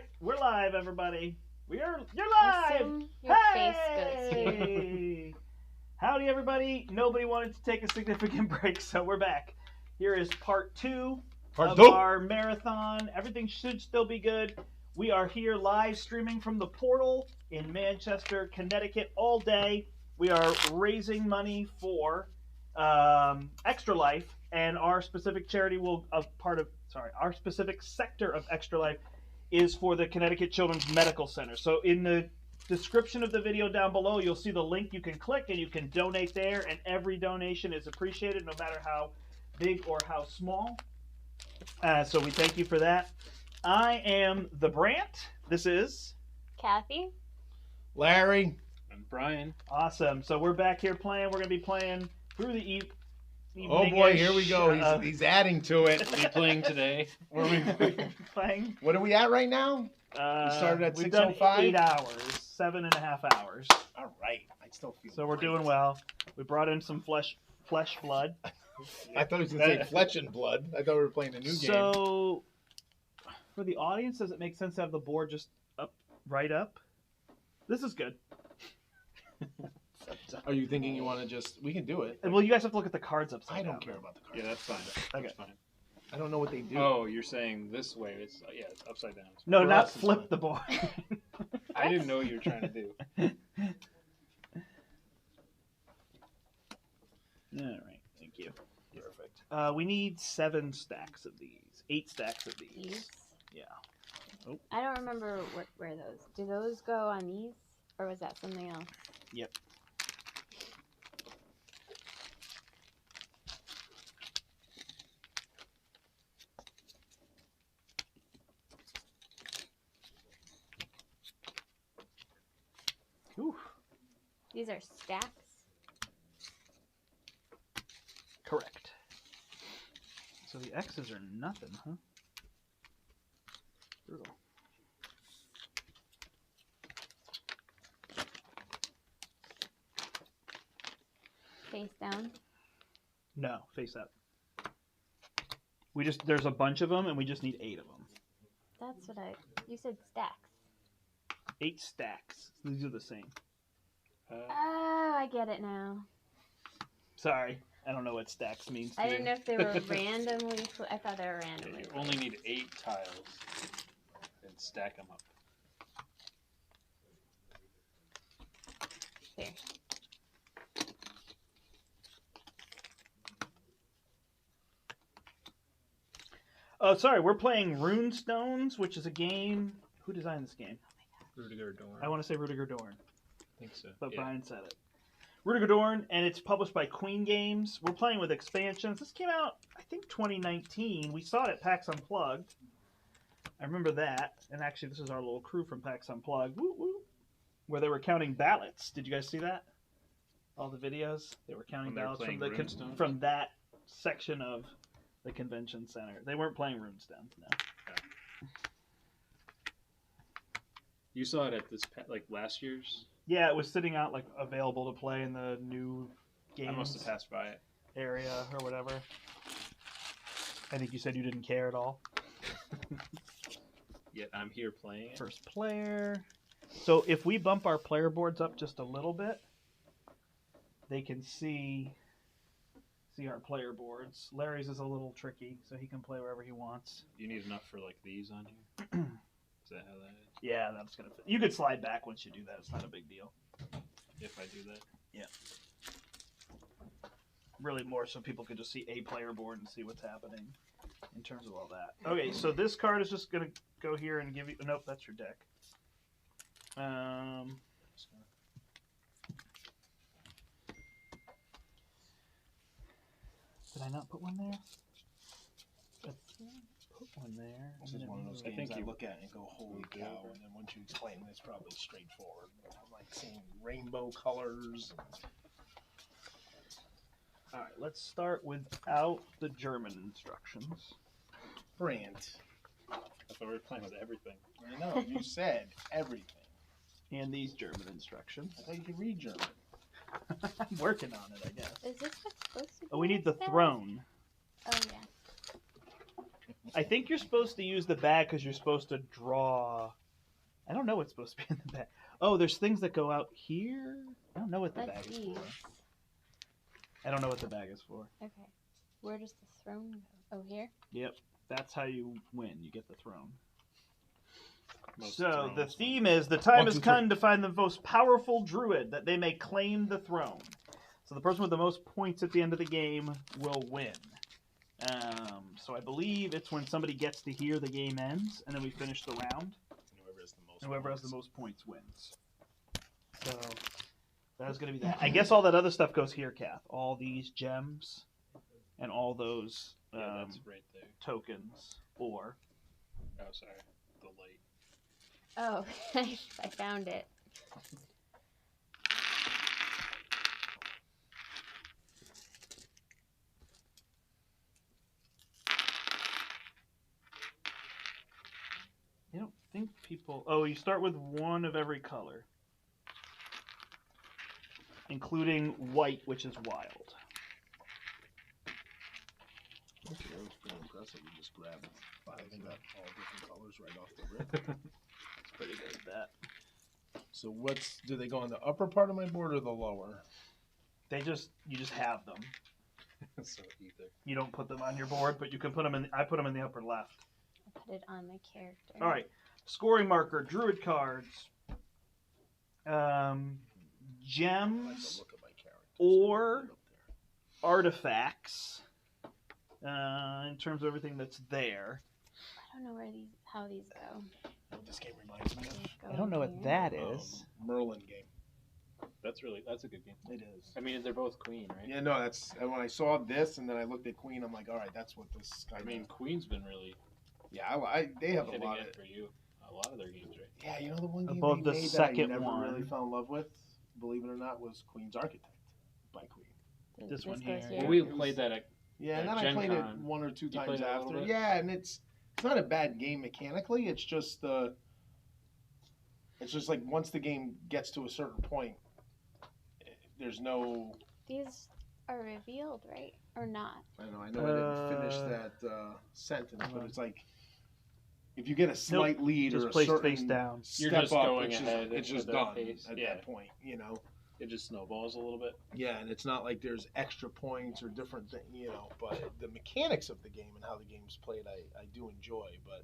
right, we're live, everybody. You're live. Assume your face goes here. Hey! Howdy, everybody. Nobody wanted to take a significant break, so we're back. Here is part two of our marathon. Everything should still be good. We are here live streaming from the portal in Manchester, Connecticut all day. We are raising money for Extra Life, and our specific charity our specific sector of Extra Life is for the Connecticut Children's Medical Center. So in the description of the video down below, you'll see the link you can click and you can donate there, and every donation is appreciated no matter how big or how small. So we thank you for that. I am the Brant. This is Kathy? Larry. I'm Brian. awesome. So we're back here playing. We're going to be playing through the evening. Oh boy, here we go. He's adding to it. What are we playing today? What are we playing. What are we at right now? We started at we've done 6:05? 8 hours, 7.5 hours. All right. I still feel So we're great. doing well. We brought in some flesh blood. I thought he was going to say Fletch and Blood. I thought we were playing a new game. So for the audience, does it make sense to have the board just right up? This is good. Are you thinking you want to just... We can do it. Well, you guys have to look at the cards upside I don't down. care about the cards. Yeah, that's fine. Okay. That's fine. I don't know what they do. Oh, you're saying this way. It's upside down. No, For not us, it's flip fine. the board. I didn't know what you were trying to do. All right, thank you. Perfect. We need 7 stacks of these. 8 stacks of these. These? Yeah. Oh. I don't remember where those. Do those go on these? Or was that something else? Yep. Ooh, These are stacks? correct. So the X's are nothing, huh? Brutal. Face down? No, face up. There's a bunch of them, and we just need 8 of them. That's what you said stacks. 8 stacks. These are the same. Oh, I get it now. Sorry, I don't know what stacks means to I you. didn't know if they were randomly. I thought they were randomly. You only need 8 tiles and stack them up. Here. Oh, sorry, we're playing Runestones, which is a game. Who designed this game? Rudiger Dorn. I want to say Rudiger Dorn, I think so. but Yeah. Brian said it. Rudiger Dorn, and it's published by Queen Games. We're playing with expansions. This came out, I think, 2019. We saw it at PAX Unplugged. I remember that. And actually, this is our little crew from PAX Unplugged, woo woo, where they were counting ballots. Did you guys see that? All the videos? They were counting When they were ballots from playing Runestones? from that section of the convention center. They weren't playing Runestones, no. You saw it at this last year's. Yeah, it was sitting out like available to play in the new games I must have passed by it. area or whatever. I think you said you didn't care at all. Yet I'm here playing it. First player. So if we bump our player boards up just a little bit, they can see our player boards. Larry's is a little tricky, so he can play wherever he wants. You need enough for these on here. Is that how that is? Yeah, that's gonna fit. You could slide back once you do that. It's not a big deal. If I do that. Really more so people could just see a player board and see what's happening in terms of all that. Okay, so this card is just going to go here and give you... Nope, that's your deck. Did I not put one there? I put one there. This is one of those I games think I you- look at and go, holy cow, and then once you explain it, it's probably straightforward. I'm like seeing rainbow colors. All right, let's start without the German instructions. Brant. I thought we were playing with everything. I know, you said everything. And these German instructions. I thought you could read German. I'm working on it, I guess. Is this what's supposed to be? Oh, we need the on stacks? throne. Oh, yeah. I think you're supposed to use the bag because you're supposed to draw. I don't know what's supposed to be in the bag. Oh, there's things that go out here. I don't know what the bag Let's is see. for. I don't know what the bag is for. Okay. Where does the throne go? Oh, here? Yep, that's how you win. You get the throne. Most So the thrones theme is the time 1, has 2, 3. come to find the most powerful druid that they may claim the throne. So the person with the most points at the end of the game will win. So I believe it's when somebody gets to hear the game ends, and then we finish the round. Whoever has Whoever has the most. the most points wins. So that's going to be that. I guess all that other stuff goes here, Kath. All these gems and all those Yeah, that's right there. tokens. Or Oh, sorry. The light. Oh, I found it. I don't think people... Oh, you start with one of every color. Including white, which is wild. Okay, that was pretty impressive. You just grabbed 5 of them, all different colors right off the rip. It's pretty good at that. So do they go on the upper part of my board or the lower? You just have them. So either. You don't put them on your board, but you can put them in. I put them in the upper left. I put it on my character. All right, scoring marker, druid cards, I like the gems, look of my character. or Right up there. artifacts. In terms of everything that's there. I don't know how these go. What this game reminds me of? These go I don't know what here. that is. Merlin game. That's a good game. It is. I mean, they're both queen, right? Yeah, no, that's when I saw this and then I looked at Queen. I'm like, all right, that's what this guy. I mean, Queen's been really yeah, they have a hitting lot of. it for you. A lot of their games, right? Yeah, you know the one game Above they the made that second I never one. really fell in love with, believe it or not, was Queen's Architect by Queen. This one goes here. here. Well, we played that at Yeah, and Yeah, then I Gen played it Con. 1 or 2 You times played it a little after. bit? Yeah, and it's not a bad game mechanically. It's just like once the game gets to a certain point, there's no. These are revealed, right? Or not? I know I didn't finish that sentence, but it's like if you get a slight lead Just or a placed certain face down. step You're just up, going it's ahead it's just at done that pace. at Yeah. that point, you know. it just snowballs a little bit. Yeah, and it's not like there's extra points or different things, you know. But the mechanics of the game and how the game's played, I do enjoy. But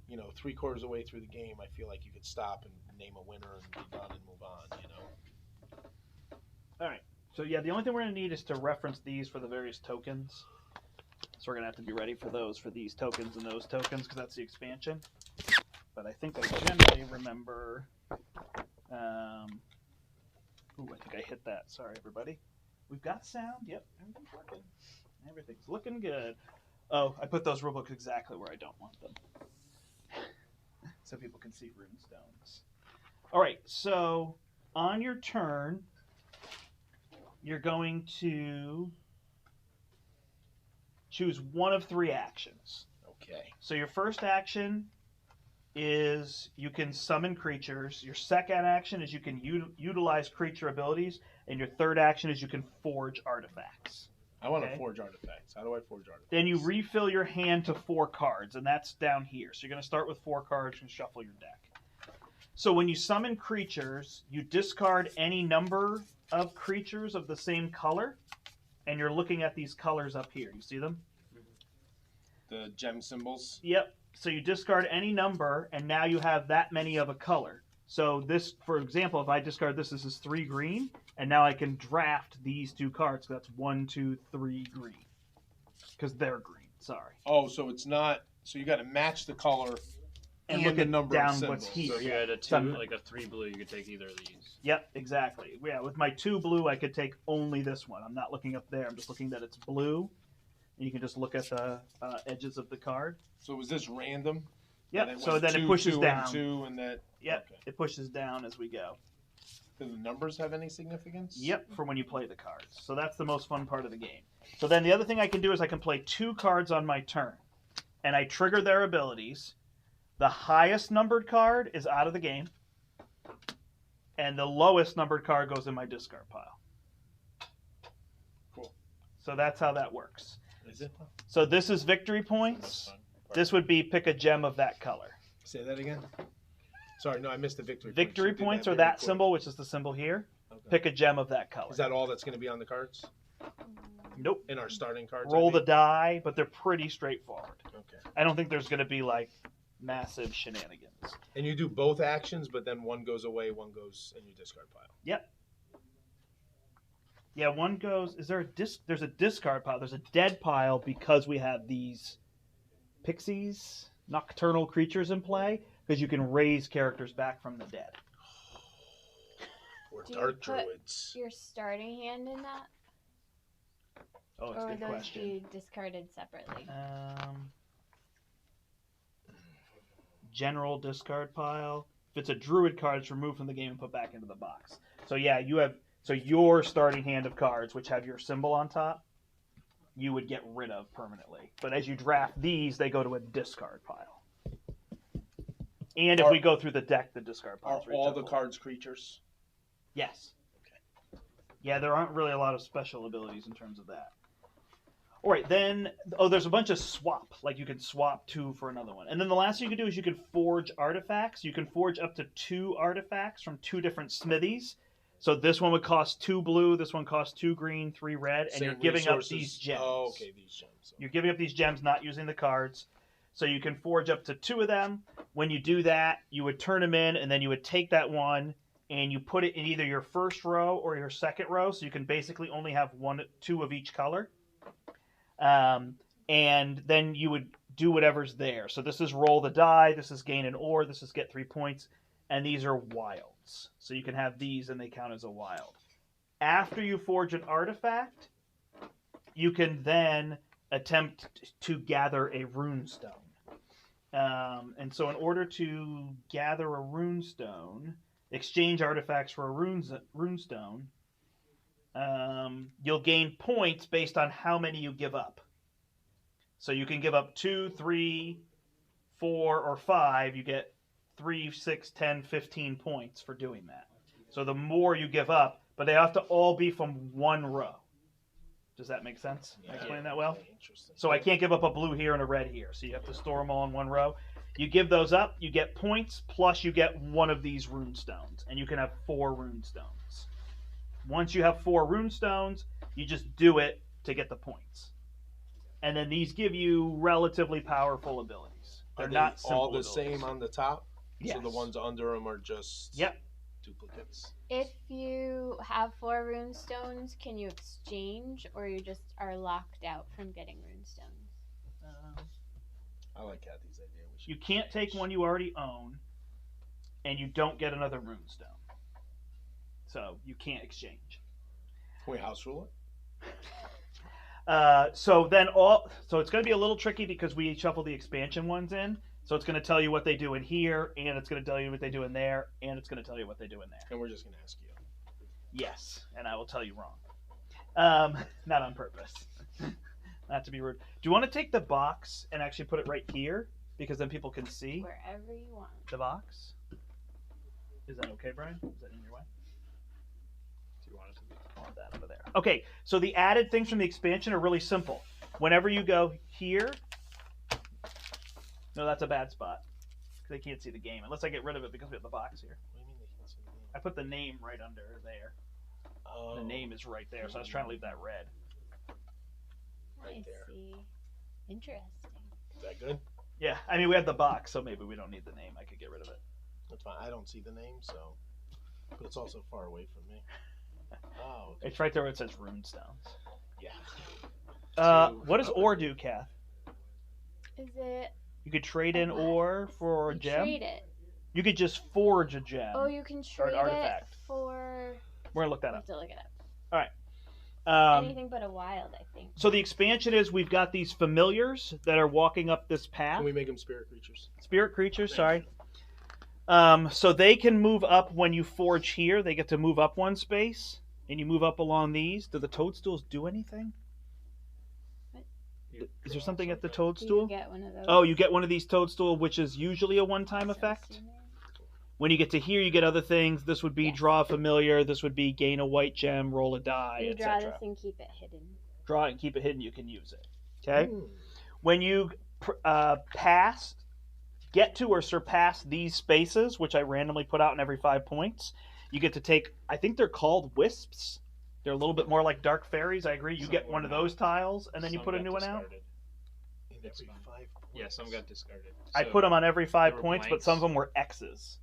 you know, 3/4 of the way through the game, I feel like you could stop and name a winner and be done and move on. You know. All right. So yeah, the only thing we're gonna need is to reference these for the various tokens. So we're gonna have to be ready for those for these tokens and those tokens because that's the expansion. But I think I generally remember. Ooh, I think I hit that. Sorry, everybody. We've got sound. Yep, everything's working. Everything's looking good. Oh, I put those rulebooks exactly where I don't want them, so people can see runestones. All right. So on your turn, you're going to choose one of 3 actions. Okay. So your first action is you can summon creatures. Your second action is you can utilize creature abilities. And your third action is you can forge artifacts. I want Okay. to forge artifacts. How do I forge artifacts? Then you refill your hand to 4 cards, and that's down here. So you're going to start with 4 cards and shuffle your deck. So when you summon creatures, you discard any number of creatures of the same color, and you're looking at these colors up here. You see them? The gem symbols. Yep. So you discard any number, and now you have that many of a color. So this, for example, if I discard this is 3 green, and now I can draft these 2 cards. So that's 1, 2, 3 green, because they're green. Sorry. Oh, so it's not. So you got to match the color And and look the at number down of symbols. what's here. So if you had a 2, Some- like a 3 blue, you could take either of these. Yep, exactly. Yeah, with my 2 blue, I could take only this one. I'm not looking up there. I'm just looking that it's blue. And you can just look at the edges of the card. So was this random? Yep. And So went then it 2, pushes 2, down. And 2 and that. Yep. Okay. It pushes down as we go. Do the numbers have any significance? Yep, for when you play the cards. So that's the most fun part of the game. So then the other thing I can do is I can play 2 cards on my turn. And I trigger their abilities. The highest numbered card is out of the game. And the lowest numbered card goes in my discard pile. Cool. So that's how that works. Is it? So this is victory points. That's fun. This would be pick a gem of that color. Say that again. Sorry, no, I missed the victory. Victory You did points are very that quick. symbol, which is the symbol here. Okay. Pick a gem of that color. Is that all that's going to be on the cards? Nope. In our starting cards? Roll I the mean? die, but they're pretty straightforward. Okay. I don't think there's going to be like massive shenanigans. And you do both actions, but then one goes away, one goes in your discard pile. Yep. Yeah, one goes. Is there a There's a discard pile. There's a dead pile because we have these pixies, nocturnal creatures in play, because you can raise characters back from the dead. Or Do you dark put druids. your starting hand in that? Oh, that's Or a were good those question. be discarded separately? General discard pile. If it's a druid card, it's removed from the game and put back into the box. So yeah, you have your starting hand of cards, which have your symbol on top, you would get rid of permanently. But as you draft these, they go to a discard pile. And if we go through the deck, the discard Are piles all the cards creatures? Yes. Okay. Yeah, there aren't really a lot of special abilities in terms of that. All right, then, there's a bunch of swap. Like, you can swap two for another one. And then the last thing you can do is you can forge artifacts. You can forge up to 2 artifacts from 2 different smithies. So this one would cost 2 blue, this one costs 2 green, 3 red, and you're giving resources. up these gems. Oh, okay, these gems. You're giving up these gems, not using the cards. So you can forge up to 2 of them. When you do that, you would turn them in, and then you would take that one, and you put it in either your first row or your second row. So you can basically only have 2 of each color. And then you would do whatever's there. So this is roll the die, this is gain an ore, this is get 3 points, and these are wilds. So you can have these and they count as a wild. After you forge an artifact, you can then attempt to gather a runestone. And so in order to gather a runestone, exchange artifacts for a runestone, you'll gain points based on how many you give up. So you can give up 2, 3, 4, or 5. You get 3, 6, 10, 15 points for doing that. So the more you give up, but they have to all be from one row. Does that make sense? Am I explaining that well? Interesting. So I can't give up a blue here and a red here. So you have to store them all in one row. You give those up, you get points, plus you get one of these runestones. And you can have 4 runestones. Once you have 4 runestones, you just do it to get the points. And then these give you relatively powerful abilities. They're not simple all the abilities. same on the top? Yes. So the ones under them are just duplicates? If you have 4 runestones, can you exchange, or you just are locked out from getting runestones? I like Kathy's idea. We should You can't take one you already own, and you don't get another runestone. So you can't exchange. Can we house rule it? So it's going to be a little tricky because we shuffle the expansion ones in. So it's going to tell you what they do in here, and it's going to tell you what they do in there, and it's going to tell you what they do in there. And we're just going to ask you. Yes, and I will tell you wrong. Not on purpose. Not to be rude. Do you want to take the box and actually put it right here? Because then people can see Wherever you want. the box. Is that okay, Brian? Is that in your way? Do you want it to be? I want that over there. Okay, so the added things from the expansion are really simple. Whenever you go here, no, that's a bad spot. They can't see the game unless I get rid of it because we have the box here. What do you mean they can't see the name? I put the name right under there. Oh, The name is right there, so I was trying to leave that red. Right I there. see. Interesting. Is that good? Yeah, I mean we have the box, so maybe we don't need the name. I could get rid of it. That's fine. I don't see the name, so. But it's also far away from me. Oh, okay. It's right there where it says Runestones. Yeah. What does ore do, Kath? Is it? You could trade in What? ore for a You gem. trade it. You could just forge a gem. Oh, you can trade it artifact. for. We're gonna look that I up. have to look it up. Um, Anything but a wild, I think. so the expansion is we've got these familiars that are walking up this path. Can we make them spirit creatures? Spirit creatures, sorry. So they can move up when you forge here. They get to move up one space, and you move up along these. Do the toadstools do anything? Is there something at the Do you toadstool? get one of those? Oh, you get one of these toadstool, which is usually a one-time effect. When you get to here, you get other things. This would be Yes. draw a familiar. This would be gain a white gem, roll a die, You draw etc. this and keep it hidden. Draw it and keep it hidden. You can use it. Okay. Hmm. When you get to or surpass these spaces, which I randomly put out in every 5 points, you get to take, I think they're called wisps. They're a little bit more like dark fairies. I agree. You Some get were one of not. those tiles, and then you Some put a got new one out. discarded. In That's every fine. 5 points. Yeah, some got discarded. I So put them on every they 5 were points, but blanks. some of them were X's.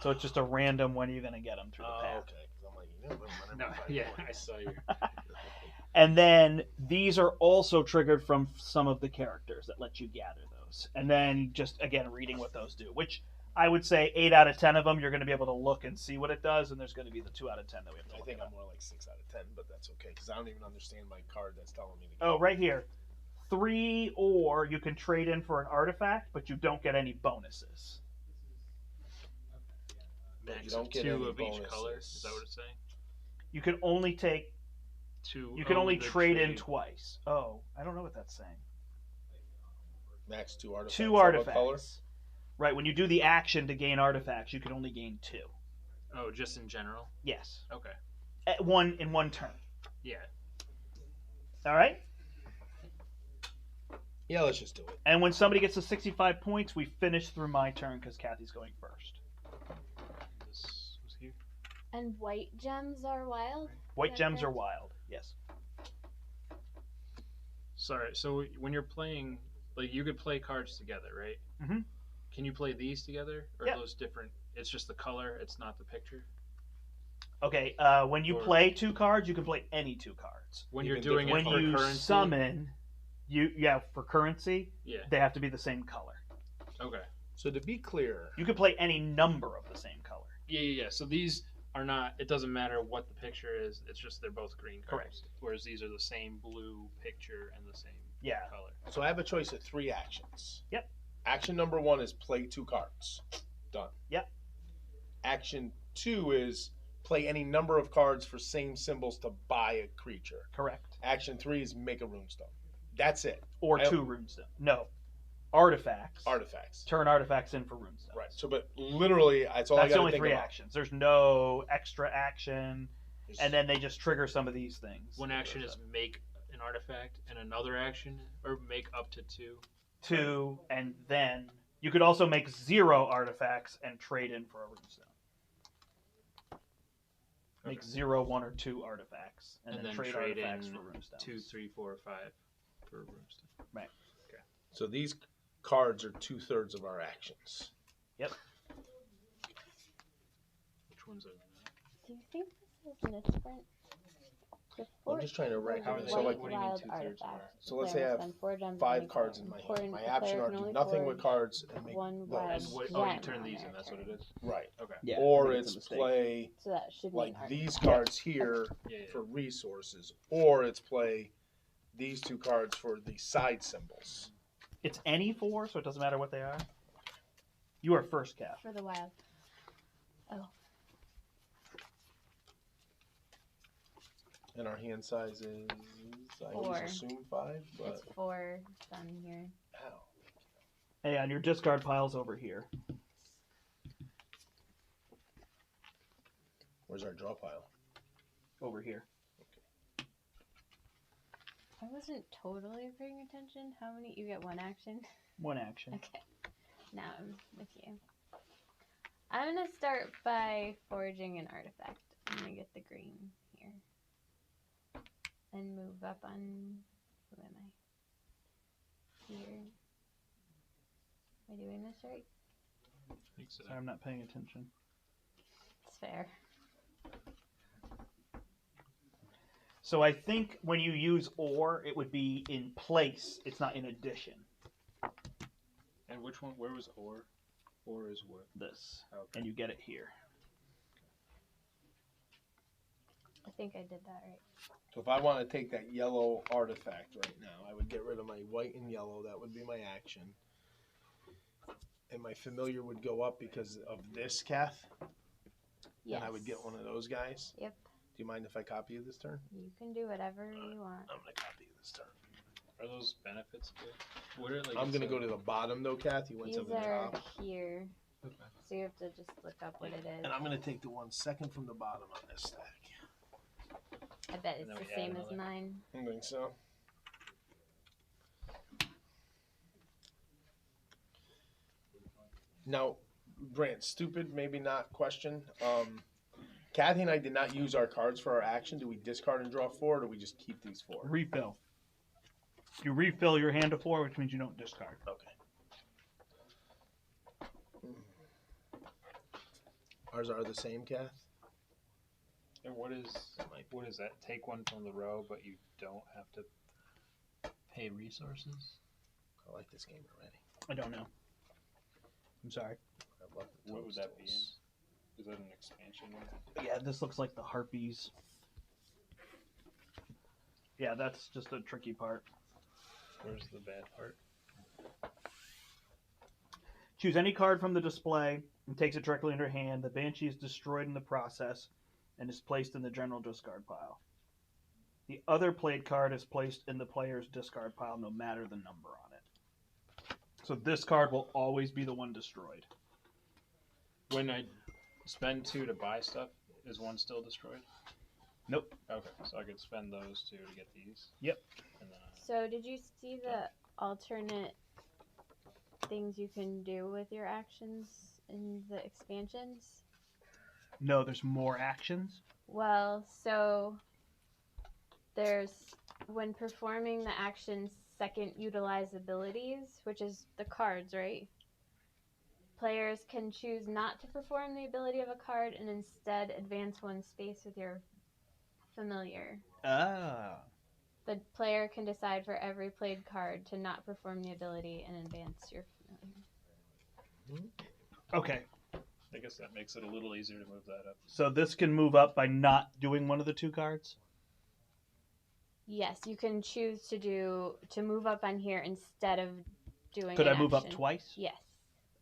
So it's just a random when you're going to get them through the Oh, path. okay. 'Cause I'm like, you know, what, No, every 5 yeah, points. I saw you. And then these are also triggered from some of the characters that let you gather those. And then just, again, reading what those do, which I would say 8 out of 10 of them, you're going to be able to look and see what it does, and there's going to be the 2 out of 10 that we have to I look think at. I'm more like 6 out of 10, but that's okay because I don't even understand my card that's telling me to Oh, go. right here. 3 or you can trade in for an artifact, but you don't get any bonuses. But you Max don't of get 2 any of each color. bonuses. Is that what it's saying? You can only take. 2. You can only the trade in twice. Oh, I don't know what that's saying. Max 2 artifacts. 2 of a color? artifacts. Right, when you do the action to gain artifacts, you can only gain 2. Oh, just in general. Yes. Okay. In one turn. Yeah. All right? Yeah, let's just do it. And when somebody gets to 65 points, we finish through my turn because Kathy's going first. This was here. And white gems are wild? White Is that gems are correct? wild. Yes. Sorry. So when you're playing, like, you could play cards together, right? Mhm. Can you play these together, or Yeah. are those different? It's just the color. It's not the picture. Okay, when you Or- play 2 cards, you can play any 2 cards. When Even you're doing it When for you currency. summon, for currency, Yeah. they have to be the same color. Okay. So to be clear, You can play any number of the same color. Yeah. So these are not. It doesn't matter what the picture is. It's just they're both green cards. Correct. Whereas these are the same blue picture and the same Yeah. color. so I have a choice of 3 actions. Yep. Action number 1 is play 2 cards. Done. Yep. Action 2 is play any number of cards for same symbols to buy a creature. Correct. Action 3 is make a runestone. That's it. Or I- 2 runestone. No. Artifacts. Artifacts. Turn artifacts in for runestone. Right. So, but literally, that's all I That's got to only think 3 about. actions. There's no extra action, Is- and then they just trigger some of these things. One action is make an artifact, and another action, or make up to 2. 2, and then you could also make 0 artifacts and trade in for a runestone. Make Okay. 0, 1, or 2 artifacts, and, And then then trade trade artifacts in for runestones. 2, 3, 4, 5 for a broomstone. So these cards are 2/3 of our actions. Which ones are they? Do you think this is different? I'm just trying to rank How are them. they- So like, what do you mean wild 2/3 of artifact. our- So let's say I have Spend 4 gems 5 on cards each in my hand. important My player option can are do only nothing with forge cards and make one those. wild And what, gem oh, you turn on these their in. That's what it turn. is. Right. Okay. Yeah, Or I think it's a mistake. play So that should like be an these artifact. cards here Yeah. for resources, or it's play these 2 cards for the side symbols. It's any 4, so it doesn't matter what they are. You are first, Kath. For the wild. And our hand size is, I 4. always assume 5, but It's 4 done here. ow. Hey, on your discard pile's over here. Where's our draw pile? Over here. I wasn't totally paying attention. How many? You get 1 action? 1 action. Okay. Now I'm with you. I'm going to start by forging an artifact. I'm going to get the green here. And move up on. Who am I? Here. Am I doing this right? I think so. Sorry, I'm not paying attention. It's fair. So I think when you use or, it would be in place. It's not in addition. And which one? Where was or? Or is what? This. Okay. And you get it here. I think I did that right. So if I want to take that yellow artifact right now, I would get rid of my white and yellow. That would be my action. And my familiar would go up because of this, Kath. Yes. And I would get one of those guys. Yep. Do you mind if I copy you this turn? You can do whatever you want. I'm going to copy you this turn. Are those benefits good? What are like? I'm going to so- go to the bottom though, Kath. You went These to the are top. here. Okay. So you have to just look up what it is. And I'm going to take the one second from the bottom on this stack. I bet it's And then the we add same as another. mine. I think so. Now, Brant, stupid, maybe not question. Kathy and I did not use our cards for our action. Do we discard and draw 4, or do we just keep these 4? Refill. You refill your hand to 4, which means you don't discard. Okay. Ours are the same, Kath? And what is that? Take one from the row, but you don't have to pay resources? I like this game already. I don't know. I'm sorry. I love the What would that be in? Toadstools. Is that an expansion? Yeah, this looks like the Harpies. Yeah, that's just a tricky part. Where's the bad part? Choose any card from the display and takes it directly into your hand. The Banshee is destroyed in the process and is placed in the general discard pile. The other played card is placed in the player's discard pile no matter the number on it. So this card will always be the one destroyed. When I spend 2 to buy stuff, is one still destroyed? Nope. Okay, so I could spend those 2 to get these. Yep. And then So did you see the alternate things you can do with your actions in the expansions? No, there's more actions. Well, so there's when performing the action's second utilize abilities, which is the cards, right? Players can choose not to perform the ability of a card and instead advance 1 space with your familiar. Ah. The player can decide for every played card to not perform the ability and advance your familiar. Okay. I guess that makes it a little easier to move that up. So this can move up by not doing one of the 2 cards? Yes, you can choose to move up on here instead of doing. Could an I move up action. twice? Yes.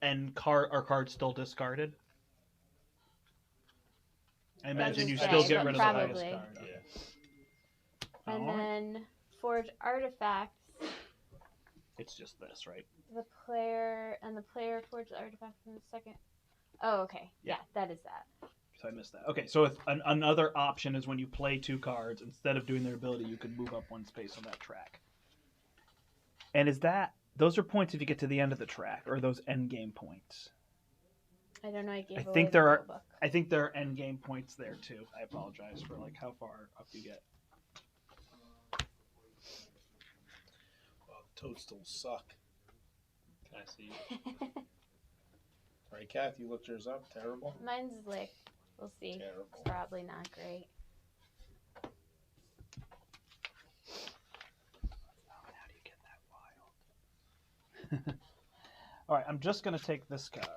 And are cards still discarded? I imagine you Doesn't still say, get but rid of the highest probably. card. Okay. Yeah. And Alright. then forge artifacts. It's just this, right? The player forges the artifact from the second. Oh, okay. Yeah. Yeah, that is that. So I missed that. Okay, so if another option is when you play 2 cards, instead of doing their ability, you can move up 1 space on that track. And those are points if you get to the end of the track, or those end game points? I don't know. I gave I away think the there rule are. book. I think there are end game points there too. I apologize for how far up you get. Well, toadstools suck. Can I see? All right, Kath, you looked yours up. Terrible. Mine's like, we'll see. Terrible. It's probably not great. How do you get that wild? All right, I'm just gonna take this card.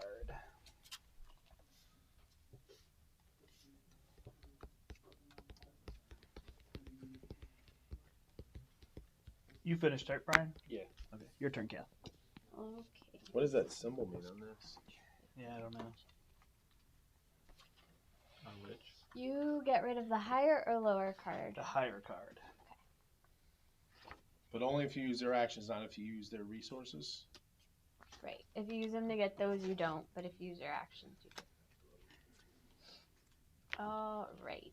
You finished, right, Brian? Yeah. Okay, your turn, Kath. Okay. What does that symbol mean on this? Yeah, I don't know. On which? You get rid of the higher or lower card. The higher card. But only if you use their actions, not if you use their resources. Right. If you use them to get those, you don't. But if you use your actions, you do. All right.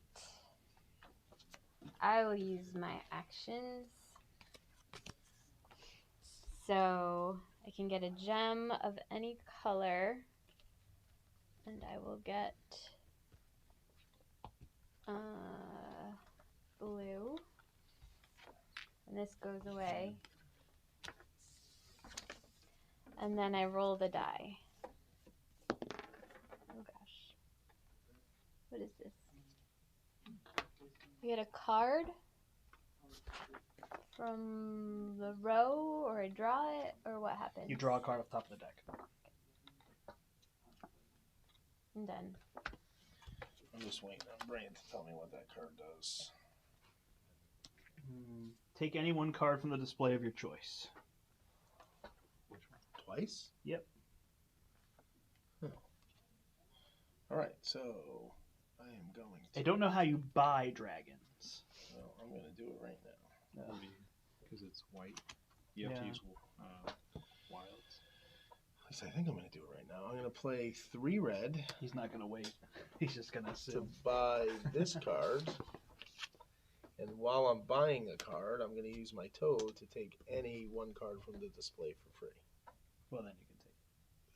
I will use my actions. So I can get a gem of any color. And I will get blue. And this goes away. And then I roll the die. Oh gosh. What is this? I get a card from the row, or I draw it, or what happens? You draw a card off the top of the deck. I'm done. I'm just waiting on Brian to tell me what that card does. Take any 1 card from the display of your choice. Which one? Twice? Yep. Huh. All right, so I am going to. I don't know how you buy dragons. Well, I'm going to do it right now. Because it's white. You have to Yeah. use wilds. At least I think I'm going to do it right now. I'm going to play 3 red He's not going to wait. He's just going to to assume. buy this card. And while I'm buying a card, I'm going to use my toad to take any 1 card from the display for free. Well, then you can take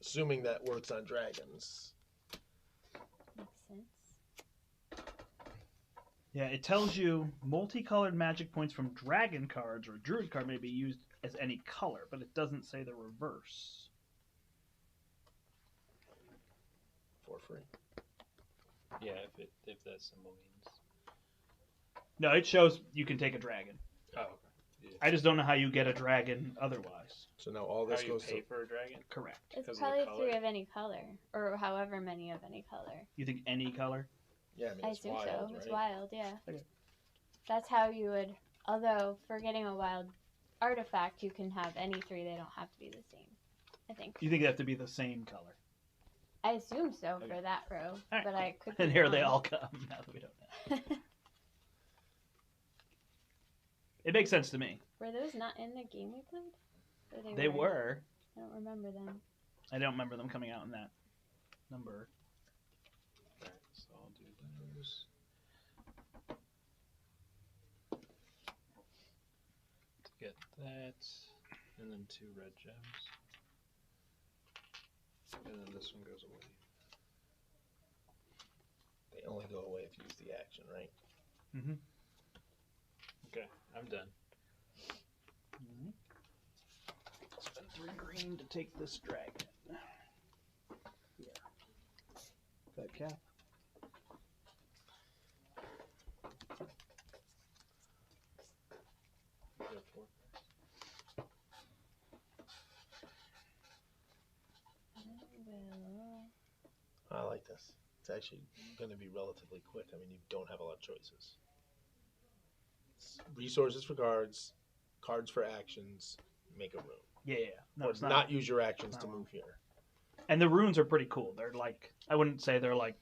Assuming that works on dragons. Makes sense. Yeah, it tells you multicolored magic points from dragon cards or druid card may be used as any color, but it doesn't say the reverse. For free. Yeah, if that symbol means. No, it shows you can take a dragon. Oh, okay. Yeah. I just don't know how you get a dragon otherwise. So now all How this you goes pay to. for a dragon? Correct. It's 'Cause of the probably color? 3 of any color, or however many of any color. You think any color? Yeah, I mean, I it's assume wild, so. right? It's wild, yeah. Okay. That's how you would. Although for getting a wild artifact, you can have any 3. They don't have to be the same. I think. You think they have to be the same color? I assume so Okay. for that row, Alright. but I could. Be And here they wrong. all come. Now that we don't know. It makes sense to me. Were those not in the game we played? Or They were. I don't remember them. I don't remember them coming out in that number. Alright, so I'll do those. To get that, and then 2 red gems. And then this one goes away. They only go away if you use the action, right? Mm-hmm. Okay, I'm done. Spend 3 green to take this dragon. Here. That cap. You got 4. Well, I like this. It's actually going to be relatively quick. I mean, you don't have a lot of choices. It's resources for cards, cards for actions, make a rune. Yeah. No, or it's not, not. use your actions to not move here. And the runes are pretty cool. They're like, I wouldn't say they're like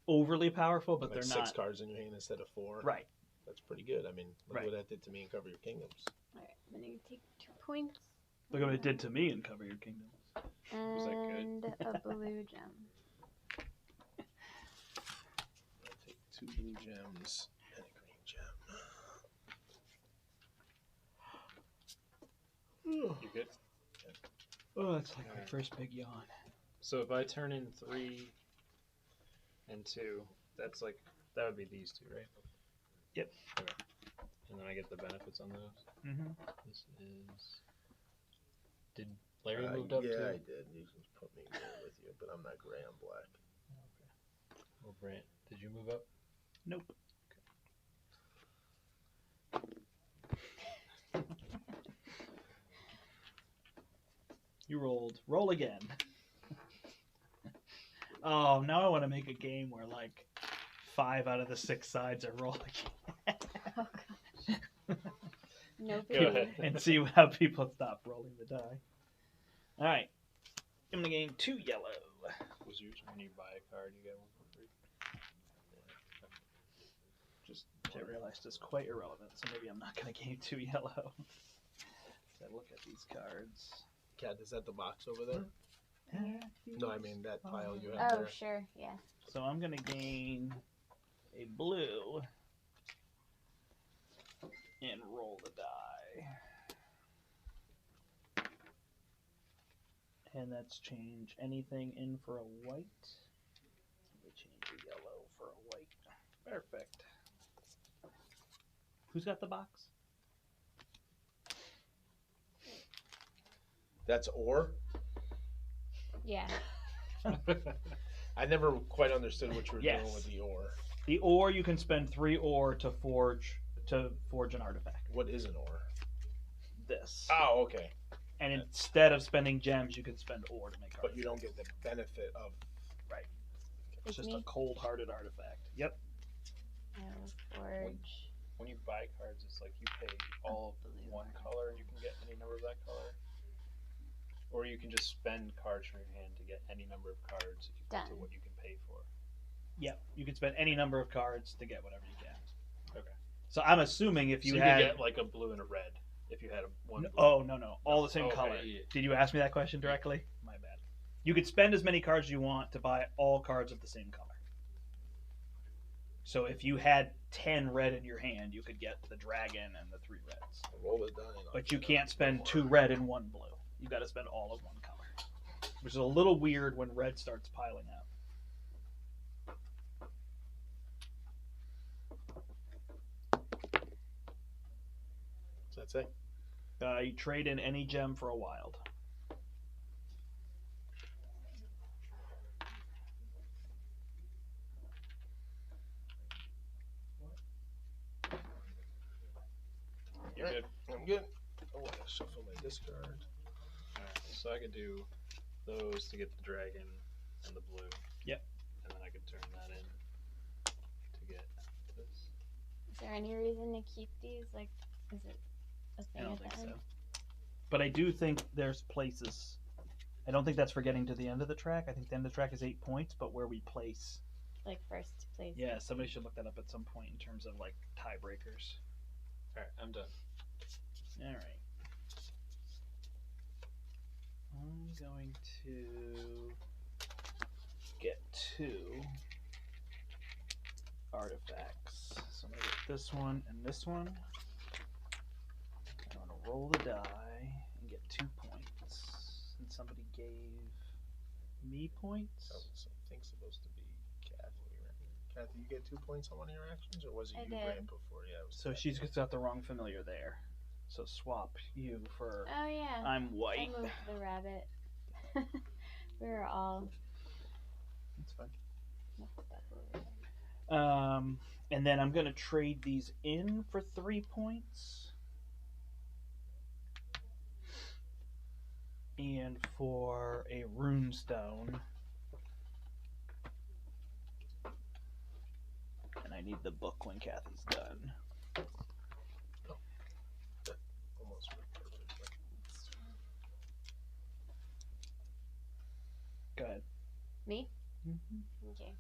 overly powerful, but like they're 6 not. cards in your hand instead of 4. Right. That's pretty good. I mean, look Right. what that did to me in Cover Your Kingdoms. alright, I'm gonna take 2 points. Look what it did to me in Cover Your Kingdom. Was that good? And a blue gem. I'll take 2 blue gems and a green gem. You good? Oh, that's like my Alright. first big yawn. So if I turn in 3 and 2, that's like, that would be these 2, right? Yep. Okay. And then I get the benefits on those. Mm-hmm. This is. Did Larry moved up yeah, too? I did. You can put me there with you, but I'm not gray, I'm black. Well, Brant, did you move up? Nope. You rolled. Roll again. Oh, now I want to make a game where like 5 out of the 6 sides are roll again. Oh gosh. No Go pity. ahead. And see how people stop rolling the die. All right. I'm going to gain 2 yellow. Was yours when you buy a card, you get one for free? Just I realized it's quite irrelevant, so maybe I'm not going to gain 2 yellow. So look at these cards. Kat, is that the box over there? No, I mean that pile you have Oh, there. sure, yeah. So I'm going to gain a blue and roll the die. And that's change anything in for a white. Let me change a yellow for a white. Perfect. Who's got the box? That's ore? Yeah. I never quite understood what you were Yes. doing with the ore. The ore, you can spend 3 ore to forge an artifact. What is an ore? This. Oh, okay. And instead of spending gems, you can spend ore to make But you don't artifacts. get the benefit of. It's It's just a me. cold-hearted artifact. Yep. I will forge. When you buy cards, it's like you pay all of Blue one one. color and you can get any number of that color. Or you can just spend cards from your hand to get any number of cards equal to Done. what you can pay for. Yep. You can spend any number of cards to get whatever you can. Okay. So I'm assuming if you so you had. could get like a blue and a red if you had one. Blue. Oh, no. All the same Okay, color. yeah. Did you ask me that question directly? My bad. You could spend as many cards as you want to buy all cards of the same color. So if you had 10 red in your hand, you could get the dragon and the 3 reds. Roll the die. and I'll But you get can't spend ore. 2 red and 1 blue. You got to spend all of one color. which is a little weird when red starts piling up. What's that say? You trade in any gem for a wild. You're good. I'm good. I want to shuffle my discard. Alright, so I could do those to get the dragon and the blue. Yep. And then I could turn that in to get this. Is there any reason to keep these? Like, is it a I thing don't at think the so. end? But I do think there's places. I don't think that's for getting to the end of the track. I think the end of the track is 8 points, but where we place. Like first place. Yeah, somebody should look that up at some point in terms of like tiebreakers. Alright, I'm done. All right. I'm going to get 2 artifacts. So I'm going to get this one and this one. I'm going to roll the die and get 2 points. And somebody gave me points. That was, I think, supposed to be Kathy, right? Kathy, you get 2 points on one of your actions, or was it I you, did. Grant, before? Yeah, it was So Kathy. she's got the wrong familiar there. So swap you for Oh yeah. I'm I white. moved the rabbit. We were all That's fine. mixed up over there. And then I'm going to trade these in for 3 points. And for a runestone. And I need the book when Kathy's done. Almost perfect. Go ahead. Me? Mm-hmm. Okay.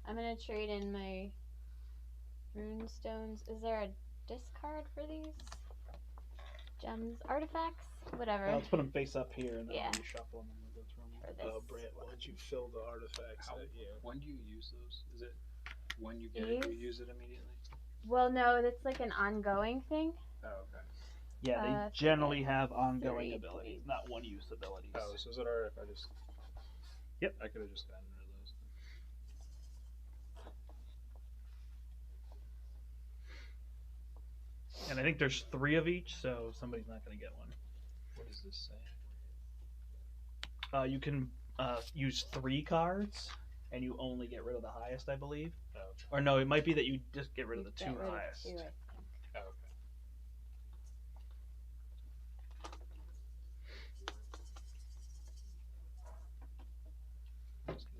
I'm gonna trade in my rune stones. Is there a discard for these? Gems, artifacts, whatever. Let's put them face up here and then Yeah. when you shuffle them and we'll go through them. For this. Brant, why don't you fill the artifacts How- that you... When do you use those? Is it when you get it, you use it immediately? Well, no, that's like an ongoing thing. Oh, okay. Yeah, they I generally forget. have ongoing 3 abilities, points. not one-use abilities. Oh, so is it alright if I just... Yep. I could have just gotten rid of those. And I think there's 3 of each, so somebody's not going to get one. What does this say? You can use 3 cards, and you only get rid of the highest, I believe. Oh, okay. Or no, it might be that you just get rid of the Get 2 rid of highest. 2, I think. Oh, okay.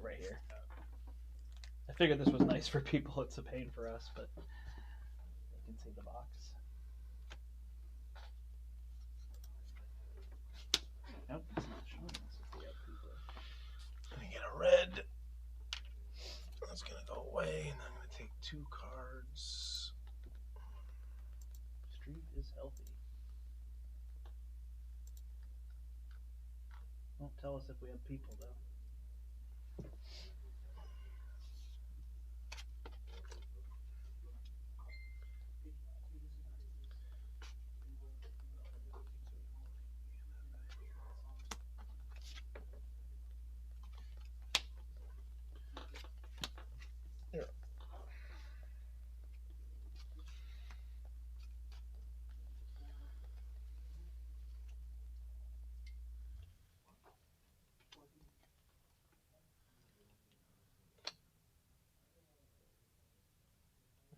Right here. I figured this was nice for people. It's a pain for us, but you can see the box. Nope, it's not showing us if we have people. I'm going to get a red. That's going to go away, and I'm going to take 2 cards. Street is healthy. Won't tell us if we have people, though.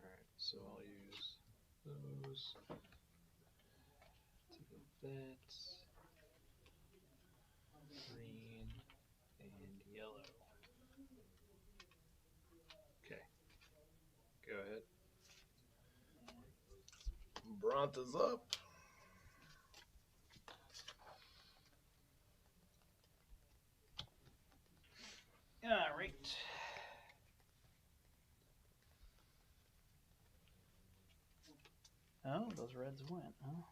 Alright, so I'll use those to get that. Green and yellow. Okay. Go ahead. Brant is up. All right. Oh, those reds went, huh?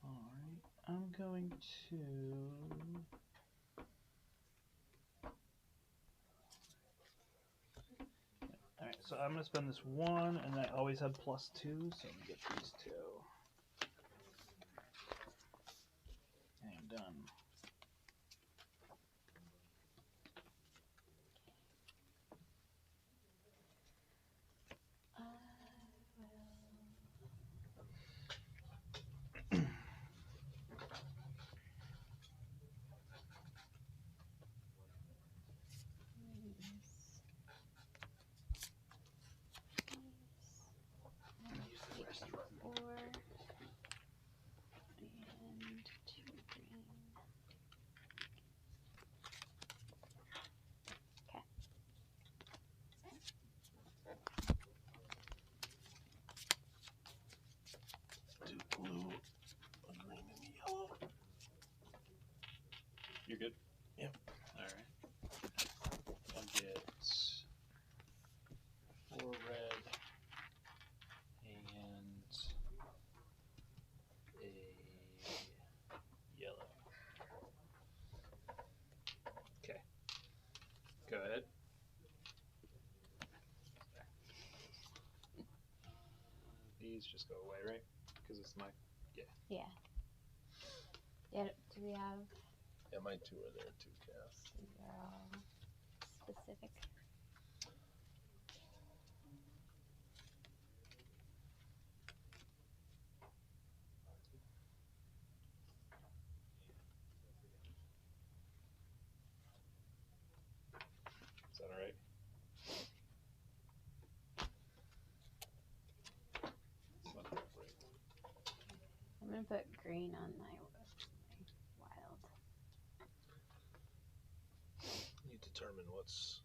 All right. I'm going to... So I'm gonna spend this 1, and I always had +2, so I'm gonna get these 2. I am done. You're good? Yep. Alright. I'll get 4 red and a yellow. Okay. Go ahead. These just go away, right? Because it's my... Yeah. Yeah. Do we have? Yeah, mine 2 are there too, Cass. These are all specific. Is that alright? It's not that great. I'm gonna put green on my wild. You determine what's...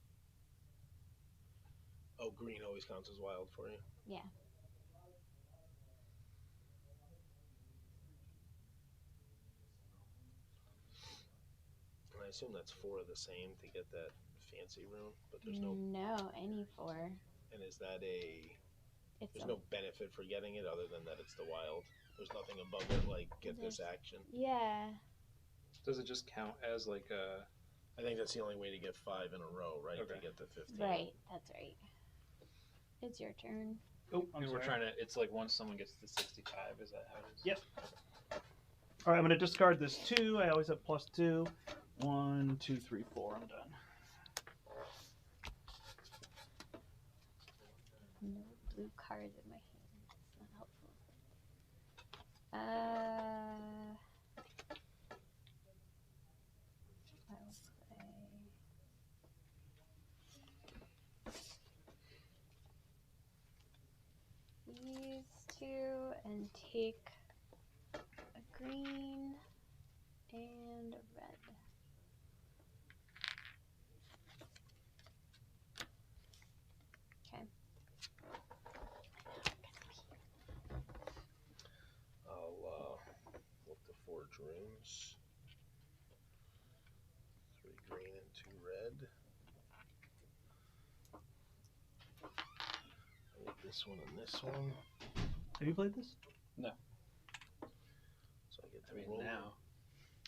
Oh, green always counts as wild for you? Yeah. And I assume that's 4 of the same to get that fancy rune, but there's no... No, any 4. And is that a... It's There's no benefit for getting it other than that it's the wild? There's nothing above it, like, get this action? Yeah. Does it just count as like a... I think that's the only way to get 5 in a row, right? Okay. To get the 15. Right. That's right. It's your turn. Oh, I'm And we're sorry. trying to... It's like once someone gets to 65, is that how it is? Yep. All right, I'm gonna discard this 2. I always have +2. 1, 2, 3, 4. I'm done. No blue cards in my hand. It's not helpful. I'll play these 2 and take a green and a red. Okay. I'll look to forge runes. 3 green and 2 red. I'll get this one and this one. Have you played this? So I get to roll now.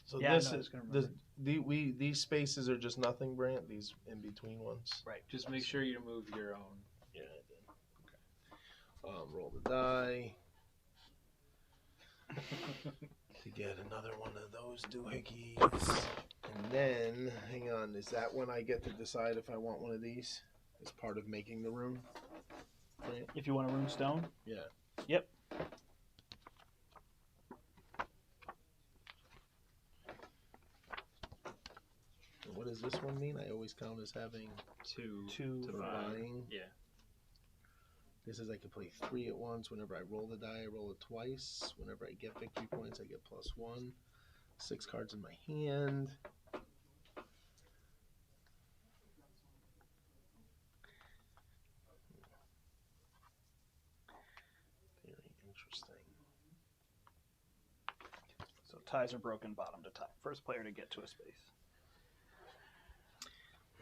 So Yeah, this no, is it's gonna these spaces are just nothing, Brant. These in between ones. Right. Just make sure you move your own. Yeah, I did. Roll the die to get another one of those doohickeys. And then, hang on, is that when I get to decide if I want one of these as part of making the room? Brant? If you want a rune stone. Yeah. Yep. And what does this one mean? I always count as having 2 2 to for buy. buying. Yeah. This is I can play 3 at once. Whenever I roll the die, I roll it twice. Whenever I get victory points, I get +1. 6 cards in my hand. Very interesting. So ties are broken bottom to top. First player to get to a space.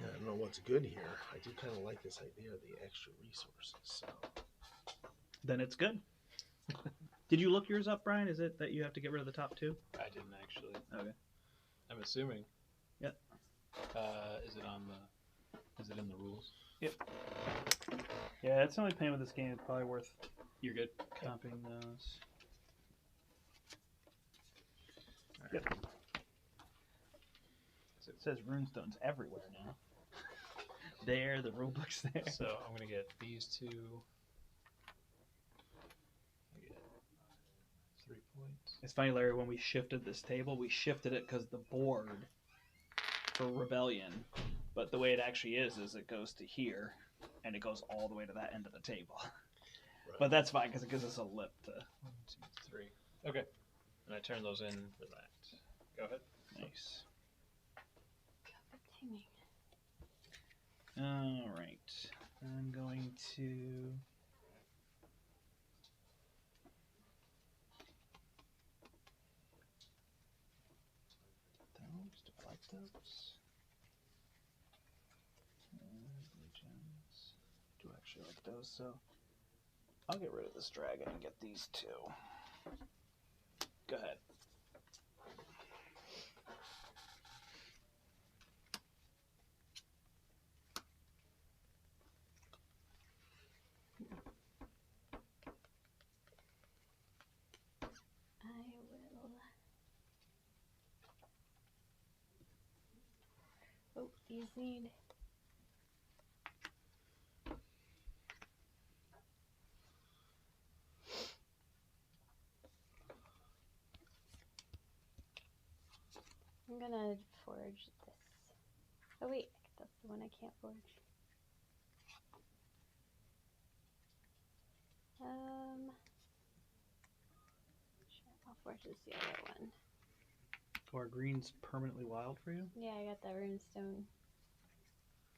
Yeah, I don't know what's good here. I do kind of like this idea of the extra resources. So. Then it's good. Did you look yours up, Brian? Is it that you have to get rid of the top 2? I didn't actually. Okay. I'm assuming. Yep. Is it on the... Is it in the rules? Yep. Yeah, that's the only pain with this game. It's probably worth You're good. copying those. Alright. Yep. It says runestones everywhere now. There, the rulebook's there. So I'm gonna get these two. I get 3 points. It's funny, Larry, when we shifted this table, we shifted it because the board for Rebellion, but the way it actually is it goes to here, and it goes all the way to that end of the table. Right. But that's fine, because it gives us a lip to... 1, 2, 3. Okay. And I turn those in for that. Go ahead. Nice. Timing. Alright. I'm going to... Those, do I like those? Blue gems. Do I actually like those? So I'll get rid of this dragon and get these two. Go ahead. I will. Oh, these need. I'm gonna forge this. Oh wait, that's the one I can't forge. Sure, I'll forge this the other one. Are greens permanently wild for you? Yeah, I got that runestone.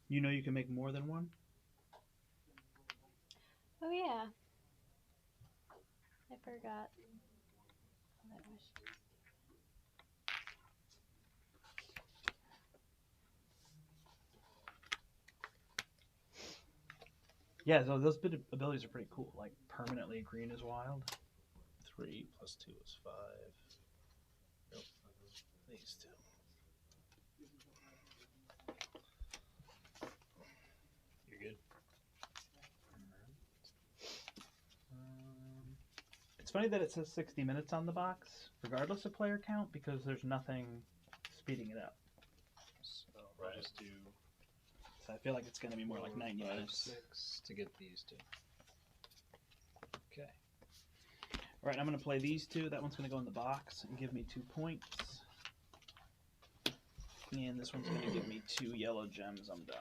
You know you can make more than one? Oh yeah. I forgot. Oh, that was. Yeah, so those bit of abilities are pretty cool. Like, permanently green is wild. 3 plus 2 is 5. Nope. These two. You're good. It's funny that it says 60 minutes on the box, regardless of player count, because there's nothing speeding it up. So Right. I'll just do So I feel like it's going to be more like 4, 90 5, minutes. 6 to get these two. Okay. All right, I'm going to play these two. That one's going to go in the box and give me 2 points. And this one's going to give me 2 yellow gems. I'm done.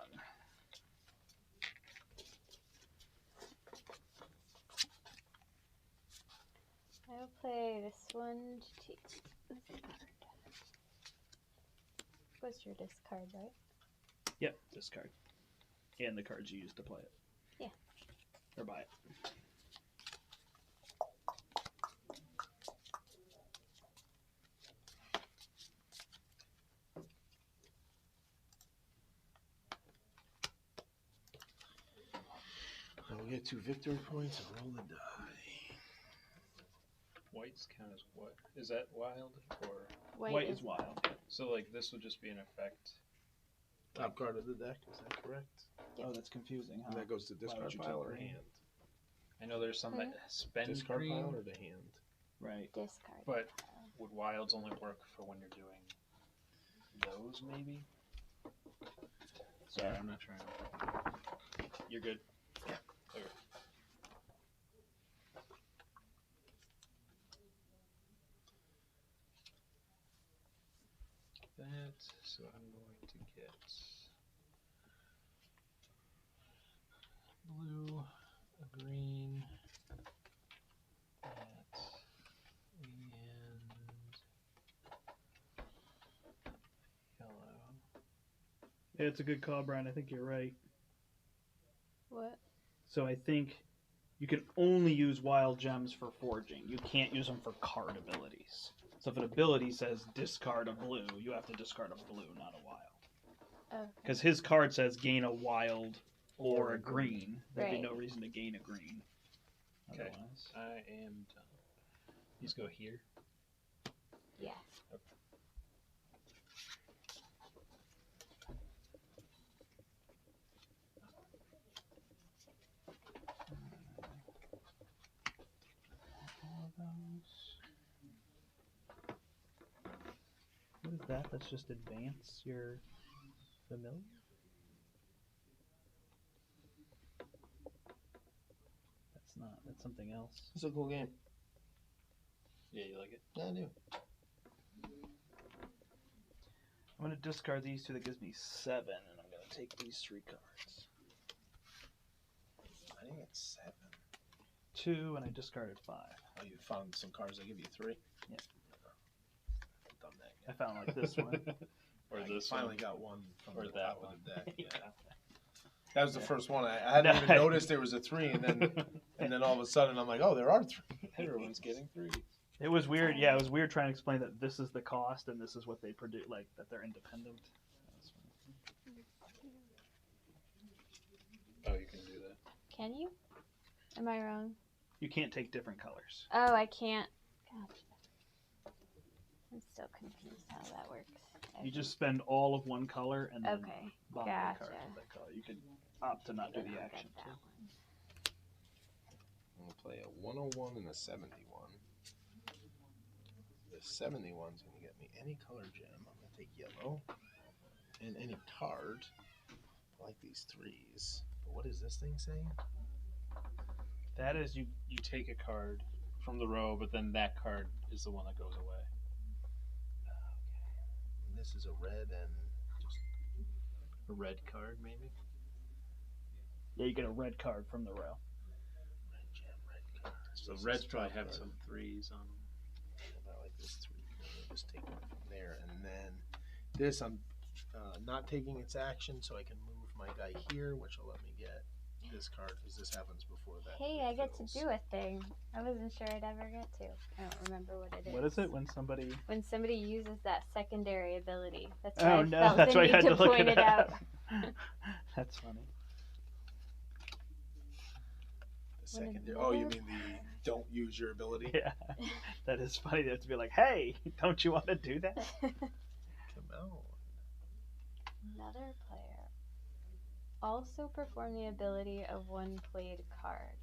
I'll play this one to take this card. What's your discard, right? Yep, discard. And the cards you used to play it. Yeah. Or buy it. I will get 2 victory points and roll the die. Whites count as what? Is that wild or White is wild. so? Like this would just be an effect. Top card of the deck, is that correct? Yep. Oh, that's confusing, huh? And that goes to would discard you pile take or green? hand? I know there's some that spend Discard green, pile or the hand? Right. Discard. but pile. would wilds only work for when you're doing those? Maybe. Sorry, I'm not trying. You're good. Yeah. Okay. That, so I'm going to get blue, a green, that, and yellow. Yeah, it's a good call, Brian. I think you're right. What? So I think you can only use wild gems for forging. You can't use them for card abilities. So if an ability says discard a blue, you have to discard a blue, not a wild. Oh. Because his card says gain a wild or a green. There'd be Right. no reason to gain a green. Okay. Otherwise. I am done. These go here. Yeah. that? That's just advance your familiar? That's not. That's something else. It's a cool game. Yeah, you like it? Yeah, I do. I'm going to discard these 2. That gives me 7, and I'm going to take these 3 cards. I think it's 7. 2, and I discarded 5. Oh, you found some cards that give you 3? Yeah. Done that. I found like this one. Or I this finally one. got one from Or the that top one. of the deck. Yeah. Yeah. That was the first one. I hadn't even noticed there was a 3, and then all of a sudden I'm like, oh, there are 3. Everyone's getting 3. It was weird. Yeah, it was weird trying to explain that this is the cost and this is what they produce, like that they're independent. Oh, you can do that. Can you? Am I wrong? You can't take different colors. Oh, I can't. Gotcha. I'm still confused how that works. You just spend all of one color and then Okay. bond the Gotcha. cards with that color. You could opt to not do the I'll action get that too. one. I'm going to play a 101 and a 71. The 71's going to get me any color gem. I'm going to take yellow and any card. I like these 3s. But what is this thing saying? That is, you take a card from the row, but then that card is the one that goes away. Okay. And this is a red and just A red card, maybe? Yeah, you get a red card from the row. red gem, red card. So This reds is probably have red. some 3s on them. About like this 3. I'll just take one from there, and then this I'm not taking its action, so I can move my guy here, which will let me get this card because this happens before that. Hey, I get to refills. do a thing. I wasn't sure I'd ever get to. I don't remember what it is. What is it when somebody? When somebody uses that secondary ability. That's why Oh I no, felt that's the why need you had to look point it it out. up. That's funny. The When secondary. another Oh, you mean the don't use your ability? Yeah, that is funny. They have to be like, "Hey, don't you want to do that?" Come on. Another player. Also perform the ability of one played card.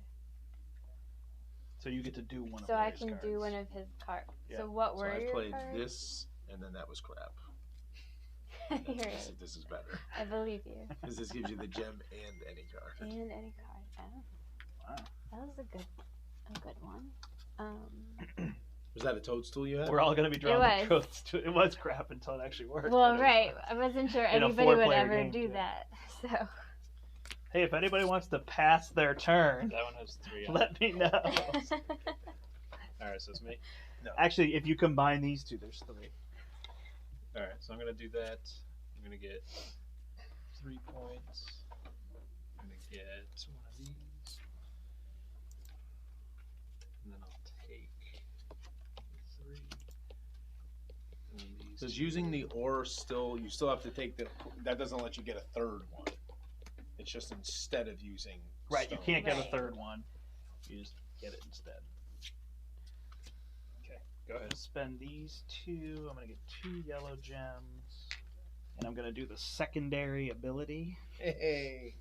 So you get to do one. So of I his can cards. do one of his cards. Yeah. So what So were I your played cards? this, and then that was crap. You're This, right. this is better I believe you. because this gives you the gem and any card. And any card. Oh, Wow. that was a good one. Was that a toadstool you had? We're all gonna be drawing the was. truths. It was crap until it actually worked. Well, but it was right. fun. I wasn't sure In a anybody would four-player ever game, do too. that. So. Hey, if anybody wants to pass their turn, That one has 3 on it. let me know. Alright, so it's me. Actually, if you combine these 2, there's 3. Alright, so I'm going to do that. I'm going to get 3 points. I'm going to get one of these. And then I'll take 3. And then these Does 2. using the ore still? You still have to take the. That doesn't let you get a third one. It's just instead of using. Right, you stone. can't get a Right. third one. You just get it instead. Go ahead. Spend these 2. I'm gonna get 2 yellow gems, and I'm gonna do the secondary ability. Hey.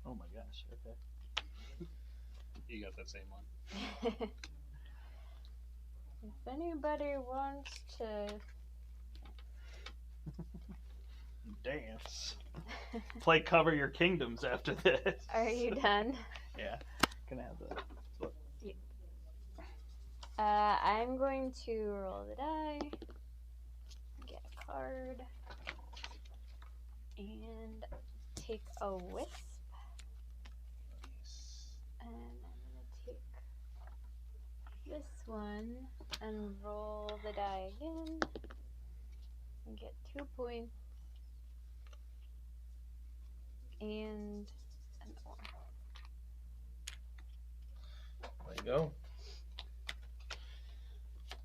Oh my gosh. Okay. You got that same one. If anybody wants to Dance. Play Cover Your Kingdoms after this. Are you done? Yeah. Gonna have the. I'm going to roll the die, get a card, and take a wisp. And I'm going to take this one and roll the die again and get 2 points and an ore. There you go.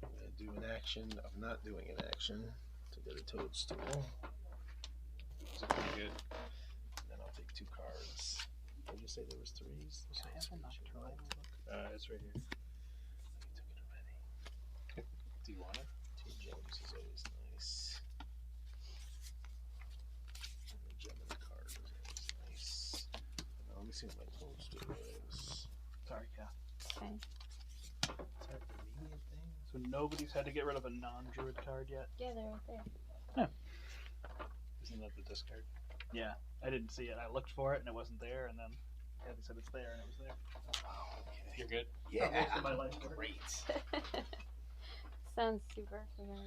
I'm gonna do an action of not doing an action to get a toadstool. Those are pretty good. And then I'll take 2 cards. Did you say there was 3s? There's Can I no have a 3s you nocturnal? liked. It's right here. You took it already. Do you want it? 2 gems is always nice. And the gem in the card is always nice. Now let me see what my toadstool is. Sorry, yeah. Okay. Is that the immediate thing? So nobody's had to get rid of a non-druid card yet. Yeah, they're right there. Isn't that the discard? Yeah, I didn't see it. I looked for it and it wasn't there, and then Kathy said it's there and it was there. You're good? Yeah. Most of my life work. Great. Sounds super familiar.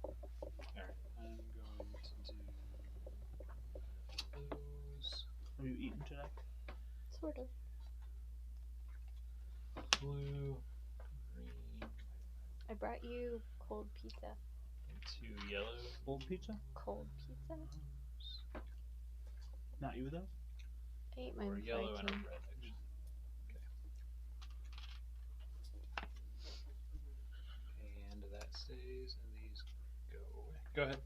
Alright, I'm going to do those. Have you eaten today? Sort of. Blue, green, I brought you cold pizza. and 2 yellow. Old pizza? Cold pizza? Not you though. I ate Or mine yellow before I and a came. red. Okay. And that stays, and these go away. Go ahead.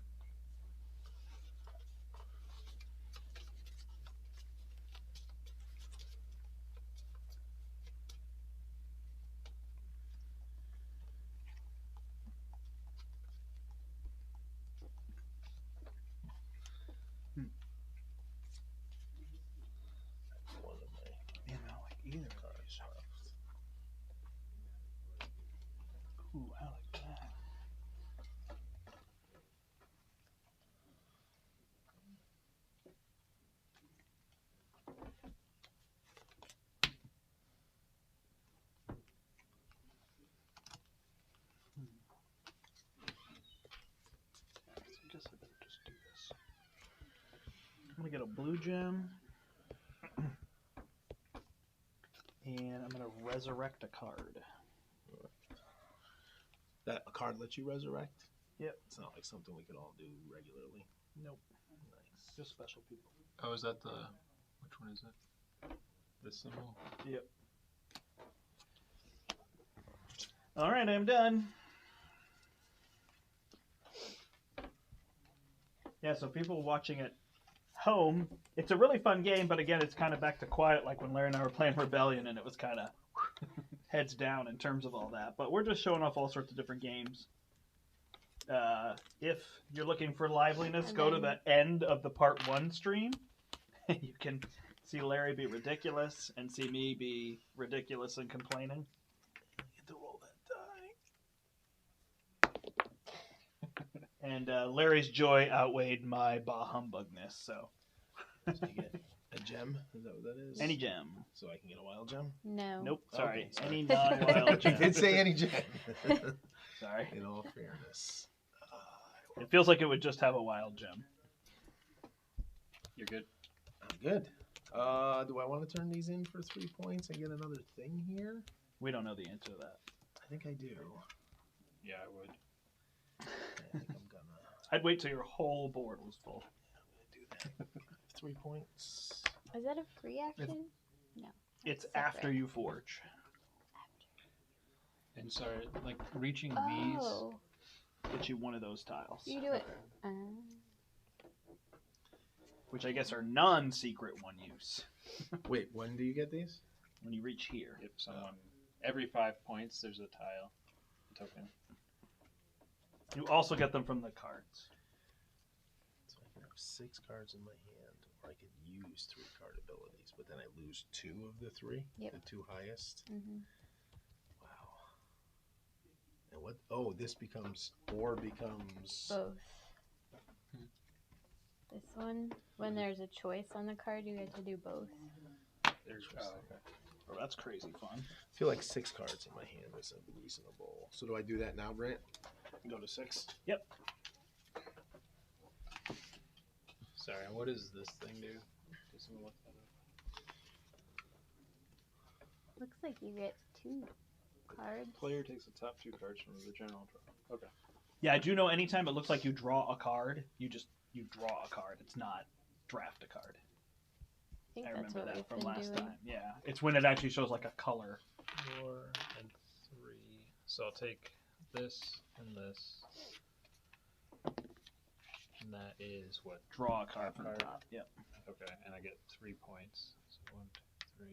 One of my Yeah, I don't like either of cards left. these. Ooh, I like that. I guess I better just do this. I'm gonna get a blue gem. And I'm gonna resurrect a card. That a card lets you resurrect? Yep. It's not like something we could all do regularly. Nope. Nice. Just special people. Oh, is that the... Which one is it? This symbol? Yep. Alright, I'm done. Yeah, so people watching at home, it's a really fun game, but again, it's kind of back to quiet like when Larry and I were playing Rebellion, and it was kind of heads down in terms of all that. But we're just showing off all sorts of different games. If you're looking for liveliness, And go to then- the end of the part 1 stream. You can see Larry be ridiculous and see me be ridiculous and complaining. I get to roll that die. And Larry's joy outweighed my bah humbugness, so So you get a gem? Is that what that is? any gem. So I can get a wild gem? No. Nope, sorry. Okay, sorry. Any non-wild You gem. did say any gem. Sorry. In all fairness. It feels like it would just have a wild gem. You're good? I'm good. Do I want to turn these in for 3 points and get another thing here? We don't know the answer to that. I think I do. Yeah, I would. I think I'm gonna I'd wait till your whole board was full. do that. 3 points. Is that a free action? No. It's Separate. after you forge. And sorry, like reaching Oh. Get you one of those tiles. You do it. Which I guess are non-secret one use. Wait, when do you get these? When you reach here. these, if someone... Every 5 points, there's a tile token. You also get them from the cards. So I can have 6 cards in my hand, or I could use 3 card abilities, but then I lose 2 of the 3? Yep. The 2 highest? Mm-hmm. Wow. And what? Oh, this becomes, or becomes... Both. This one, when there's a choice on the card, you get to do both. There's okay. Oh, that's crazy fun. I feel like 6 cards in my hand is reasonable. So do I do that now, Brant? Go to 6? Yep. Sorry, what does this thing do? Does someone look that up? Looks like you get 2 cards. Player takes the top 2 cards from the general draw. Okay. Yeah, I do know anytime it looks like you draw a card, you draw a card. It's not draft a card. I think I that's remember what that we've from been last doing. time. Yeah, it's when it actually shows like a color. 4 and 3. So I'll take this and this. And that is what? Draw a card from the Card. top. Yep. Okay, and I get 3 points. So 1, 2, 3.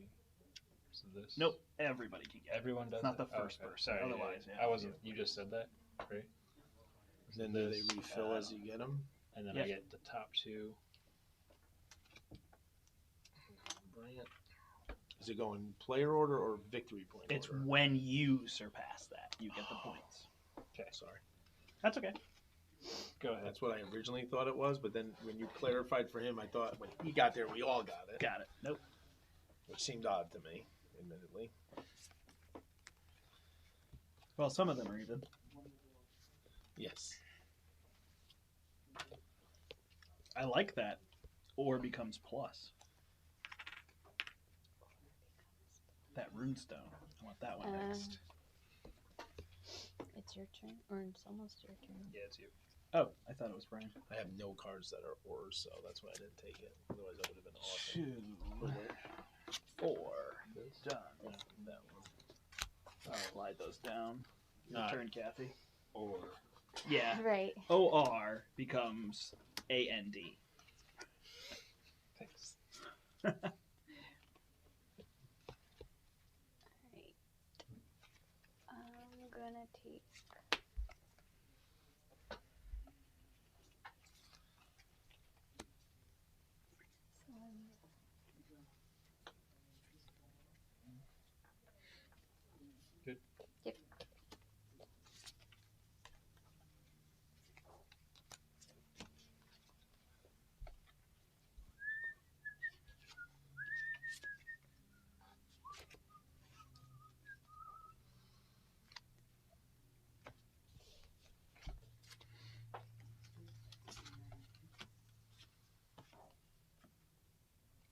So this. Nope. Everybody can get it. Everyone does It's not it? the first Okay. person. Sorry, Otherwise, yeah. yeah. I wasn't. You just said that, right? Then do they refill as you get them? And then Yep. I get the top 2. Brant. Is it going player order or victory point It's order? when you surpass that, you get the points. Okay, sorry. That's okay. Go ahead. That's what I originally thought it was, but then when you clarified for him, I thought when he got there, we all got it. Got it. Nope. Which seemed odd to me, admittedly. Well, some of them are even. Yes. I like that. Or becomes plus. That runestone. I want that one next. It's your turn, or it's almost your turn. Yeah, it's you. Oh, I thought it was Brian. I have no cards that are ors, so that's why I didn't take it. Otherwise, that would have been awesome. 2, 4. This? Done. Yeah, that one. I'll slide those down. Your Not turn, Kathy. Or. Yeah. Right. OR becomes AND. Thanks. Alright. I'm gonna take. Good. Yep.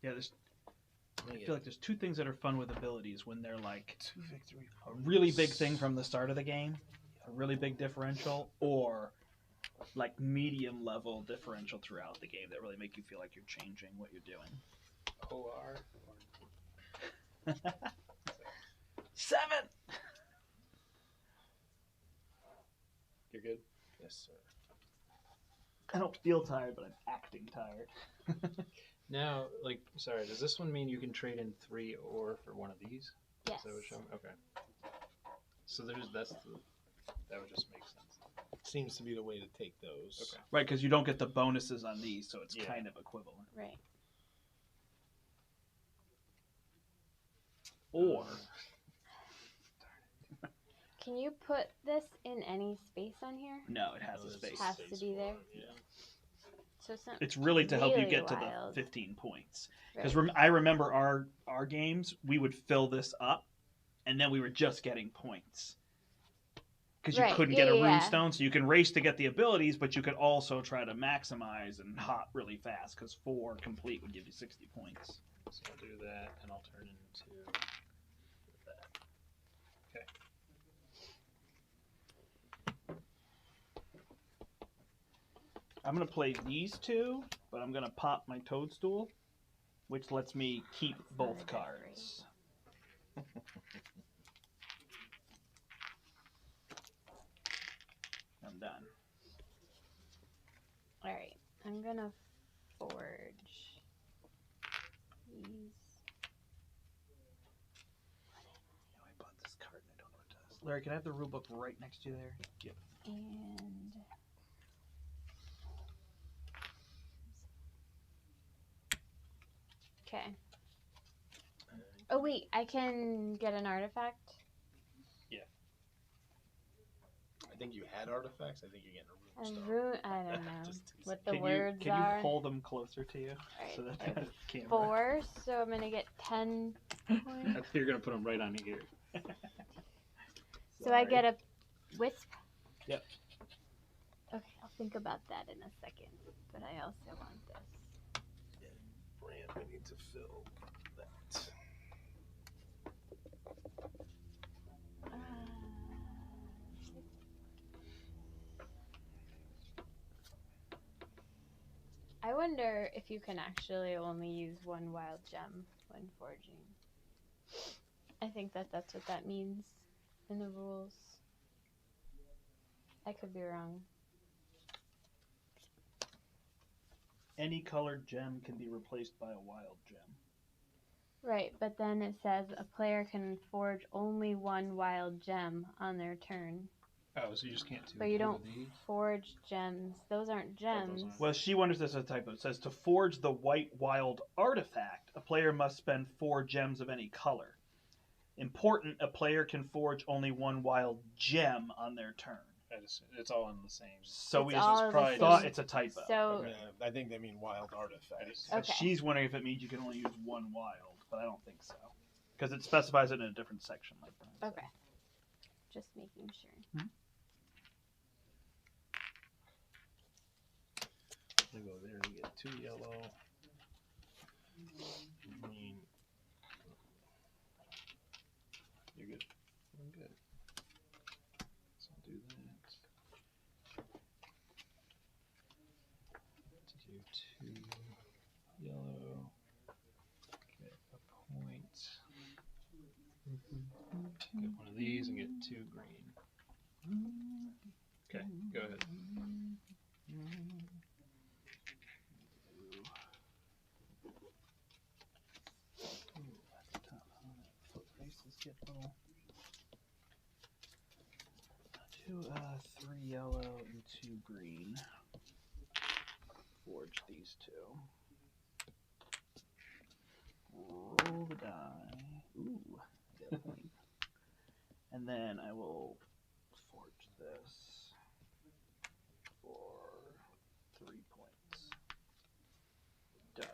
Yeah, I feel like there's two things that are fun with abilities when they're like 2 victory a really big thing from the start of the game, a really big differential, or like medium level differential throughout the game that really make you feel like you're changing what you're doing. OR. 7! You're good? Yes, sir. I don't feel tired, but I'm acting tired. Now, like, sorry, does this one mean you can trade in 3 ore for one of these? Yes. Is that what showing? Okay. So that would just make sense. Seems to be the way to take those. Okay. Right, because you don't get the bonuses on these, so it's Yeah. kind of equivalent. Right. Or Can you put this in any space on here? no, it has No, a that's space. Has to be there. Yeah. So it's not It's really to help you really get to wild. the 15 points. Right. Because I remember our games, we would fill this up, and then we were just getting points. Because you Right, couldn't yeah, get a yeah, yeah. runestone, so you can race to get the abilities, but you could also try to maximize and hop really fast, because 4 complete would give you 60 points. So I'll do that, and I'll turn into that. Okay. I'm going to play these two, but I'm going to pop my toadstool, which lets me keep both Not a good cards. I'm done. Alright. I'm gonna forge these. I bought this card and I don't know what it does. Larry, can I have the rulebook right next to you there? Yep. And okay. Oh wait, I can get an artifact. I think you had artifacts. I think you're getting a A runestone. rune. I don't know Just teasing. what the Can words you are. hold them closer to you Alright, so that I have the camera? 4, so I'm gonna get 10 points. You're going to put them right on here. So I get a wisp. Yep. Okay, I'll think about that in a second. But I also want this. Brand, we need to fill that. I wonder if you can actually only use one wild gem when forging. I think that's what that means in the rules. I could be wrong. Any colored gem can be replaced by a wild gem. Right, but then it says a player can forge only one wild gem on their turn. Oh, so you just can't do But you two don't of these? forge gems. Those aren't gems. aren't. Well, she wonders this as a typo. It says to forge the white wild artifact, a player must spend 4 gems of any color. Important, a player can forge only 1 wild gem on their turn. It's all in the same. So It's we all just the probably thought same. it's a typo. So Okay. Yeah, I think they mean wild artifacts. So Okay. she's wondering if it means you can only use 1 wild, but I don't think so. Because it specifies it in a different section. Like that. okay, just making sure. I go there and get 2 yellow. Green. You're good. I'm good. So I'll do that. To do 2 yellow. Get a point. Get one of these and get 2 green. Okay, go ahead. Do 3 yellow and 2 green. Forge these 2. Roll the die. Ooh, I get a point. And then I will forge this for 3 points. Done.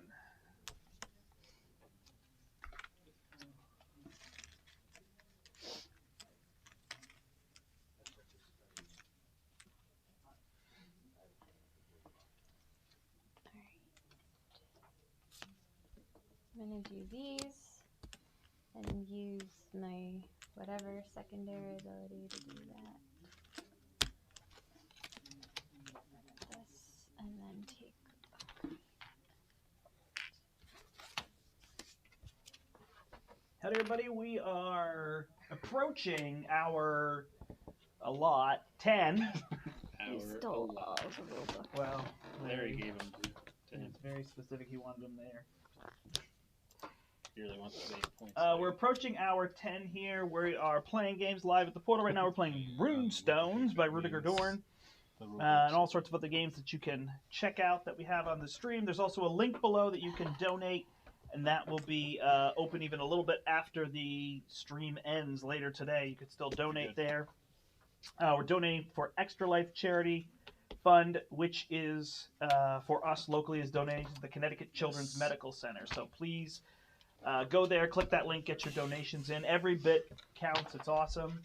I'm gonna do these and use my whatever secondary ability to do that. This and then take. Howdy, everybody. We are approaching our lot 10. You stole all the rule book. Well, Larry gave them to him. It's very specific. He wanted them there. He really wants to make points. We're approaching hour 10 here. We are playing games live at the portal right now. We're playing Runestones by Rudiger Dorn. And all sorts of other games that you can check out that we have on the stream. There's also a link below that you can donate, and that will be open even a little bit after the stream ends later today. You could still donate there. We're donating for Extra Life Charity Fund, which is for us locally is donating to the Connecticut Children's Medical Center. So please go there, click that link, get your donations in. Every bit counts. It's awesome.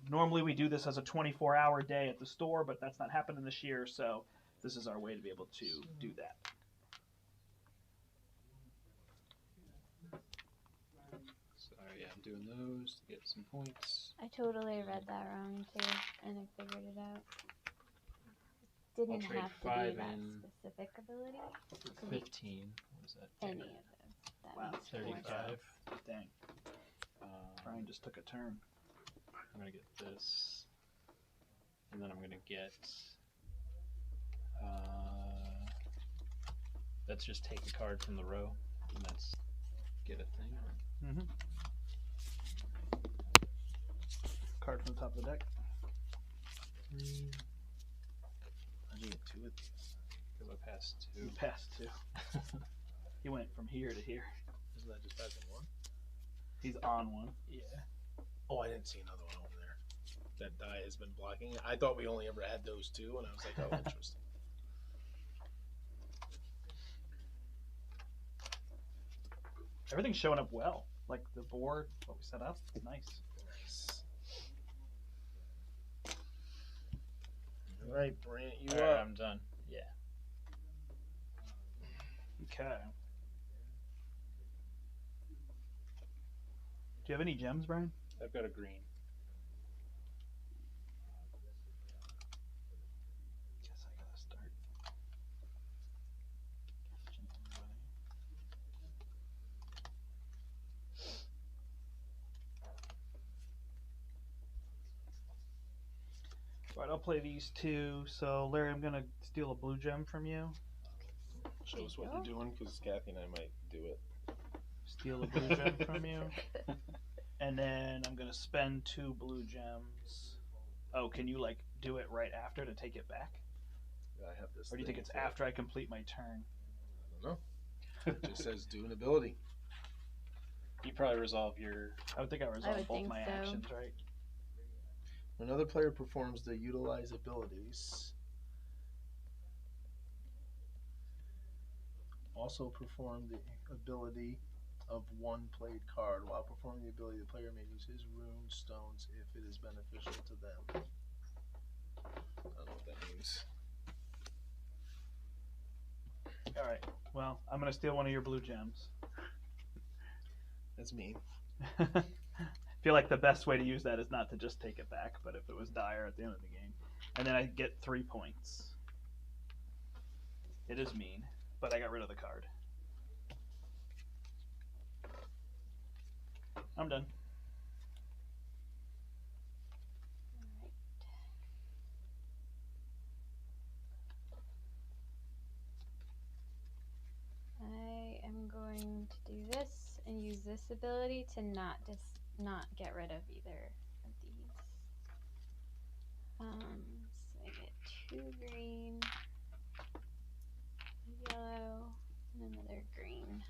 Normally we do this as a 24-hour day at the store, but that's not happening this year, so this is our way to be able to do that. So yeah, I'm doing those to get some points. I totally read that wrong too, and I figured it out. I'll Didn't trade have to 5 be that in specific ability. for 15. What is that? Any of those. That Wow, makes four. 35. Dang, Brian just took a turn. I'm gonna get this, and then I'm gonna get. That's just take a card from the row, and that's get a thing. Mm-hmm. Card from the top of the deck. 3. How'd you get 2 of these? Because I passed 2. You passed 2. He went from here to here. Isn't that just passing 1? He's on 1. Yeah. Oh, I didn't see another one over there. That die has been blocking. I thought we only ever had those 2, and I was like, oh, interesting. Everything's showing up well. Like the board, what we set up, it's nice. Nice. All right, Brant, you Alright, up. I'm done. Yeah. Okay. Do you have any gems, Brian? I've got a green. Guess I gotta start. Catching everybody. Alright, I'll play these 2. So, Larry, I'm gonna steal a blue gem from you. Show us what you're doing, because Kathy and I might do it. Steal a blue gem from you. And then I'm gonna spend 2 blue gems Oh, can you like do it right after to take it back? I have this. Or do you think thing it's to- after I complete my turn? I don't know. It just says do an ability. You probably resolve your. I would think I resolve would both think my so. actions, right? When another player performs the utilize abilities, also perform the ability of one played card. While performing the ability, the player may use his rune stones if it is beneficial to them. I don't know what that means. All right. Well, I'm gonna steal one of your blue gems. That's mean. I feel like the best way to use that is not to just take it back, but if it was dire at the end of the game, and then I get 3 points. It is mean, but I got rid of the card. I'm done. I am going to do this and use this ability to not get rid of either of these. So I get 2 green, a yellow, and another green.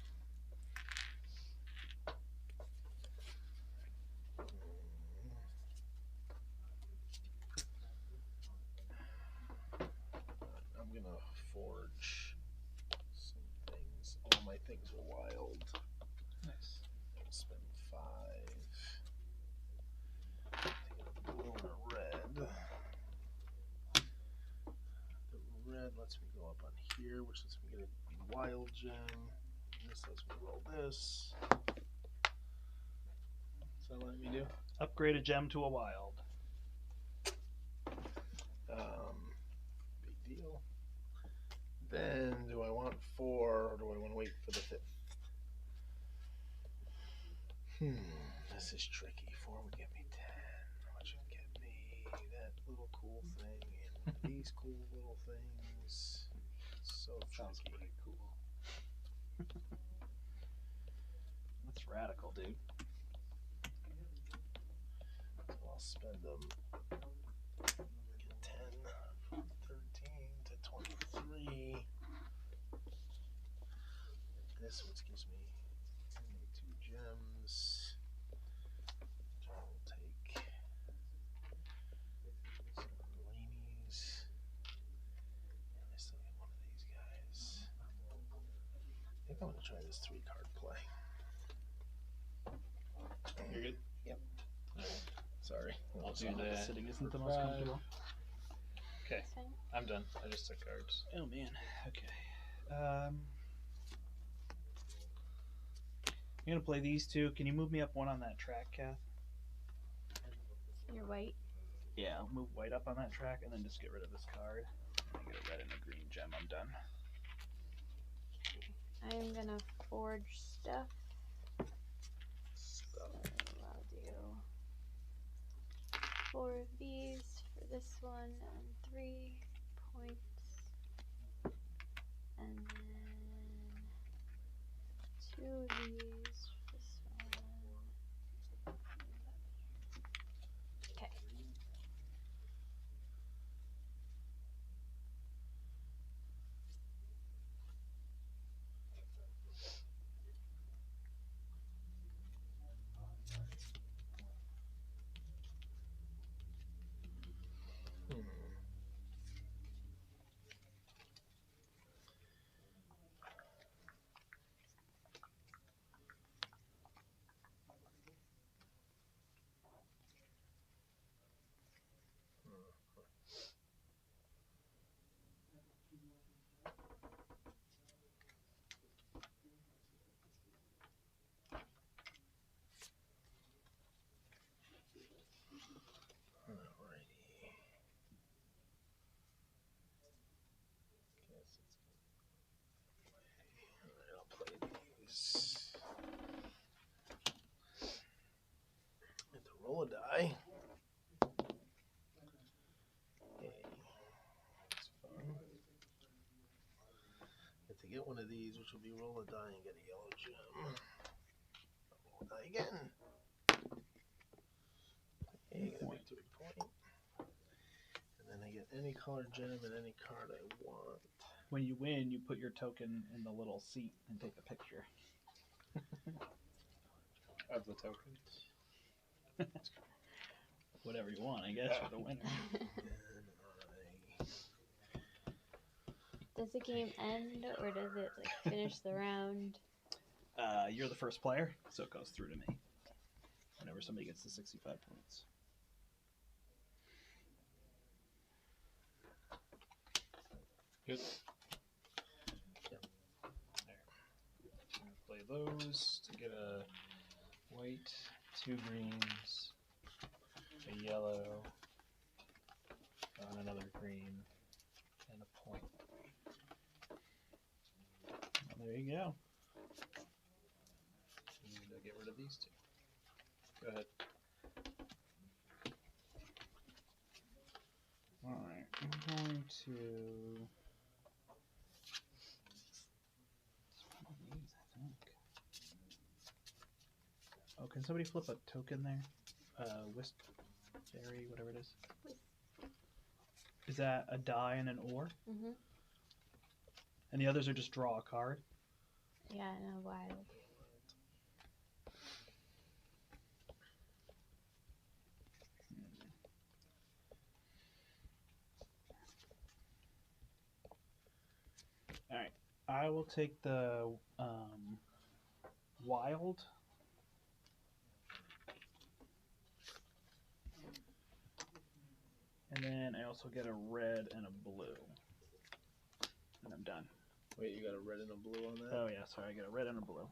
I'm gonna forge some things. All my things are wild. Nice. I'll spend 5. Take a blue and a red. The red lets me go up on here, which lets me get a wild gem. This lets me roll this. What's that letting me do? Upgrade a gem to a wild. Big deal. Then, do I want 4 or do I want to wait for the 5th? This is tricky. 4 would get me 10, which would get me that little cool thing and these cool little things. So Sounds tricky. pretty cool. That's radical, dude. So I'll spend them. Get 10 from 13 to 23. This which gives me 2 gems. I'll take some Rainies. And I still get one of these guys. I think I'm going to try this 3-card play. You're good? Yep. Sorry. I'll do The that. sitting isn't the most 5. comfortable. Okay, That's fine. I'm done. I just took cards. Oh man. Okay. I'm gonna play these 2. Can you move me up 1 on that track, Kath? You're white. Yeah, I'll move white up on that track and then just get rid of this card. I get a red and a green gem. I'm done. I'm gonna forge stuff. So I'll do 4 of these for this one and 3 points. And then 2 of these for this one. Okay. Roll a die. Okay. That's fun. Get to get one of these, which will be roll a die and get a yellow gem. Roll a die again. Okay, you gotta make 2 a point. any color gem and any card I want. When you win, you put your token in the little seat and take a picture. Of the token. Whatever you want, I guess, for the winner. Does the game end or does it like finish the round? You're the first player, so it goes through to me. Whenever somebody gets to 65 points. Good. Yep. There. I'm gonna play those to get a white, 2 greens, a yellow, and another green, and a point. Well, there you go. Need to get rid of these 2. Go ahead. Alright, I'm going to... Oh, can somebody flip a token there? Wisp-berry, whatever it is. Is that a die and an ore? Mhm. And the others are just draw a card? Yeah, and a wild. Alright, I will take the wild. And then I also get a red and a blue. And I'm done. Wait, you got a red and a blue on that? Oh yeah, sorry, I get a red and a blue.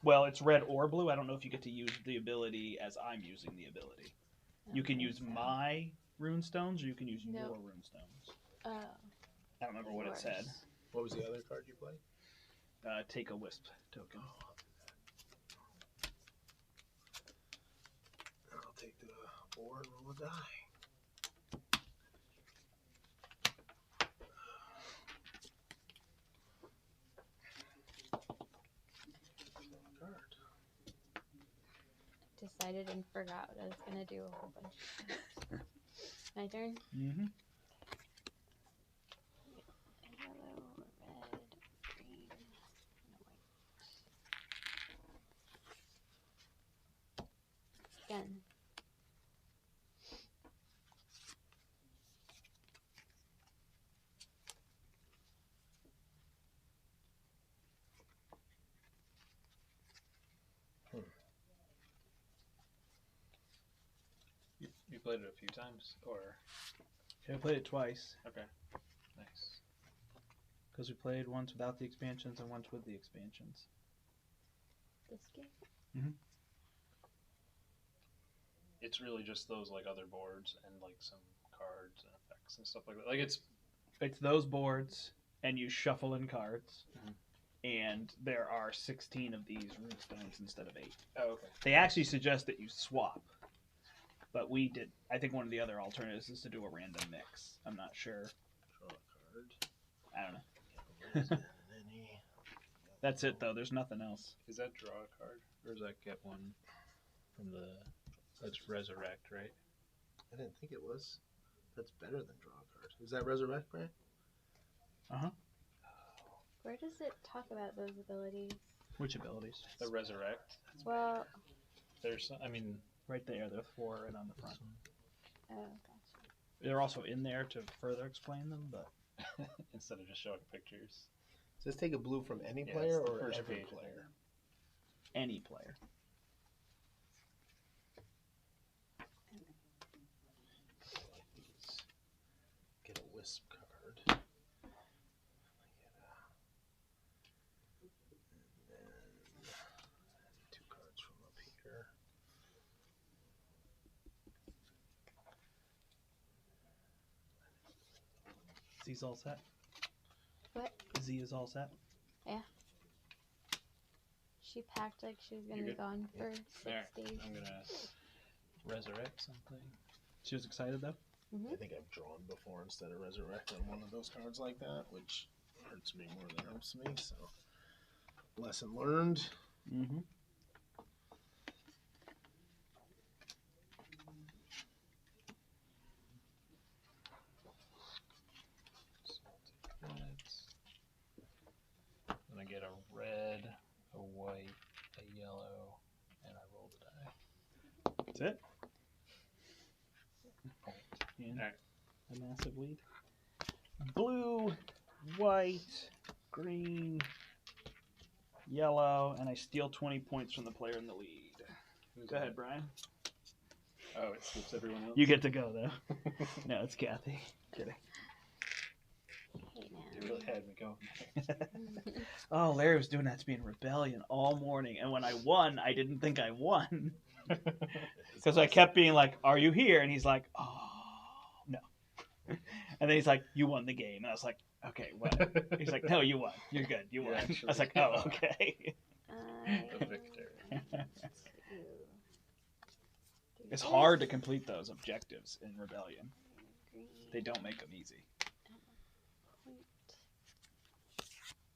Well, it's red or blue. I don't know if you get to use the ability as I'm using the ability. You can use my runestones, or you can use No. your runestones. Oh. I don't remember what it said. What was the other card you played? Take a wisp token. I'll take the ore and roll a die. Card. Decided and forgot what I was gonna do a whole bunch of things. My turn? Mm-hmm. Yellow, red, green, and a white. Again. You played it a few times, or Yeah, I played it twice. okay, nice. Because we played once without the expansions and once with the expansions. This game? It's really just those like other boards and like some cards and effects and stuff like that. Like it's those boards, and you shuffle in cards. Mhm. And there are 16 of these runestones instead of 8. oh okay. They actually suggest that you swap. But we did. I think one of the other alternatives is to do a random mix. I'm not sure. Draw a card. I don't know. And any. That's it, though. There's nothing else. Is that draw a card or does that get one from the? That's resurrect, right? I didn't think it was. That's better than draw a card. Is that resurrect, Brian? Where does it talk about those abilities? Which abilities? The resurrect. Well, There's, I mean, Right there. There are 4 right on the front. oh, gotcha. They're also in there to further explain them, but instead of just showing pictures. Does this take a blue from any Yeah, player it's the or first every page. player? any player. Get a wisp card. And then 2 cards from up here. Z's all set. What? Z is all set. She packed like she was gonna You be good? gone for 6 There. days. I'm gonna resurrect something. She was excited, though. I think I've drawn before instead of resurrect on one of those cards like that, which hurts me more than helps me. So, lesson learned. Mm-hmm. That's it. And Alright. a massive lead. Blue, white, green, yellow, and I steal 20 points from the player in the lead. Who's Go ahead, that? Brian. Oh, it slips everyone else. You get to go, though. No, it's Kathy. Kidding. Okay, You really had me going. Oh, Larry was doing that to me in Rebellion all morning, and when I won, I didn't think I won. Because I kept being like, "Are you here?" And he's like, "Oh, no." And then he's like, "You won the game." And I was like, "Okay, what?" He's like, "No, you won. You're good. You You won." I actually was like, "Oh, okay." The victor. It's hard to complete those objectives in Rebellion. They don't make them easy.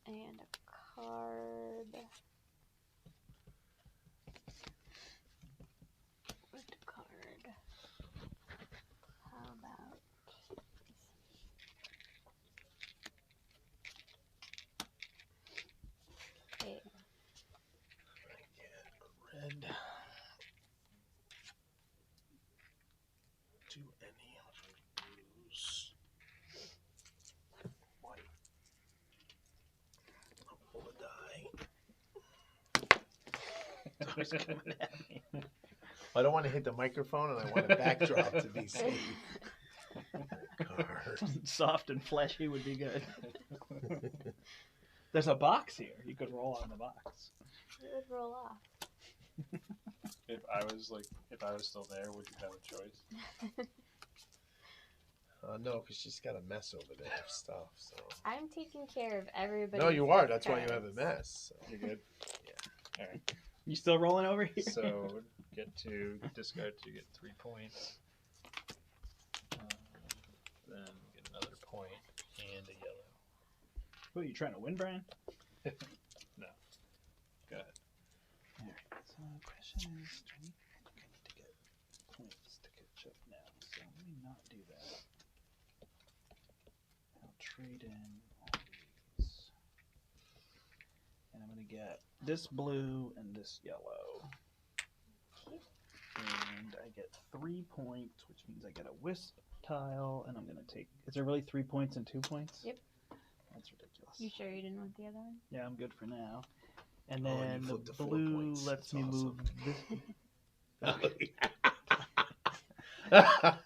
And a card. What card? How about okay. Red. Do any blues. White. I'll pull a die. It's coming at me. I don't want to hit the microphone, and I want a backdrop to be safe. Card. Soft and fleshy would be good. There's a box here. You could roll on the box. It would roll off. If I was still there, would you have a choice? No, because she's got a mess over there of stuff. So. I'm taking care of everybody. No, you are. That's why you have a mess. So. You're good? Yeah. Alright. You still rolling over here? So, get to discard to get 3 points. Then get another point and a yellow. What, are you trying to win, Brian? No. Go ahead. Alright, so the question is, do I need to get points to catch up now? So let me not do that. I'll trade in all these. And I'm going to get this blue and this yellow. And I get 3 points, which means I get a wisp tile, and I'm going to take... Is there really 3 points and 2 points? Yep. That's ridiculous. You sure you didn't want the other one? Yeah, I'm good for now. And Oh, and then you the flipped to 4 blue points. lets That's me move awesome. this.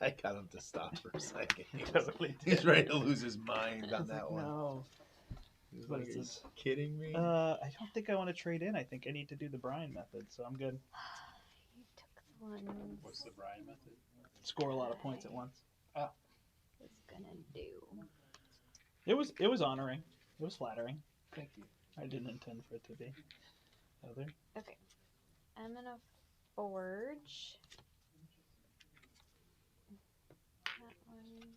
I got him to stop for a second. Totally He's did. ready to lose his mind on that one. No. He's What like, is "Are you this? kidding me?" I don't think I want to trade in. I think I need to do the Brian method, so I'm good. You took the one. What's the Brian method? Score a lot of points at once. Was gonna do. It was honoring. It was flattering. Thank you. I didn't intend for it to be. Other. Okay. I'm gonna forge. That one.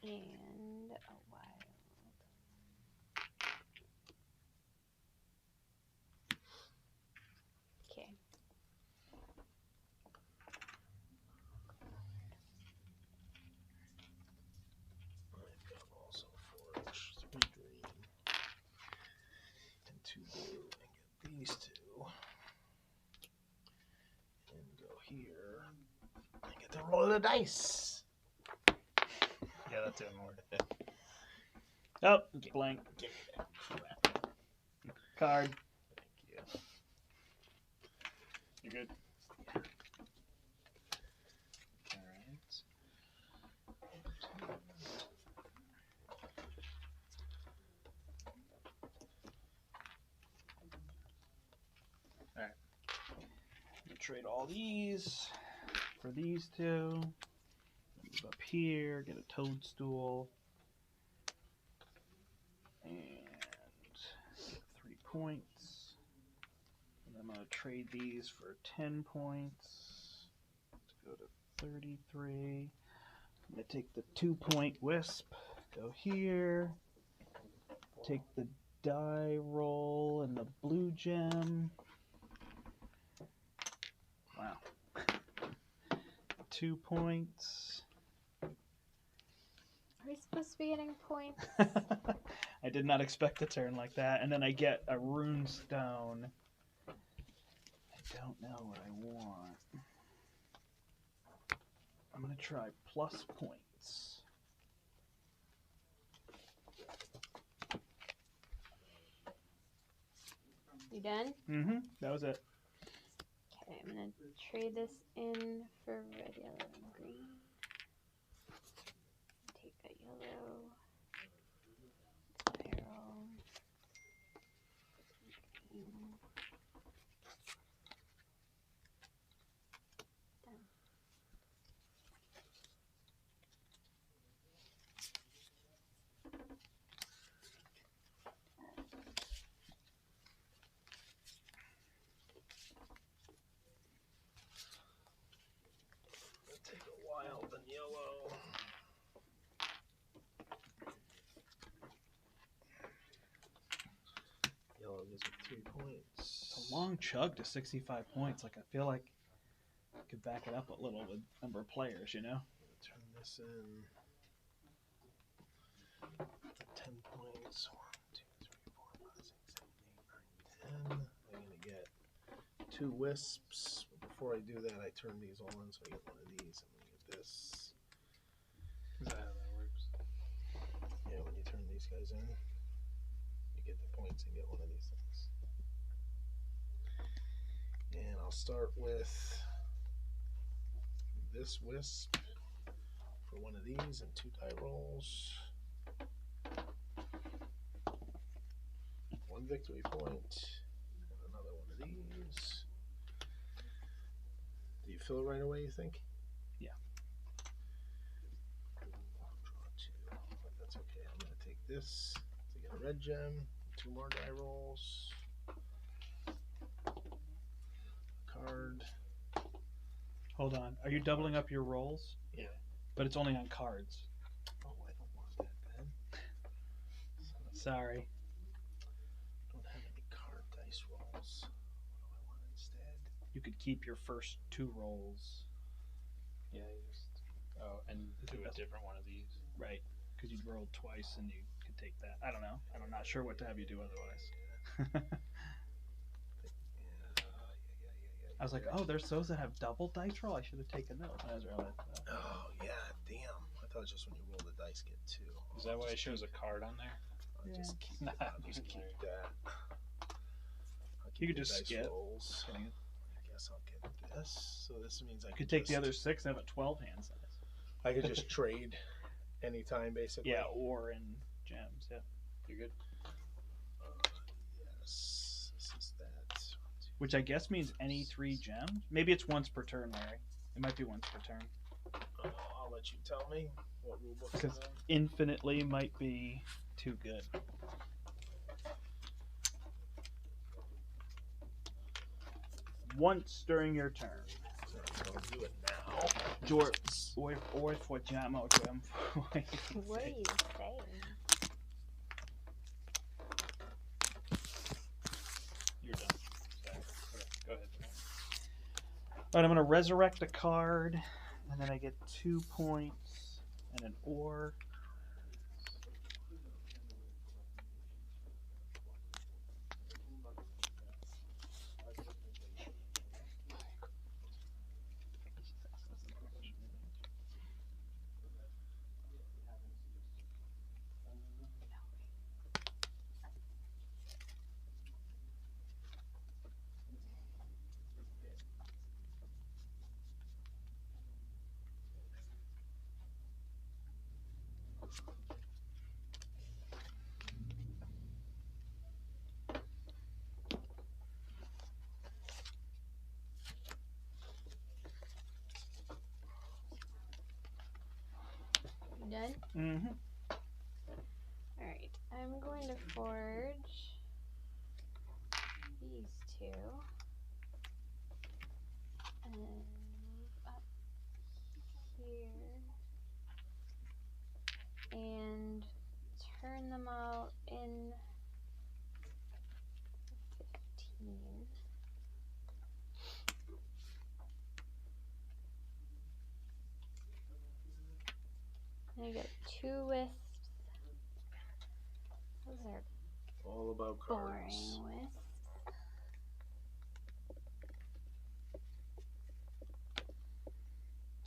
And a wild. Okay. I've got also forge 3 green and 2 blue, and get these 2, and go here, and get to roll the dice. Yeah, that didn't work. Oh, it's blank. Give me that crap. Card. Thank you. You good? Alright. Trade all these for these two. Move up here, get a toadstool. And get 3 points. And I'm going to trade these for 10 points. To go to 33. I'm going to take the 2-point wisp. Go here. Take the die roll and the blue gem. Wow. 2 points. Are we supposed to be getting points? I did not expect a turn like that. And then I get a rune stone. don't know what I want. I'm going to try plus points. You done? Mm-hmm. That was it. Okay, I'm gonna trade this in for red, yellow, and green. Take a yellow. Spiral. Green. Done. It'll take a while, then yellow. Yellow gives me 3 points. It's a long chug to 65 points. Like, I feel like I could back it up a little with number of players, you know? Turn this in. 10 points. 1, 2, 3, 4, 5, 6, 7, 8, 9, 10. I'm going to get 2 wisps. Before I do that, I turn these all in, so I get one of these. I'm going to get this. Is that how that works? Yeah, when you turn these guys in, you get the points and get one of these things. And I'll start with this wisp for one of these and 2 die rolls. 1 victory point and another one of these. Do you fill it right away, you think? Yeah. Draw 2, but that's okay. I'm going to take this to get a red gem, 2 more die rolls, card. Hold on. Are you doubling up your rolls? Yeah. But it's only on cards. Oh, I don't want that, Ben. Sorry. I don't have any card dice rolls. What do I want instead? You could keep your first 2 rolls. Yeah, you just. Oh, and do a different one of these. Right. Because you'd rolled twice and you could take that. I don't know. I'm not sure what to have you do otherwise. I was like, oh, there's those that have double dice roll? I should have taken those. I was really, Oh, yeah, damn. I thought just when you roll the dice, get 2. Is that why it shows a card on there? I'll just keep, Nah, I'll just keep that. I'll You keep could the just dice skip. rolls. I guess I'll get this. So this means I you could could take the just- other 6 and have a 12 hand size. I could just trade anytime, basically. Yeah, or in gems, yeah. You're good. Yes. This is that. Which I guess means any 3 gems? Maybe it's once per turn, Larry. It might be once per turn. I'll let you tell me what rule book is Because in. infinitely might be too good. Once during your turn. So I'll do it now. Or facciamo gem. What are you saying? You're done. Sorry. Okay, go ahead. Alright, I'm going to resurrect a card, and then I get 2 points and an ore. You done? Mm-hmm. Alright, I'm going to forge these 2 and move up here and turn them all in 15. And I get 2 wisps. Those are All about boring cards. wisps.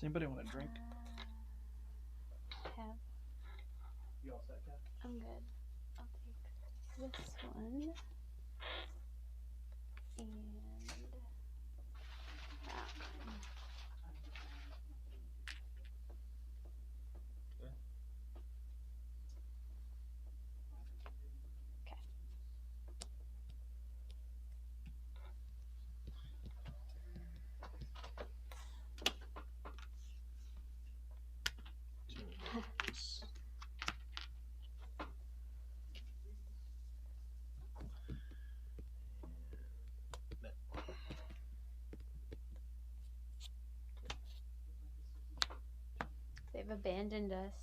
Does anybody want a drink? Have. You all set, Kat? I'm good. I'll take this one. And that one. Okay. They've abandoned us.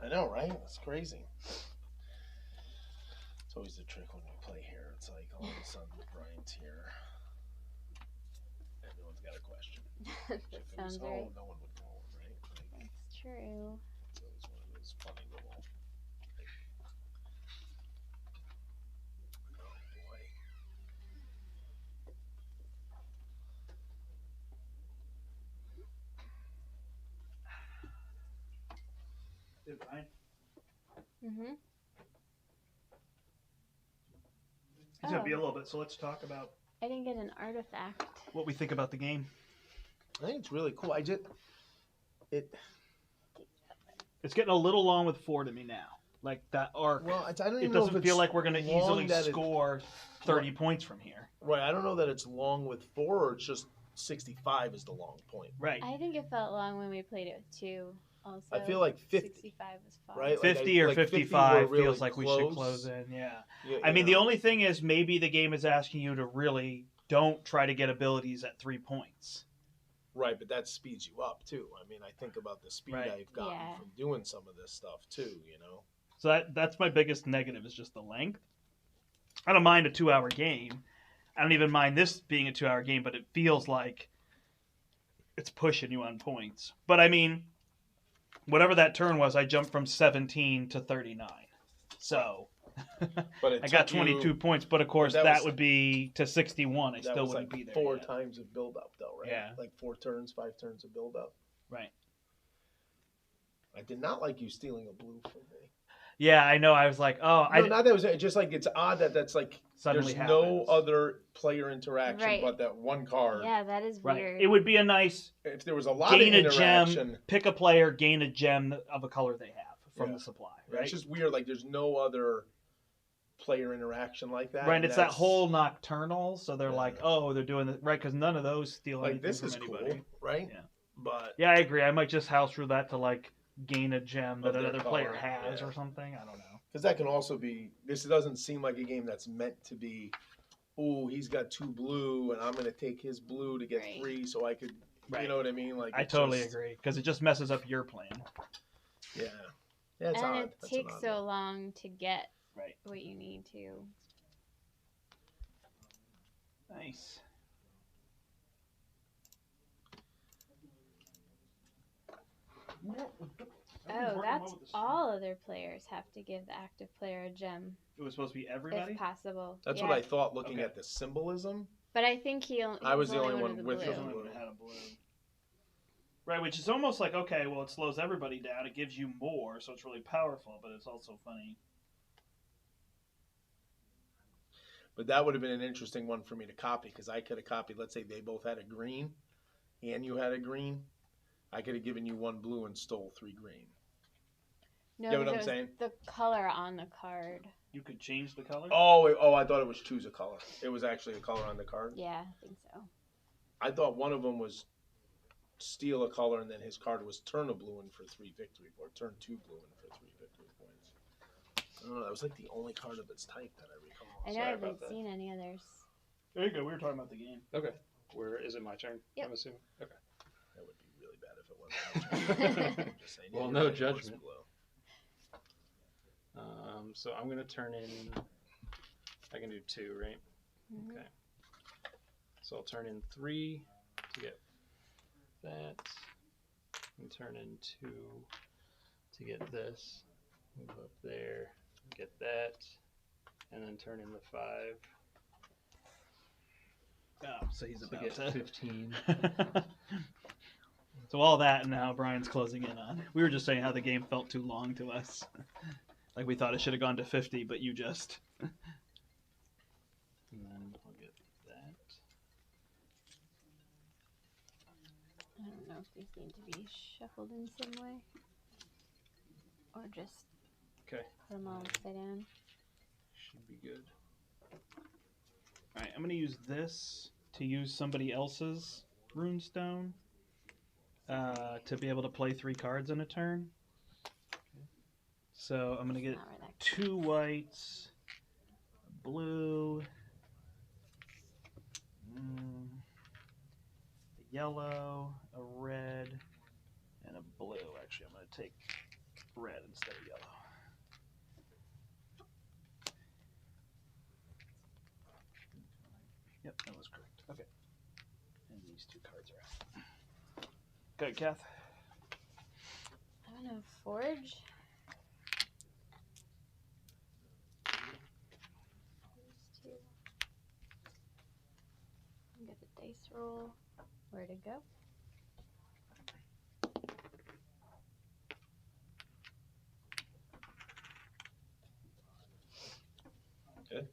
I know, right? It's crazy. It's always the trick when we play here. It's like all of a sudden Brian's here. Everyone's got a question. That If it was sounds home, right. no one would go home, right? Like, That's true. it's always one of those funny little. Like, oh boy. Dude, Brian? Mm-hmm. It's going to be a little bit, so let's talk about I didn't get an artifact. what we think about the game. I think it's really cool. It's getting a little long with 4 to me now. Like, that arc. Well, I don't even It know if doesn't it's feel like we're going to long easily that score 30 points from here. Right. I don't know that it's long with 4 or it's just 65 is the long point. Right. I think it felt long when we played it with 2. Also, I feel like 50. 65 was fine. Right? 50 or like 50 55 were really feels like we should close. close in, yeah. Yeah, I mean, the know. only thing is maybe the game is asking you to really don't try to get abilities at 3 points. Right, but that speeds you up too. I mean, I think about the speed Right. I've gotten Yeah. from doing some of this stuff too. You know. So that's my biggest negative is just the length. I don't mind a 2-hour game. I don't even mind this being a 2-hour game, but it feels like it's pushing you on points. But I mean, whatever that turn was, I jumped from 17 to 39. So But I got 22 points, but of course that that was- would be to 61. I That still was wouldn't like be there. 4 yet. times of build up though, right? Yeah. Like 4 turns, 5 turns of build up. Right. I did not like you stealing a blue from me. Yeah, I know. I was like, oh, No, not that it was just like it's odd that that's like suddenly there's no happens. other player interaction Right. but that one card. Yeah, that is Right. weird. It would be a nice If there was a lot gain of a gem, interaction, pick a player, gain a gem of a color they have from Yeah. the supply. right? Right. It's just weird. Like there's no other player interaction like that. Right, and it's that that's- whole nocturnal, so they're Yeah. like, oh, they're doing it right because none of those steal like anything this from is anybody. cool, right? Yeah. But Yeah, I agree. I might just house rule that to like gain a gem that Of their another player color, has yeah. or something. I don't know. because that can also be. This doesn't seem like a game that's meant to be. Oh, he's got 2 blue, and I'm going to take his blue to get Right. 3, so I could. Right. You know what I mean? Like I it's totally just- agree because it just messes up your plan. Yeah, yeah, it's and odd. it That's an takes odd so one. long to get Right. what you need to. Nice. Oh, that's all other players have to give the active player a gem It was supposed to be everybody. if possible. That's Yeah. what I thought looking Okay. at the symbolism. But I think he I was the only with one the with blue. the The only blue. one that had a blue. Right, which is almost like okay, well, it slows everybody down. It gives you more, so it's really powerful, but it's also funny. But that would have been an interesting one for me to copy because I could have copied. Let's say they both had a green, and you had a green. I could have given you 1 blue and stole 3 green. No, Get what it I'm was saying? the color on the card. You could change the color. Oh! I thought it was choose a color. It was actually a color on the card. Yeah, I think so. I thought one of them was steal a color, and then his card was turn a blue in for 3 victory, or turn 2 blue in for 3 victory points. I don't know. That was like the only card of its type that I recall. I know I Sorry haven't about that. seen any others. There you go. We were talking about the game. Okay. Where is it my turn? Yep. I'm assuming. Okay. That would be really bad if it wasn't. I'm just saying, Well, you're no right, it was judgment. blue. So I'm gonna turn in. I can do 2, right? Mhm. Okay. So I'll turn in 3 to get that, and turn in 2 to get this. Move up there, get that, and then turn in the 5 Oh, so he's to about get to. 15. So all that, and now Brian's closing in on. We were just saying how the game felt too long to us. Like we thought it should have gone to 50, but you just. And then I'll get that. I don't know if these need to be shuffled in some way. Or just Okay. put them all upside down. Should be good. Alright, I'm going to use this to use somebody else's runestone to be able to play 3 cards in a turn. So I'm going to get Not where that 2 whites, a blue, a yellow, a red, and a blue. Actually, I'm going to take red instead of yellow. Yep, that was correct. Okay. And these 2 cards are out. Go ahead, Kath. I'm gonna forge. These 2. And get the dice roll. Where to go? Good.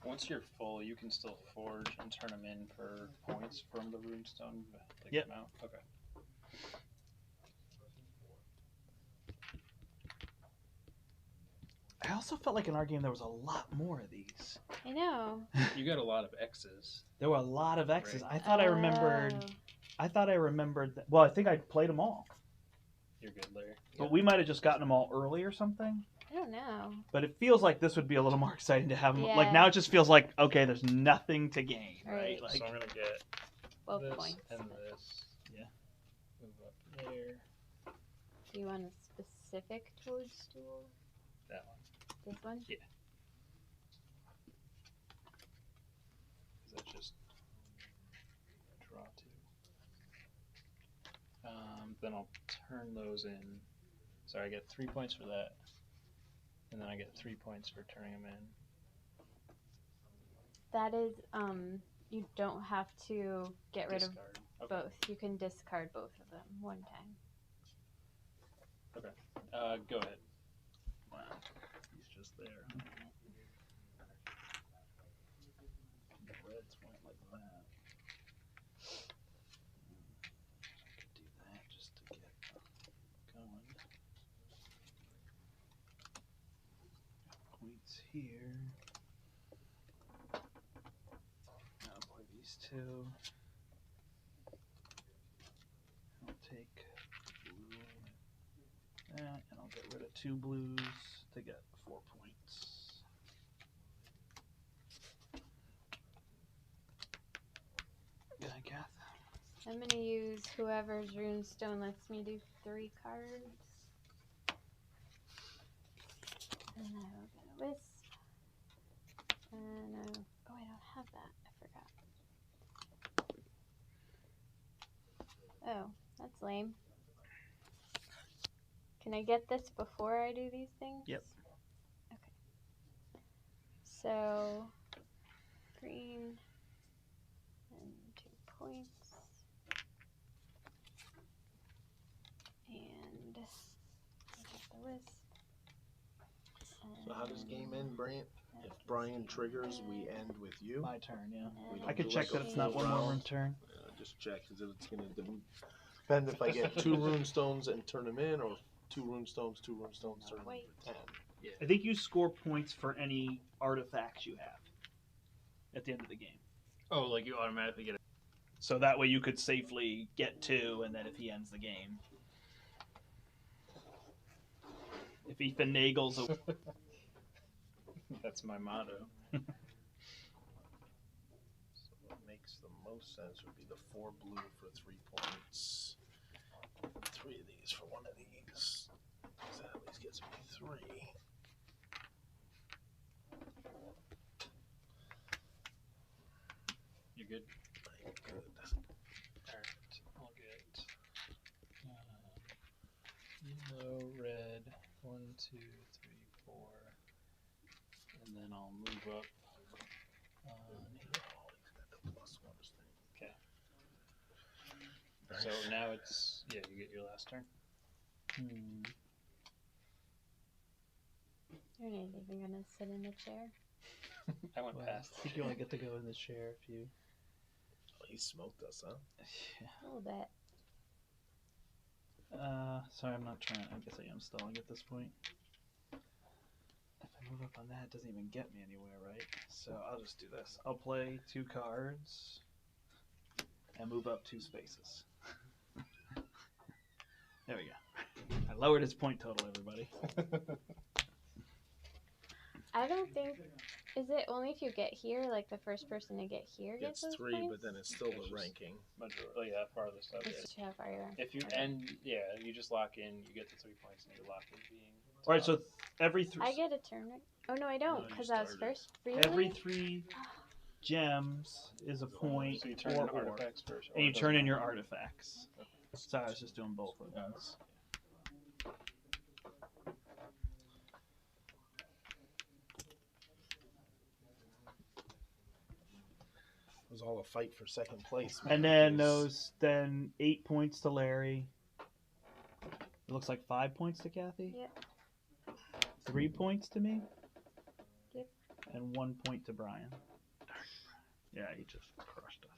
Once you're full, you can still forge and turn them in for points from the runestone Yep. amount. Okay. I also felt like in our game there was a lot more of these. I know. You got a lot of X's. There were a lot of X's. Right. I thought I remembered. I thought I remembered. Well, I think I played them all, You're good, Larry. but we might have just gotten them all early or something. I don't know. But it feels like this would be a little more exciting to have them. Yeah. Like now, it just feels like okay, there's nothing to gain, right? Right. Like So I'm gonna get Both this points. and this. Yeah. Move up there. Do you want a specific toadstool? That one. This one? Yeah. Because that's just draw 2. Then I'll turn those in. Sorry, I get 3 points for that. And then I get 3 points for turning them in. That is, you don't have to get rid of Discard. Okay. both. You can discard both of them one time. Go ahead. wow, he's just there. The reds went like that. I could do that just to get going. Points here. I'll play these 2. I'll take blue that, and I'll get rid of 2 blues to get 4 points. Good, Kath. I'm gonna use whoever's runestone lets me do 3 cards. And I will get a wisp. And oh, I don't have that. I forgot. Oh, that's lame. Can I get this before I do these things? Yep. Okay. So, green and 2 points. And I get the wisp. So how does game end, Brant? If Brian triggers, we end with you. My turn, yeah. We I don't could do check like that a it's not full one more round. room turn. Just check, because it's going to depend if I get 2 runestones and turn them in, or 2 runestones, turn them in Wait. for 10. I think you score points for any artifacts you have at the end of the game. Oh, like you automatically get it. So that way you could safely get 2, and then if he ends the game. If he finagles a... That's my motto. So what makes the most sense would be the 4 blue for 3 points. 3 of these for 1 of these. So that at least gets me 3. You good? Good. Alright, I'll get yellow, red, 1, 2, 3, 4, and then I'll move up on here. Oh, he's got the +1 thing. Okay. So now it's you get your last turn. You're not even gonna sit in a chair. I went Well, past. I think you only get to go in the chair if you. Oh, he smoked us, huh? A little bit. Sorry, I'm not trying. I guess I am stalling at this point. If I move up on that, it doesn't even get me anywhere, right? So I'll just do this. I'll play 2 cards and move up 2 spaces. There we go. I lowered his point total, everybody. I don't think. Is it only if you get here, like the first person to get here gets It's those 3, points? but then it's still It's the just- ranking. Farthest up. It's just how far you're. If you end, you just lock in. You get the 3 points, and you lock in being. All right, so every 3. I get a turn. Right? Oh no, I don't, you because I was started. first. Really? Every 3 gems is a point So you turn or in orb. artifacts first, or And you it turn doesn't in your matter. artifacts. So I was just doing both of those. It was all a fight for second place. And man, then because- then 8 points to Larry. It looks like 5 points to Kathy. Yep. 3 points to me. Yep. And 1 point to Brian. Yeah, he just crushed us.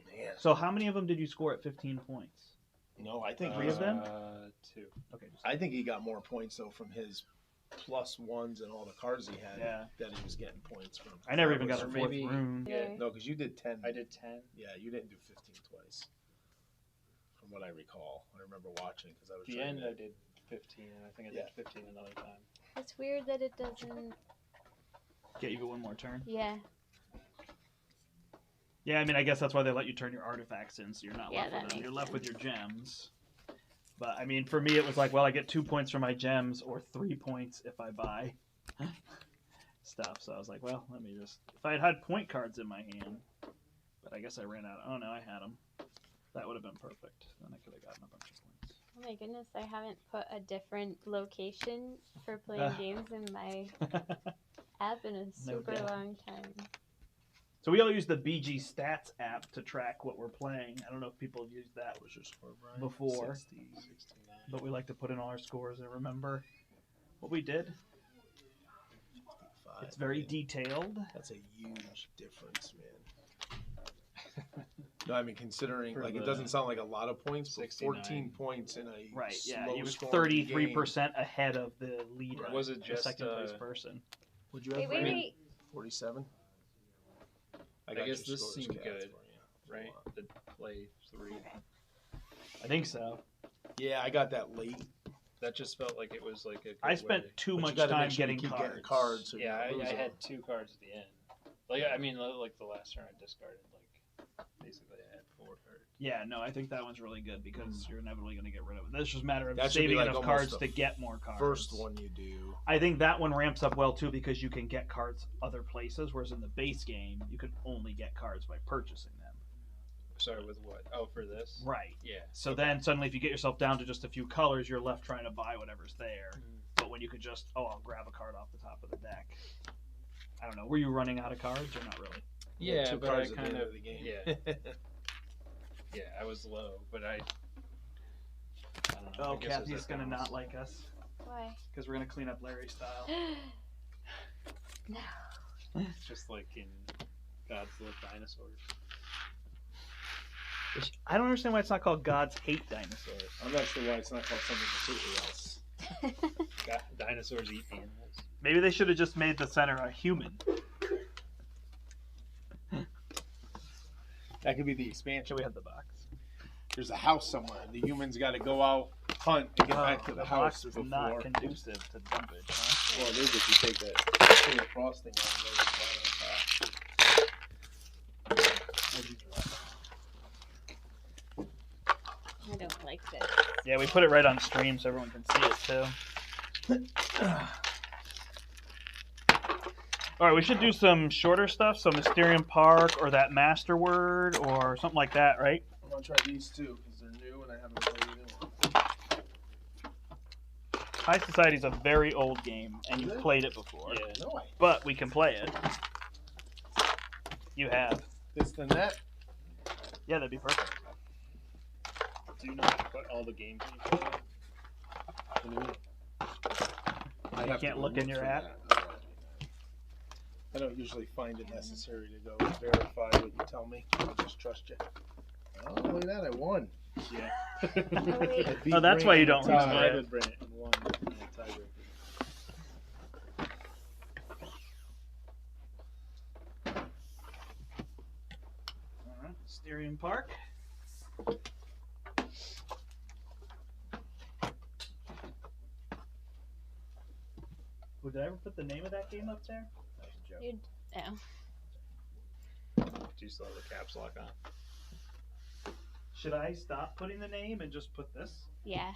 Man. So how many of them did you score at 15 points? No, I think 3 of them? 2. Okay. I think he got more points though from his +1s and all the cards he had. Yeah. That he was getting points from. I never even got Or a 4th maybe- rune. Yeah. No, because you did 10. I did 10. Yeah, you didn't do 15 twice. From what I recall, I remember watching because I was. The trying end, to- I did 15, and I think I did Yeah. 15 another time. It's weird that it doesn't. Get you one more turn. Yeah. Yeah, I mean, I guess that's why they let you turn your artifacts in, so you're not Yeah, left that with them. makes You're left with sense. your gems. But I mean, for me, it was like, well, I get 2 points for my gems, or 3 points if I buy stuff. So I was like, well, let me just. If I had had point cards in my hand, but I guess I ran out. Oh no, I had them. That would have been perfect. Then I could have gotten a bunch of points. Oh my goodness, I haven't put a different location for playing games in my app in a No super doubt. long time. So we all use the BG Stats app to track what we're playing. I don't know if people have used that What was your score, Brian? before, 69. but we like to put in all our scores and remember what we did. 55. It's very Man, detailed. That's a huge difference, man. No, I mean considering For like it the doesn't sound like a lot of points, but 69. 14 points in a Right, yeah. slow He was scoring 33% ahead of the leader. Right. Was it the just second place person? Would you have? Wait, Brian? wait. 47. I got guess your this scores, seemed Kath, good, for you. right? The play 3. I think so. Yeah, I got that late. That just felt like it was like a. Good I spent way. too But you much gotta time make sure you getting keep cards. getting cards. So you Yeah, don't lose I them. had 2 cards at the end. Like I mean, like the last turn I discarded. Like basically, I had 4 cards. Yeah, no, I think that one's really good because you're inevitably going to get rid of it. It's just a matter of That should be saving like enough almost cards the to get more cards. First one you do. I think that one ramps up well too because you can get cards other places, whereas in the base game you can only get cards by purchasing them. Sorry, with what? Oh, for this. Right. Yeah. So then suddenly, if you get yourself down to just a few colors, you're left trying to buy whatever's there. But when you could just, I'll grab a card off the top of the deck. I don't know. Were you running out of cards or not really? Yeah, Two but I cards at the kind end of the game. yeah. Yeah, I was low, but I don't know. Oh, I guess it was Kathy's that gonna balance. not like us Why? because we're gonna clean up Larry style. No. It's just like in God's Love Dinosaurs. Which I don't understand why it's not called Gods Hate Dinosaurs. I'm not sure why it's not called something completely else. Dinosaurs eat animals. Maybe they should have just made the center a human. That could be the expansion. Should we have the box? There's a house somewhere. The humans got to go out, hunt, and get back to the house box is before. not conducive to dumpage, huh? Well, it is if you take that thing across thing on I don't like this. Yeah, we put it right on stream so everyone can see it too. All right, we should do some shorter stuff, so Mysterium Park or that Master Word or something like that, right? I'm gonna try these two because they're new and I haven't played either one. High Society is a very old game, and Is you've it? played it before. Yeah. No way. But we can play it. You have. This than that. Yeah, that'd be perfect. Do you know how to put all the games in your phone? What do you mean? I'd You have to can't go look in your for app? that. I don't usually find it necessary to go verify what you tell me. I just trust you. Oh, look at that! I won. Yeah. Oh, wait. I beat Oh, that's why you don't Brant use in the Brant. tie. With Brant and won in a tiebreaker. Alright, Mysterium Park. Oh, did I ever put the name of that game up there? That was a joke. You, oh. Do you still have the caps lock on? Should I stop putting the name and just put this? Yeah.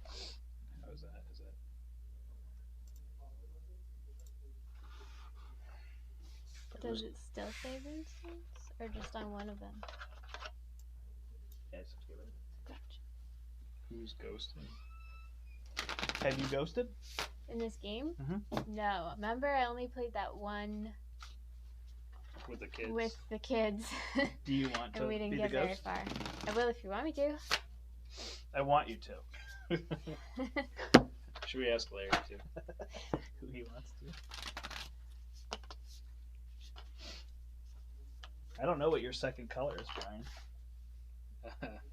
How is that? Is that? Does it still say Runescape? Or just on one of them? Yeah, just get rid of it. Gotcha. Who's ghosting? Have you ghosted? In this game? Mhm. No. Remember, I only played that one With the kids. with the kids. Do you want to And we didn't be get the very ghost? far. I will if you want me to. I want you to. Should we ask Larry too? Who he wants to. I don't know what your second color is, Brian.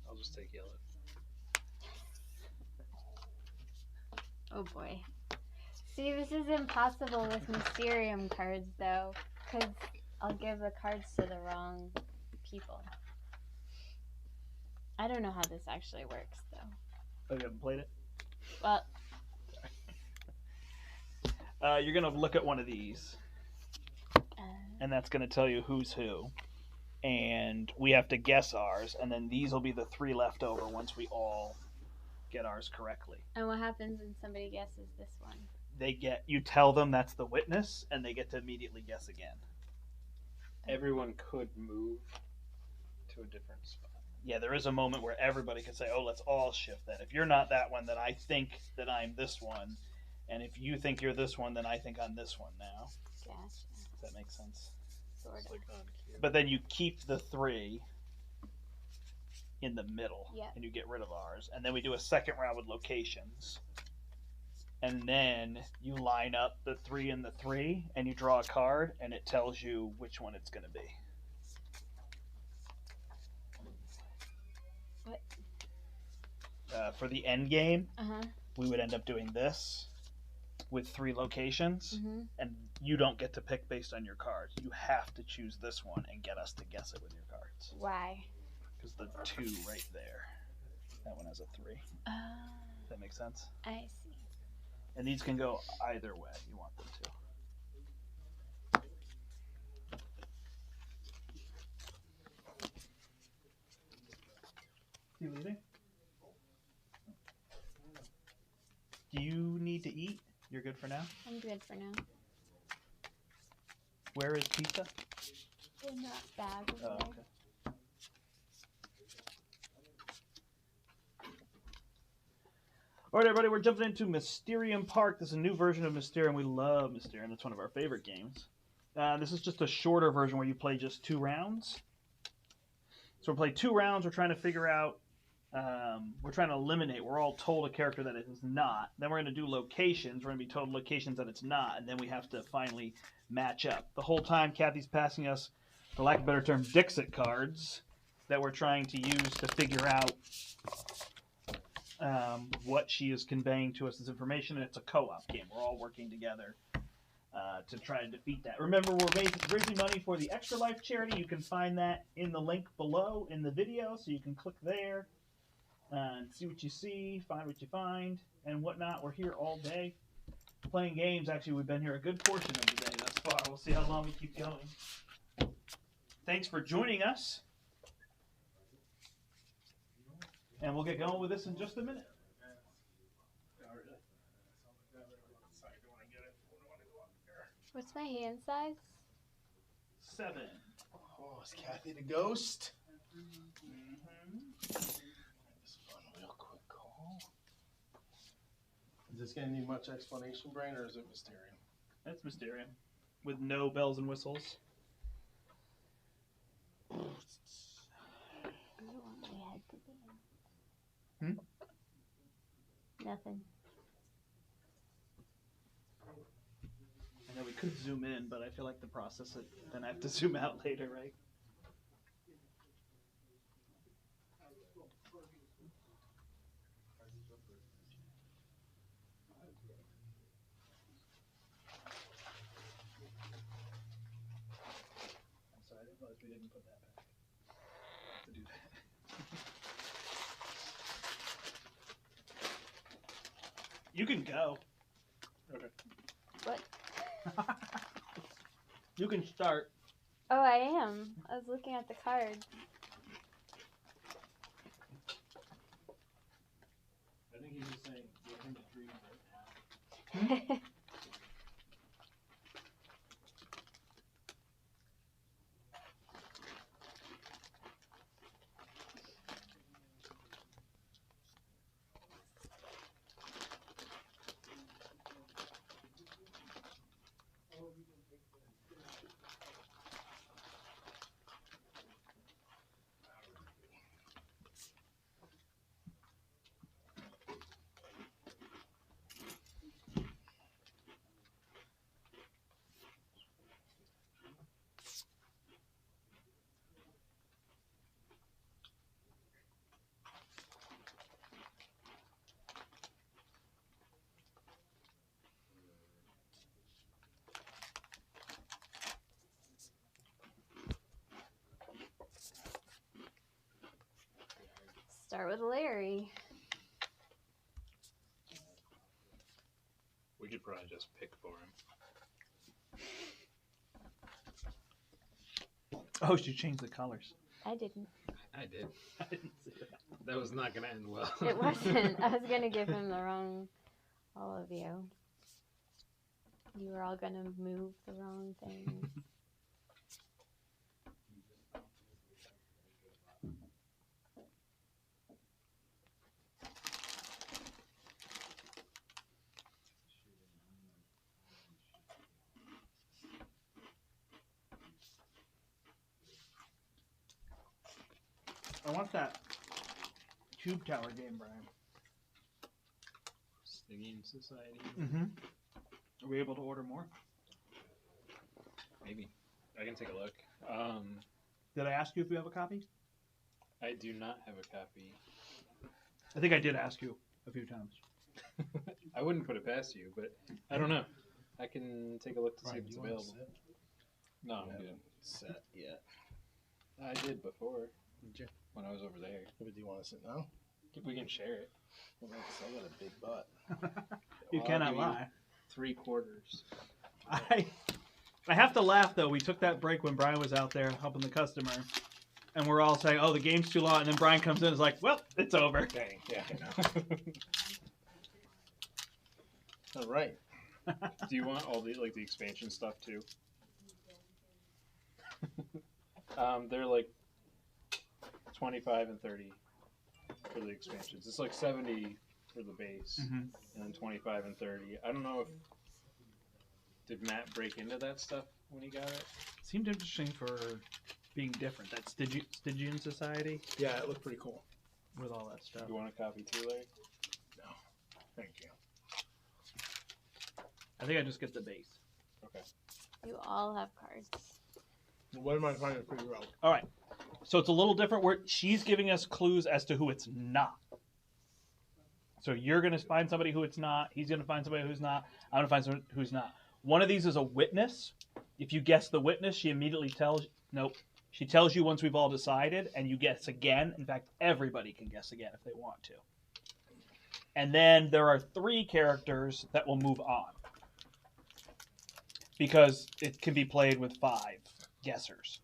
I'll just take yellow. Oh boy. See, this is impossible with Mysterium cards, though, because I'll give the cards to the wrong people. I don't know how this actually works, though. Oh, you haven't played it? Well, You're going to look at one of these, and that's going to tell you who's who. And we have to guess ours, and then these will be the 3 left over once we all get ours correctly. and what happens when somebody guesses this one? You tell them that's the witness, and they get to immediately guess again. Everyone could move to a different spot. Yeah, there is a moment where everybody can say, oh, let's all shift that. If you're not that one, then I think that I'm this one. And if you think you're this one, then I think I'm this one now. Gotcha. Does that make sense? Sort It's of. like on cue. But then you keep the 3 in the middle, Yeah. and you get rid of ours. And then we do a second round with locations. And then you line up the 3 and the 3, and you draw a card, and it tells you which one it's going to be. What? For the end game, Uh-huh. we would end up doing this with 3 locations, Mm-hmm. and you don't get to pick based on your cards. You have to choose this one and get us to guess it with your cards. Why? Because the 2 right there, that one has a 3. Does that make sense? I see. And these can go either way you want them to. You leaving? Do you need to eat? You're good for now? I'm good for now. Where is pizza? In that bag over Oh, there. okay. All right, everybody, we're jumping into Mysterium Park. This is a new version of Mysterium. We love Mysterium. It's one of our favorite games. This is just a shorter version where you play just 2 rounds. So we'll play 2 rounds. We're trying to figure out, we're trying to eliminate. We're all told a character that it is not. Then we're going to do locations. We're going to be told locations that it's not. And then we have to finally match up. The whole time, Kathy's passing us, for lack of a better term, Dixit cards that we're trying to use to figure out what she is conveying to us as information, and it's a co-op game. We're all working together to try to defeat that. Remember, we're raising money for the Extra Life charity. You can find that in the link below in the video, so you can click there and see what you see, find what you find, and whatnot. We're here all day playing games. Actually, we've been here a good portion of the day thus far. We'll see how long we keep going. Thanks for joining us. And we'll get going with this in just a minute. What's my hand size? 7. Oh, is Kathy the ghost? Mm-hmm. Just one real quick call. Is this going to need much explanation, Brian, or is it Mysterium? That's Mysterium. With no bells and whistles. I don't want my head to be in. Nothing. I know we could zoom in, but I feel like the process, then I have to zoom out later, right? I'm sorry, I didn't realize we didn't put that back. To do that. You can go. Okay. What? You can start. Oh, I am. I was looking at the card. I think he's just saying, give him a dream right now. Start with Larry. We could probably just pick for him. Oh, she changed the colors. I didn't. I did. I didn't see that. That was not going to end well. It wasn't. I was gonna give him the wrong. All of you. You were all gonna move the wrong thing. I want that Tube Tower game, Brian. Singing Society. Mm-hmm. Are we able to order more? Maybe. I can take a look. Did I ask you if you have a copy? I do not have a copy. I think I did ask you a few times. I wouldn't put it past you, but I don't know. I can take a look to see Brian, if do it's you want to available. sit? No, I'm You good. haven't set yet. I did before Did you? when I was over there. But do you want to sit now? We can share it. Well, I got a big butt. You Well, I'll cannot give you lie. 3/4. I have to laugh though. We took that break when Brian was out there helping the customer, and we're all saying, "Oh, the game's too long," and then Brian comes in and is like, "Well, it's over." Dang. Yeah, I know. All right. Do you want all the the expansion stuff too? They're like 25 and 30 for the expansions. It's like 70 for the base, Mhm. and then 25 and 30. I don't know if did Matt break into that stuff when he got it. Seemed interesting for being different. That Stygian Society Yeah, it looked pretty cool. with all that stuff. You want a copy too, Larry? No, thank you. I think I just get the base. Okay. You all have cards. What am I trying to figure out? All right. So it's a little different where she's giving us clues as to who it's not. So you're going to find somebody who it's not. He's going to find somebody who's not. I'm going to find someone who's not. One of these is a witness. If you guess the witness, she immediately tells, nope. She tells you once we've all decided, and you guess again. In fact, everybody can guess again if they want to. And then there are 3 characters that will move on. Because it can be played with 5 guessers.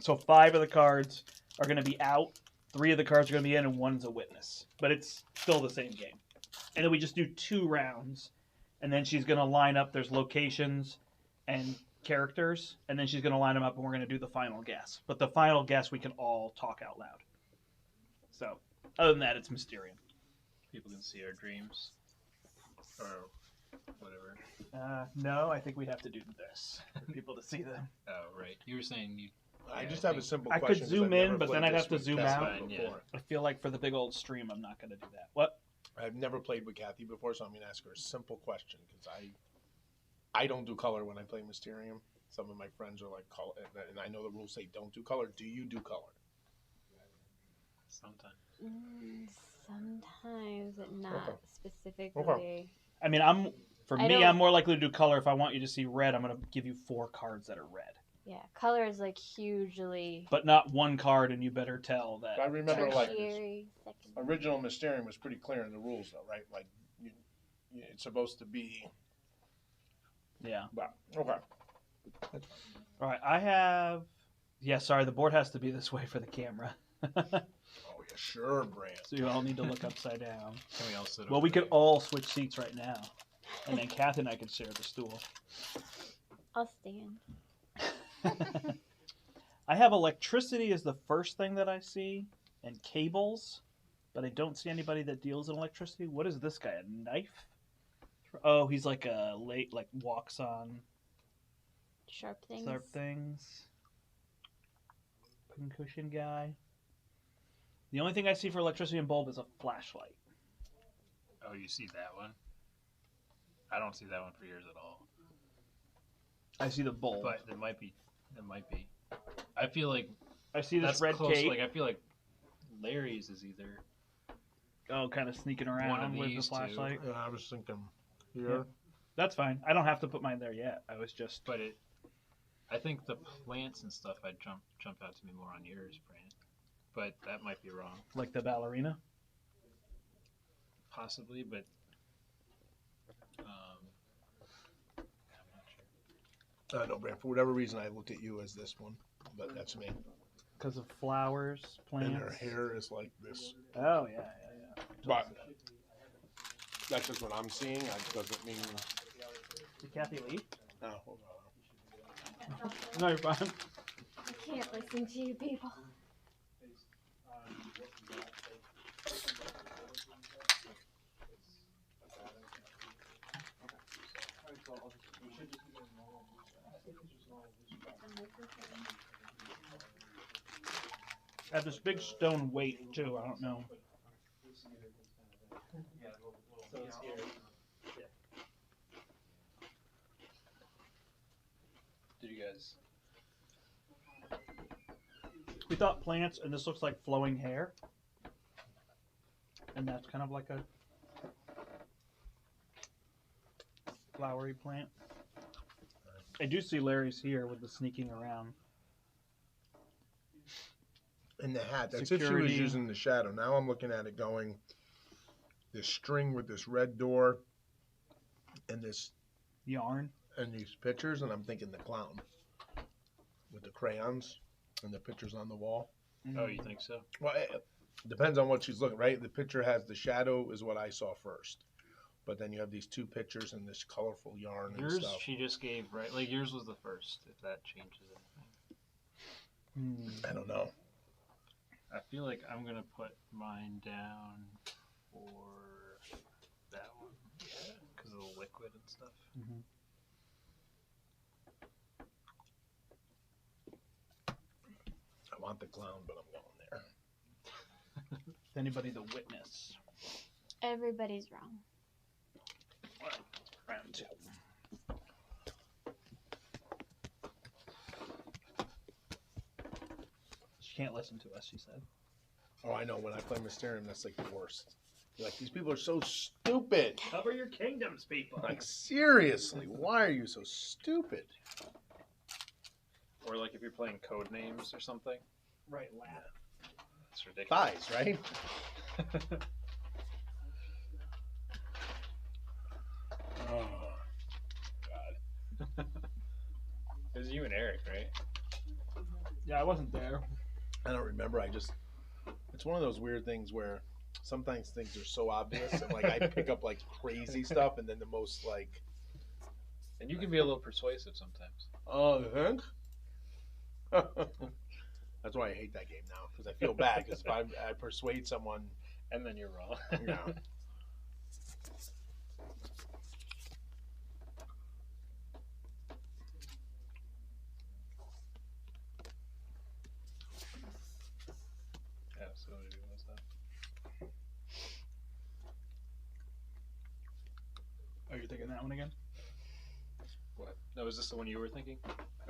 So 5 of the cards are going to be out, 3 of the cards are going to be in, and 1's a witness. But it's still the same game. And then we just do 2 rounds, and then she's going to line up, there's locations and characters, and then she's going to line them up, and we're going to do the final guess. But the final guess, we can all talk out loud. So, other than that, it's Mysterium. People can see our dreams, or whatever. No, I think we'd have to do this for people to see them. Oh, right. You were saying you I Yeah, just I have a think- simple I could question. 'cause zoom I've never in, but then played I'd this have to with zoom Kathy out. Fine, yeah. before. I feel like for the big old stream, I'm not going to do that. What? I've never played with Kathy before, so I'm going to ask her a simple question because I don't do color when I play Mysterium. Some of my friends are like color, and I know the rules say don't do color. Do you do color? Sometimes. Sometimes, but not Okay. specifically. I mean, I'm don't- I'm more likely to do color. If I want you to see red, I'm going to give you 4 cards that are red, Yeah, color is like hugely but not one card, and you better tell I that. remember like tertiary, secondary. original Mysterium was pretty clear in the rules, though, right? Like it's supposed to be. Yeah. But, okay. All right. I have. Yeah. Sorry, the board has to be this way for the camera, Oh yeah, sure, Brand. so you all need to look upside down. Can we all sit Well, over we could there? all switch seats right now, and then Kath and I could share the stool. I'll stand. I have electricity as the first thing that I see, and cables, but I don't see anybody that deals in electricity. What is this guy? A knife? Oh, he's like a walks on Sharp things. sharp things. Pincushion guy. The only thing I see for electricity and bulb is a flashlight. Oh, you see that one? I don't see that one for yours at all. I see the bulb. But it might be. It might be. I feel like I see this that's red close. cape. Like I feel like Larry's is either. Oh, kind of sneaking One around of with the these two. flashlight. Yeah, I was thinking here. That's fine. I don't have to put mine there yet. I was just. But it. I think the plants and stuff had jumped out to me more on yours, Brant. But that might be wrong, Like the ballerina? possibly. But I'm not sure. No, Brand. For whatever reason, I looked at you as this one, but that's me. Because of flowers, plants. And her hair is like this. Oh, yeah. But that's just what I'm seeing. That doesn't mean. Did Kathy leave? No, hold on. No, you're fine. I can't listen to you people. I have this big stone weight, too. I don't know. So it's here. Did you guys? We thought plants, and this looks like flowing hair. And that's kind of like a flowery plant. I do see Larry's here with the sneaking around. And the hat. That's if she was Security. using the shadow. Now I'm looking at it going. This string with this red door, and this Yarn. and these pictures, and I'm thinking the clown with the crayons and the pictures on the wall. Oh, you think so? Well, it depends on what she's looking. Right, the picture has the shadow is what I saw first, but then you have these 2 pictures and this colorful yarn and Yours, stuff. she just gave right. Like yours was the first. If that changes anything, I don't know. I feel like I'm gonna put mine down for that one because of the liquid and stuff. Mhm. I want the clown, but I'm going there. Is anybody the witness? Everybody's wrong. Round 2. She can't listen to us, she said. Oh, I know. When I play Mysterium, that's like the worst. You're like, these people are so stupid. Cover your kingdoms, people. Like, seriously, why are you so stupid? Or like if you're playing code names or something. Right, laugh. It's ridiculous. Thighs, right? Oh, God. It was you and Eric, right? Yeah, I wasn't there. I don't remember. It's one of those weird things where sometimes things are so obvious, and like I pick up like crazy stuff, and then the most like, And you can be a little persuasive sometimes. oh, you think? That's why I hate that game now, because I feel bad because if I persuade someone, And then you're wrong. yeah. playing that one again? What? No, is this the one you were thinking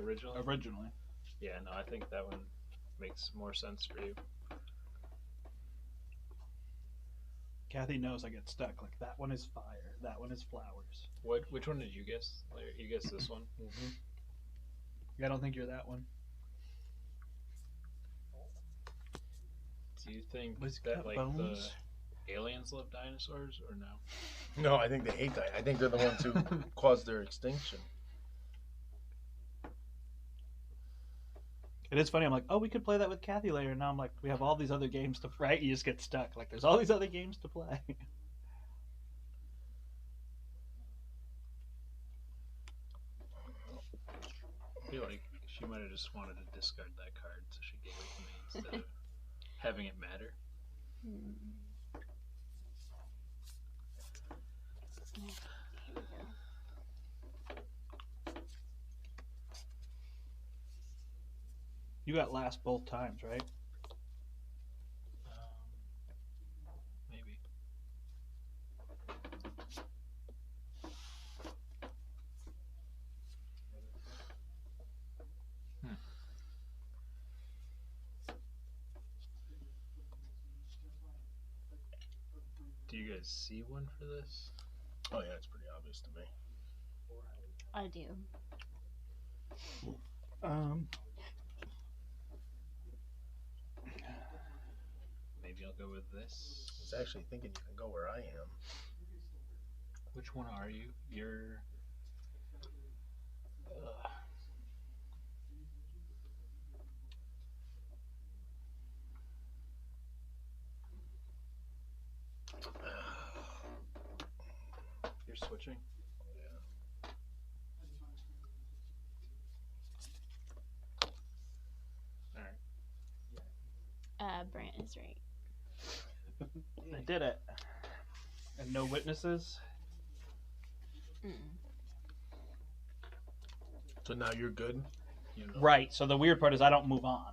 originally? Originally. Yeah, no, I think that one makes more sense for you. Kathy knows I get stuck. Like, that one is fire. That one is flowers. Which one did you guess? Larry? You guessed this one. Mm-hmm. I don't think you're that one. Do you think Was that got like bones? the aliens love dinosaurs or no? No, I think they hate that. I think they're the ones who caused their extinction. It is funny. I'm like, oh, we could play that with Kathy later. And now I'm like, we have all these other games to right. You just get stuck. Like, there's all these other games to play. I feel like she might have just wanted to discard that card, so she gave it to me instead of having it matter. Here we go. You got last both times, right? Maybe. Do you guys see one for this? Oh yeah, it's pretty obvious to me. I do. Maybe I'll go with this. I was actually thinking you can go where I am. Which one are you? You're. You're switching? Yeah. Alright. Brant is right. I did it. And no witnesses? So now you're good? You know. Right. So the weird part is I don't move on.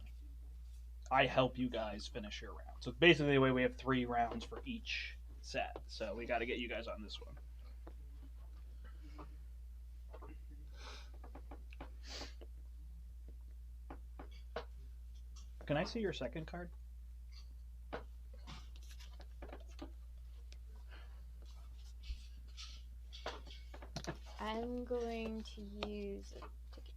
I help you guys finish your round. So basically, the way we have 3 rounds for each set. So we got to get you guys on this one. Can I see your second card? I'm going to use a ticket.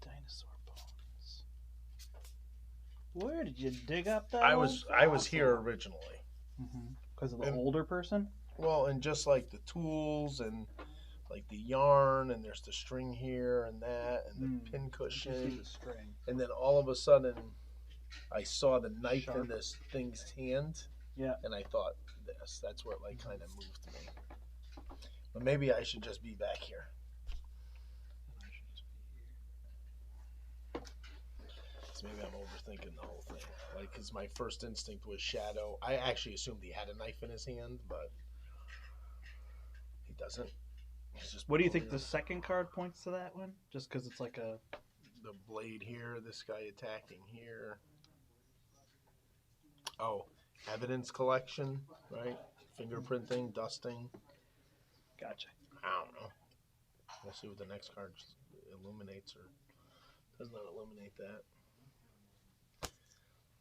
Dinosaur bones. Where did you dig up that? I was here originally. Because of the And- older person? Well, and just like the tools and like the yarn, and there's the string here and that, and the pin You see cushion, the string. and then all of a sudden, I saw the knife Sharp. in this thing's hand. Yeah. And I thought, that's what like kind of moved me. But maybe I should just be back here. I should just be here. So maybe I'm overthinking the whole thing. Like, because my first instinct was Shadow. I actually assumed he had a knife in his hand, but he doesn't. He's just What do you think pulling the second card points to that one? Just because it's like a... the blade here, this guy attacking here. Oh, evidence collection, right? Fingerprinting, dusting. Gotcha. I don't know. We'll see what the next card illuminates or does not illuminate that.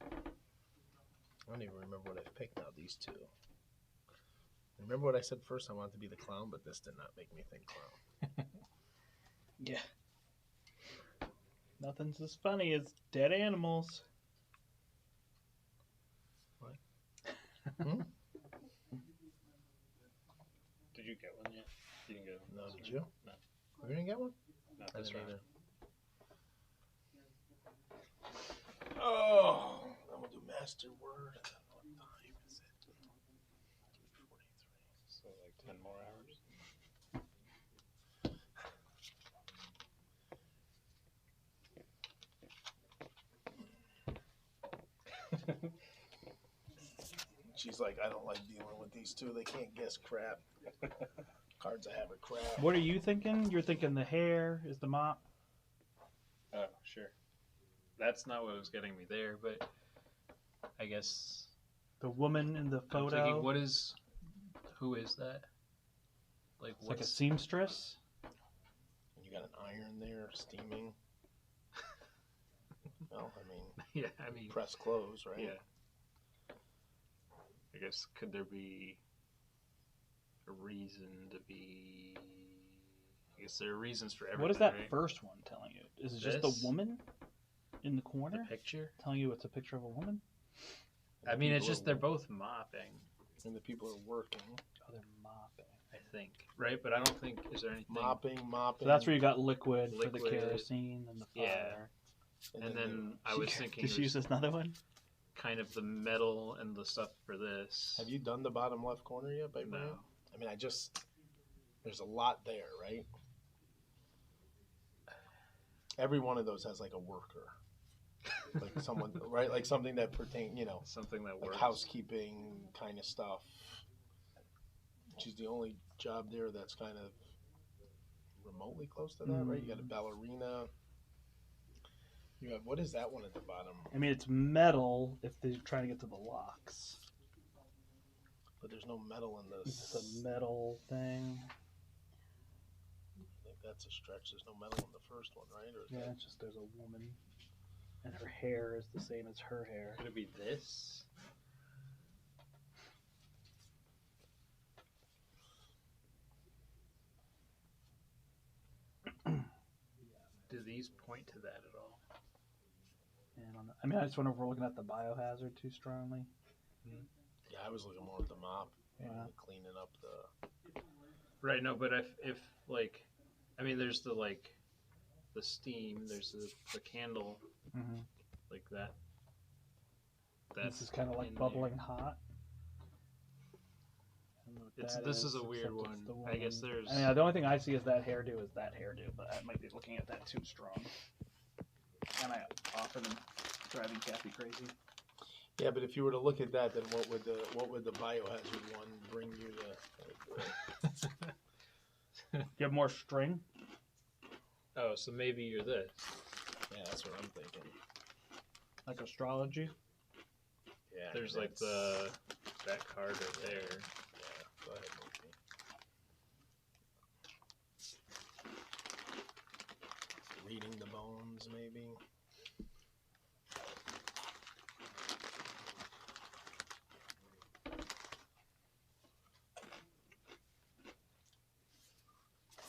I don't even remember what I've picked now, these two. Remember what I said first? I wanted to be the clown, but this did not make me think clown. Yeah. Nothing's as funny as dead animals. What? Did you get one yet? You didn't get one. No, did you? No. You didn't get one? Not I this didn't round. either. Oh, I'm gonna do master word. What time is it? 3:43. So like 10 more hours. She's like, I don't like dealing with these two. They can't guess crap. Cards I have are crap. What are you thinking? You're thinking the hair is the mop? Oh, sure. That's not what was getting me there, but I guess The woman in the I'm photo. thinking, who is that? Like It's like a seamstress. And you got an iron there steaming. Well, I mean, yeah, I mean, press close, right? yeah. I guess could there be a reason to be? I guess there are reasons for everything. What is that right? first one telling you? Is it just This? the woman in the The corner picture? telling you it's a picture of a woman? I mean, it's People just are- they're both mopping. And the people are working. Oh, they're mopping. I think, right? But I don't think is there anything. Mopping. So that's where you got liquid for the Liquid. kerosene and the fire. Yeah. And then I was thinking, Did she use another one? kind of the metal and the stuff for this. Have you done the bottom left corner yet, by Brian? No. I mean, there's a lot there, right? Every one of those has like a worker, like someone, right? Like something that pertains, Something that like works. housekeeping kind of stuff. She's the only job there that's kind of remotely close to that, right? You got a ballerina. You have, what is that one at the bottom? I mean, it's metal if they're trying to get to the locks. But there's no metal in It's this. just a metal thing. I think that's a stretch. There's no metal in the first one, right? Or is Yeah, that- it's just there's a woman, and her hair is the same as her hair. Could it be this? Do these point to that at all? And I mean, I just wonder if we're looking at the biohazard too strongly. Yeah, I was looking more at the mop. Yeah. And cleaning up the. Right. No, but if like, I mean, there's the steam. There's the candle Mm-hmm. like that. This is kind of like in bubbling hot. I don't know what It's that this is a except weird it's one. the I guess woman. there's. I mean, the only thing I see is that hairdo, but I might be looking at that too strong. And I often driving Kathy crazy. Yeah, but if you were to look at that, then what would the biohazard one bring you to? You have more string. Oh, so maybe you're this. Yeah, that's what I'm thinking. Like astrology. Yeah, There's like that card right there. Yeah, go ahead, Moki. Reading the bones, maybe.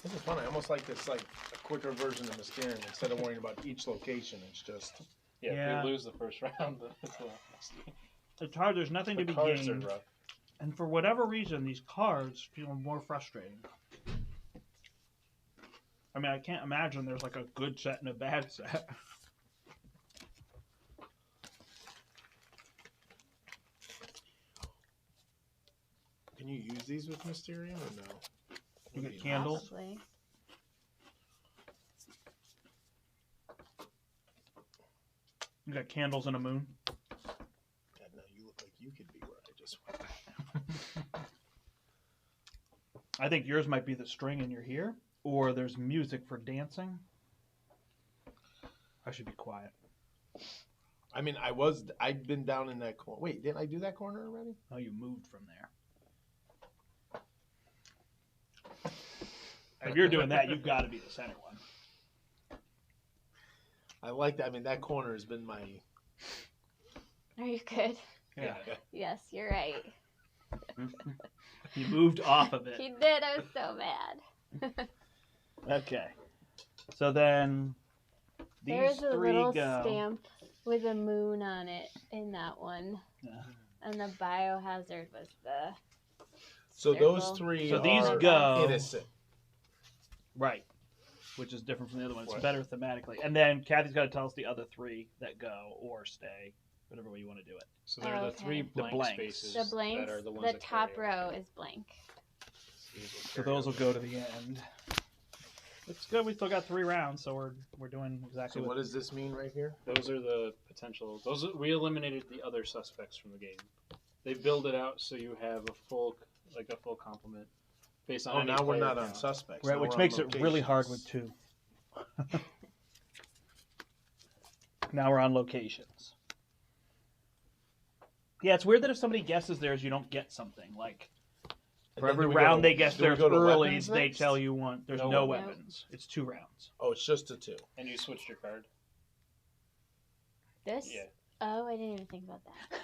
This is fun. I almost like this, like a quicker version of Mysterium. Instead of worrying about each location, it's just Yeah. If we lose the first round, It's hard. There's nothing to the be cards are gained. rough. And for whatever reason, these cards feel more frustrating. I mean, I can't imagine there's like a good set and a bad set. Can you use these with Mysterium or no? You get Maybe not. candles. Probably. You got candles and a moon. God, no, you look like you could be where I just went. I think yours might be the string and you're here, or there's music for dancing. I should be quiet. I mean, I'd been down in that corner. Wait, didn't I do that corner already? Oh, you moved from there. If you're doing that, you've got to be the center one. I like that. I mean, that corner has been my. Are you good? Yeah. Yes, you're right. You moved off of it. He did. I was so mad. Okay. So then these There's a three little go. stamp with a moon on it in that one. Yeah. And the biohazard was the So those Circle. three So these are go- innocent. Right. Which is different from the other one. It's Right. better thematically. And then Kathy's got to tell us the other three that go or stay, whatever way you want to do it. So there are the Okay. three The blank blanks. spaces. the blanks. That are the ones The that top carry row over. is blank. So those will go to the end. It's good. We still got 3 rounds, so we're doing So exactly what does this mean right here? Those are the potential. We eliminated the other suspects from the game. They build it out so you have a full complement based on. Oh, any now we're player not on count. suspects. right, now which we're on makes it really hard with locations. 2. Now we're on locations. Yeah, it's weird that if somebody guesses theirs, you don't get something. Like, for And then every do we go round to- they guess do we theirs go to early, weapons they next? tell you one. There's No no weapons. weapons. It's 2 rounds. Oh, it's just a 2. And you switched your card. This? Yeah. Oh, I didn't even think about that.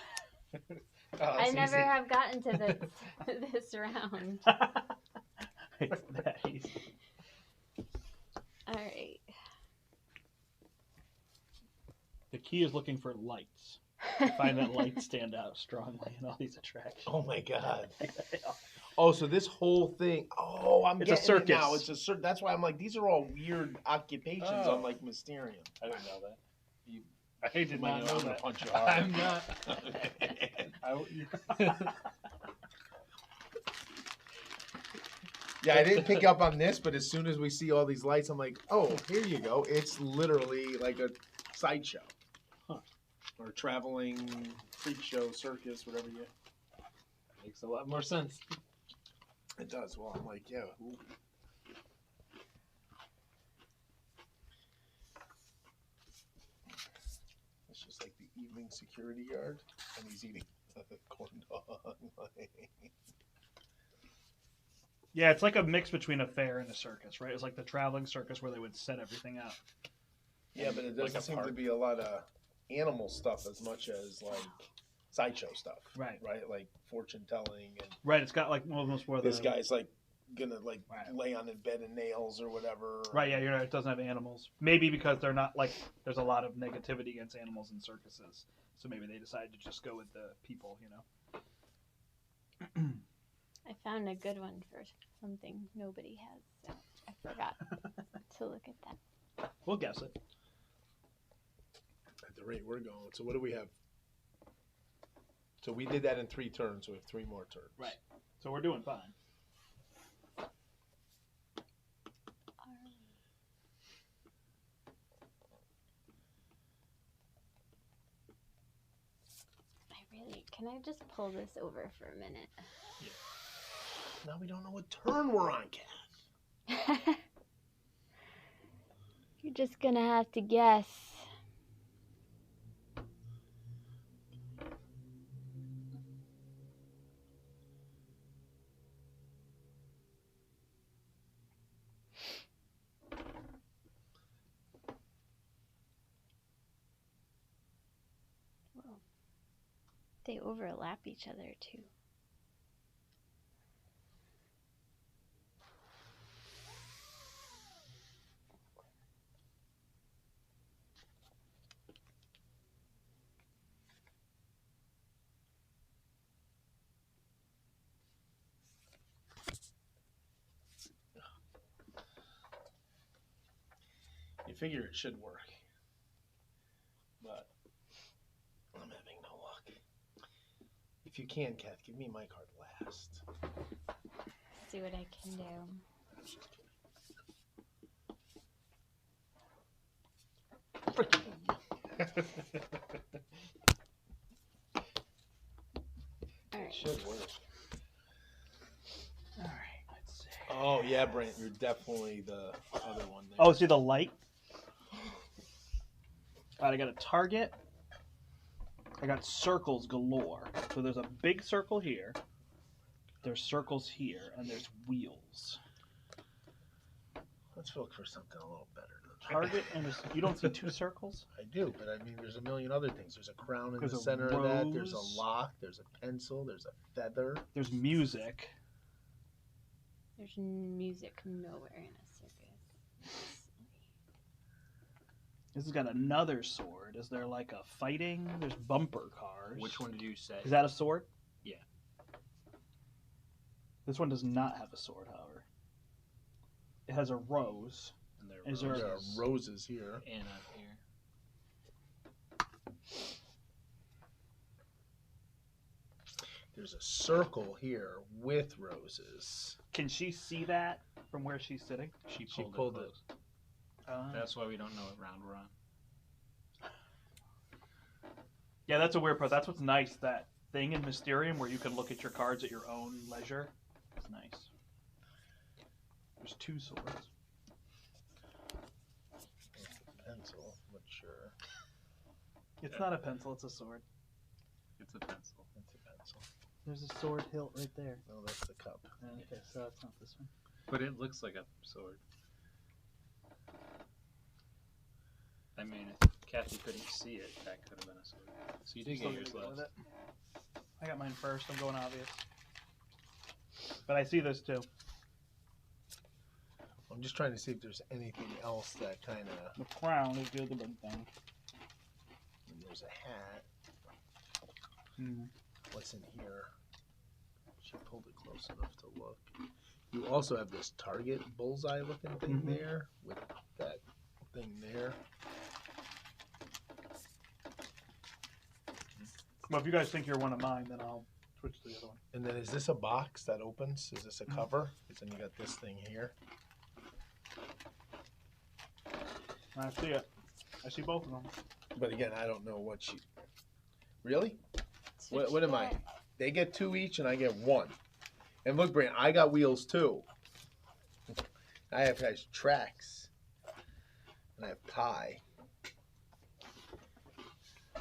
Oh, I that's never easy. have gotten to this round. It's that easy. All right. The key is looking for lights. Find that lights stand out strongly in all these attractions. Oh my god. Oh, so this whole thing. Oh, I'm It's a getting it now. circus. It's a circus. That's why I'm like, these are all weird occupations Oh. on like Mysterium. I didn't know that. I did not I'm know gonna that. punch you hard. I'm not. Yeah, I didn't pick up on this, but as soon as we see all these lights, I'm like, oh, here you go. It's literally like a sideshow. Huh. Or traveling freak show, circus, whatever you. Makes a lot more sense. It does. Well, I'm like, yeah. Ooh. It's just like the evening security yard, and he's eating a corn dog. Yeah, it's like a mix between a fair and a circus, right? It's like the traveling circus where they would set everything up. Yeah, but it Like doesn't a seem to park. be a lot of animal stuff as much as like sideshow stuff. Right. Right? Like fortune telling, and Right, it's got like almost where this the guy's like gonna like Right. lay on his bed and nails or whatever. Right, yeah, you're right. It doesn't have animals. Maybe because they're not like there's a lot of negativity against animals in circuses, so maybe they decided to just go with the people, you know. I found a good one for something nobody has, so I forgot to look at that. We'll guess it. At the rate we're going. So what do we have? So we did that in 3 turns. So we have 3 more turns. Right. So we're doing fine. Can I just pull this over for a minute? Now we don't know what turn we're on, Kat. You're just gonna have to guess. Whoa. They overlap each other too. You figure it should work. But I'm having no luck. If you can, Kat, give me my card last. See what I can do. All right. Should work. All right, let's see. Oh yeah, Brent, you're definitely the other one there. Oh, see the light? All right, I got a target. I got circles galore. So there's a big circle here. There's circles here, and there's wheels. Let's look for something a little better. Target and you don't see 2 circles? I do, but I mean, there's a million other things. There's a crown in There's the a center of that. There's a rose. lock. There's a pencil. There's a feather. There's music. There's music nowhere in a circus. This has got another sword. Is there like a fighting? There's bumper cars. Which one did you say? Is that a sword? Yeah. This one does not have a sword, however. It has a rose. And there Is there There are roses roses here. and up here. There's a circle here with roses. Can she see that from where she's sitting? She She pulled, pulled it. it. Close. That's why we don't know what round we're on. Yeah, that's a weird part. That's what's nice. That thing in Mysterium where you can look at your cards at your own leisure. It's nice. There's 2 swords. Pencil, but sure. It's not a pencil. It's a sword. It's a pencil. It's a pencil. There's a sword hilt right there. No, that's the cup. Okay, so that's not this one. But it looks like a sword. I mean, if Kathy couldn't see it, that could have been a sword. So you did Still get yours gonna go with last. it. I got mine first. I'm going obvious. But I see this too. I'm just trying to see if there's anything else that kind of. The crown is the other big thing. There's a hat. Mm. What's in here? She pulled it close enough to look. You also have this target bullseye looking thing there with that thing there. Well, if you guys think you're one of mine, then I'll switch to the other one. And then is this a box that opens? Is this a cover? Because then you got this thing here. I see it. I see both of them. But again, I don't know what she. Really? Switch What am I? that. They get 2 each and I get 1. And look, Brant, I got wheels too. I have tracks. And I have pie.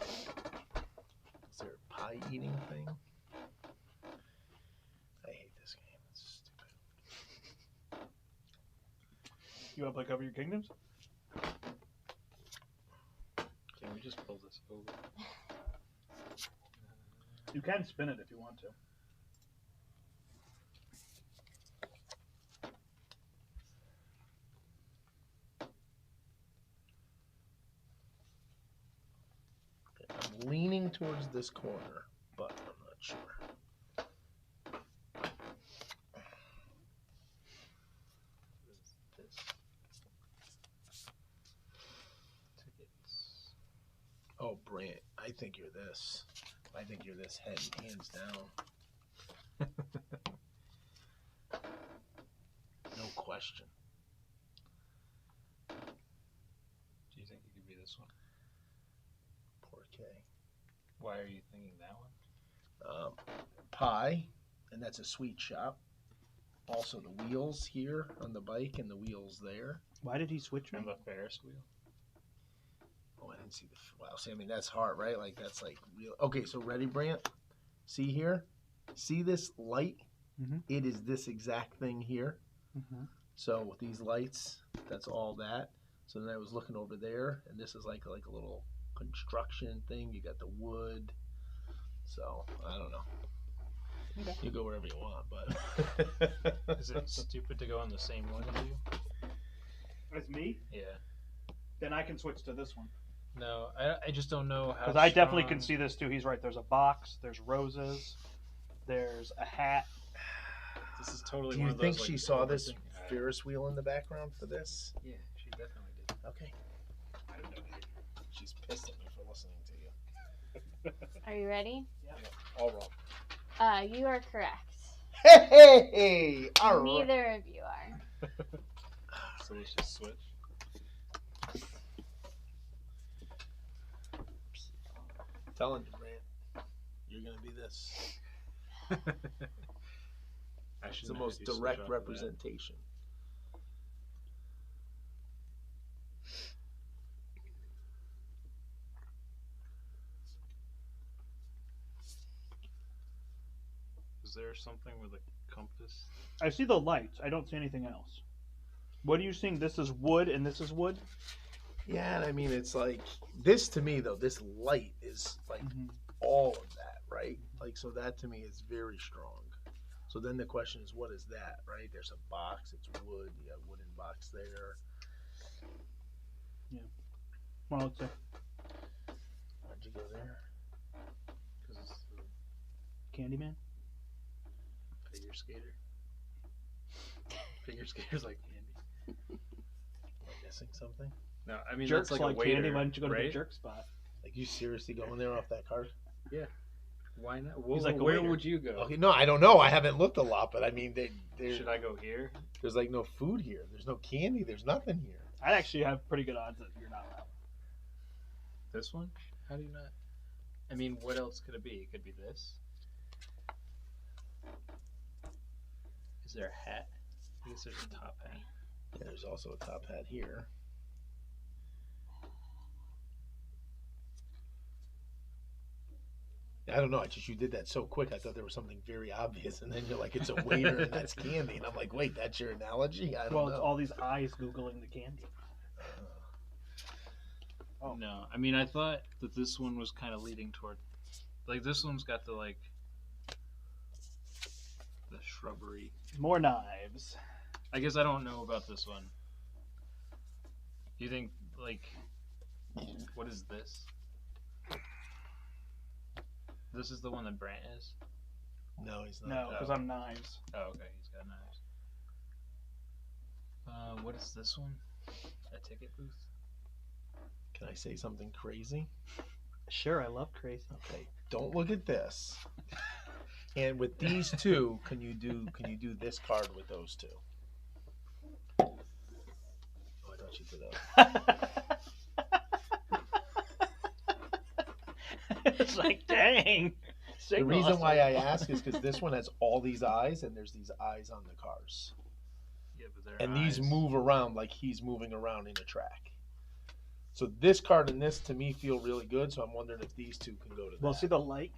Is there a pie eating thing? I hate this game. It's stupid. You want to play Cover Your Kingdoms? Can we just pull this over? You can spin it if you want to. I'm leaning towards this corner, but I'm not sure. This. Tickets. Oh, Brant, I think you're this. I think you're this hands down. No question. Do you think it could be this one? Poor K. Why are you thinking that one? Pie, and that's a sweet shop. Also the wheels here on the bike and the wheels there. Why did he switch me? And the Ferris wheel. Oh, I didn't see the. Wow, see, I mean, that's hard, right? Like, that's like real. Okay, so ready, Brant? See here? See this light? Mhm. It is this exact thing here. Mm-hmm. So with these lights, that's all that. So then I was looking over there, and this is like a little construction thing. You got the wood. So I don't know. Okay. You go wherever you want, but Is it stupid to go on the same one as you? It's me? Yeah. Then I can switch to this one. No, I just don't know how. Because I definitely strong- can see this too. He's right. There's a box. There's roses. There's a hat. This is totally. do one you of think those, she like, saw this overthink- Ferris wheel in the background for this? Yeah, she definitely did. Okay. I have no idea. She's pissed at me for listening to you. Are you ready? All wrong. You are correct. Hey, all right. Neither of you are. So let's just switch. Telling you, Brant, you're gonna be this. I It's should the know most if you switch direct off of that. representation. Is there something with a compass? I see the lights. I don't see anything else. What are you seeing? This is wood and this is wood? Yeah, and I mean, it's like this to me though. This light is like all of that, right? Like, so that to me is very strong. So then the question is, what is that, right? There's a box. It's wood. You got a wooden box there. Well, let's see. Why'd you go there? Because it's the Candyman? figure skater. Figure skater's like candy. Am I missing something? No, I mean Jerks that's like a waiter, candy. Why don't you go to right? the jerk spot? Like, you seriously going there off that card? Why not? He's like a where waiter. would you go? Okay, no, I don't know. I haven't looked a lot, but I mean, Should I go here? there's like no food here. There's no candy. There's nothing here. I'd actually have pretty good odds that you're not allowed. This one? How do you not? I mean, what else could it be? It could be this. Is there a hat? I guess there's a top hat. Yeah, there's also a top hat here. I don't know. You did that so quick. I thought there was something very obvious, and then you're like, it's a waiter and that's candy, and I'm like, wait, that's your analogy? I don't Well, know. it's all these eyes googling the candy. Oh. No, I mean I thought that this one was kind of leading toward, like this one's got the the shrubbery. More knives. I guess I don't know about this one. Do you think what is this? This is the one that Brant is? No, he's not. No, because I'm knives. Oh, okay, he's got knives. What is this one? A ticket booth? Can I say something crazy? Sure, I love crazy. Okay, don't look at this. And with these two, can you do this card with those two? Oh, I thought you did that. It's like, dang. The reason why I ask is because this one has all these eyes, and there's these eyes on the cars. Yeah, but they're And eyes. these move around like he's moving around in a track. So this card and this, to me, feel really good, so I'm wondering if these two can go to that. Well, see the light?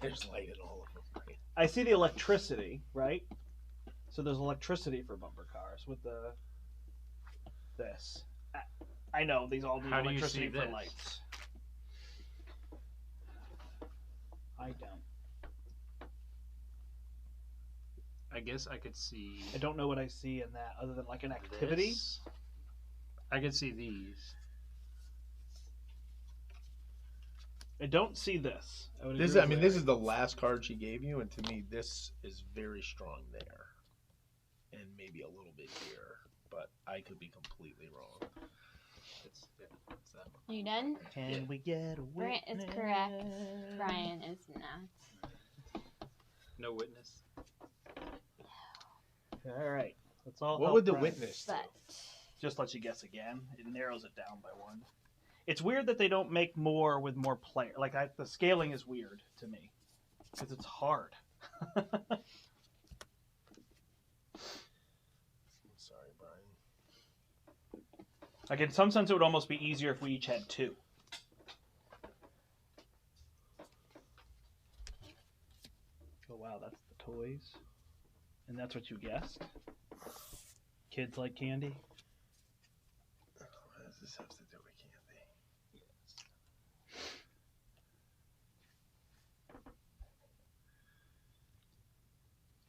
There's light in all of them. Right? I see the electricity, right? So there's electricity for bumper cars with this. I know these all need How do you electricity see for this? lights. I don't. I guess I could see. I don't know what I see in that other than like an activity. This. I could see these. I don't see this. I would This, agree I mean, with this Larry. is the last card she gave you, and to me, this is very strong there, and maybe a little bit here, but I could be completely wrong. It's that one. Are you done? Can we get a Brant is witness? correct. Brian is not. No witness. All right. Let's all. What help would the Brian. witness do? But Just lets you guess again. It narrows it down by one. It's weird that they don't make more with more player. Like the scaling is weird to me because it's hard. I'm sorry, Brian. Like in some sense, it would almost be easier if we each had two. Oh wow, that's the toys, and that's what you guessed. Kids like candy. What does this have to do with candy?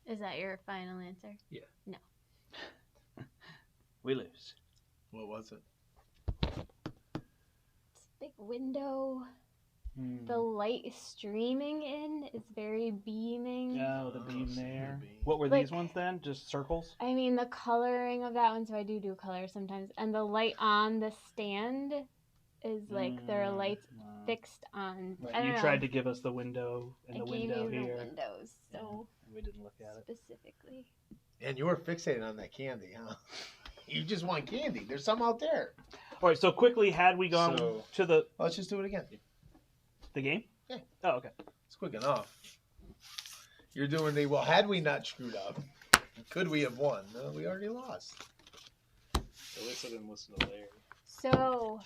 is that your final answer? We lose. What was it? It's a big window. The light streaming in is very beaming. Oh, the Oh, beam so there. the beam. What were Like- these ones then? Just circles? I mean, the coloring of that one, so I do color sometimes. And the light on the stand is like there are lights fixed on. Right, I don't you know. tried to give us the window and I the gave window you here. the windows, so We didn't look at it. specifically. And you were fixated on that candy, huh? You just want candy. There's some out there. All right, so quickly, had we gone So- to the Let's just do it again. game? Yeah. Oh, okay. It's quick enough. You're doing the, well, had we not screwed up, could we have won? No, we already lost. At least I didn't listen to Larry. So,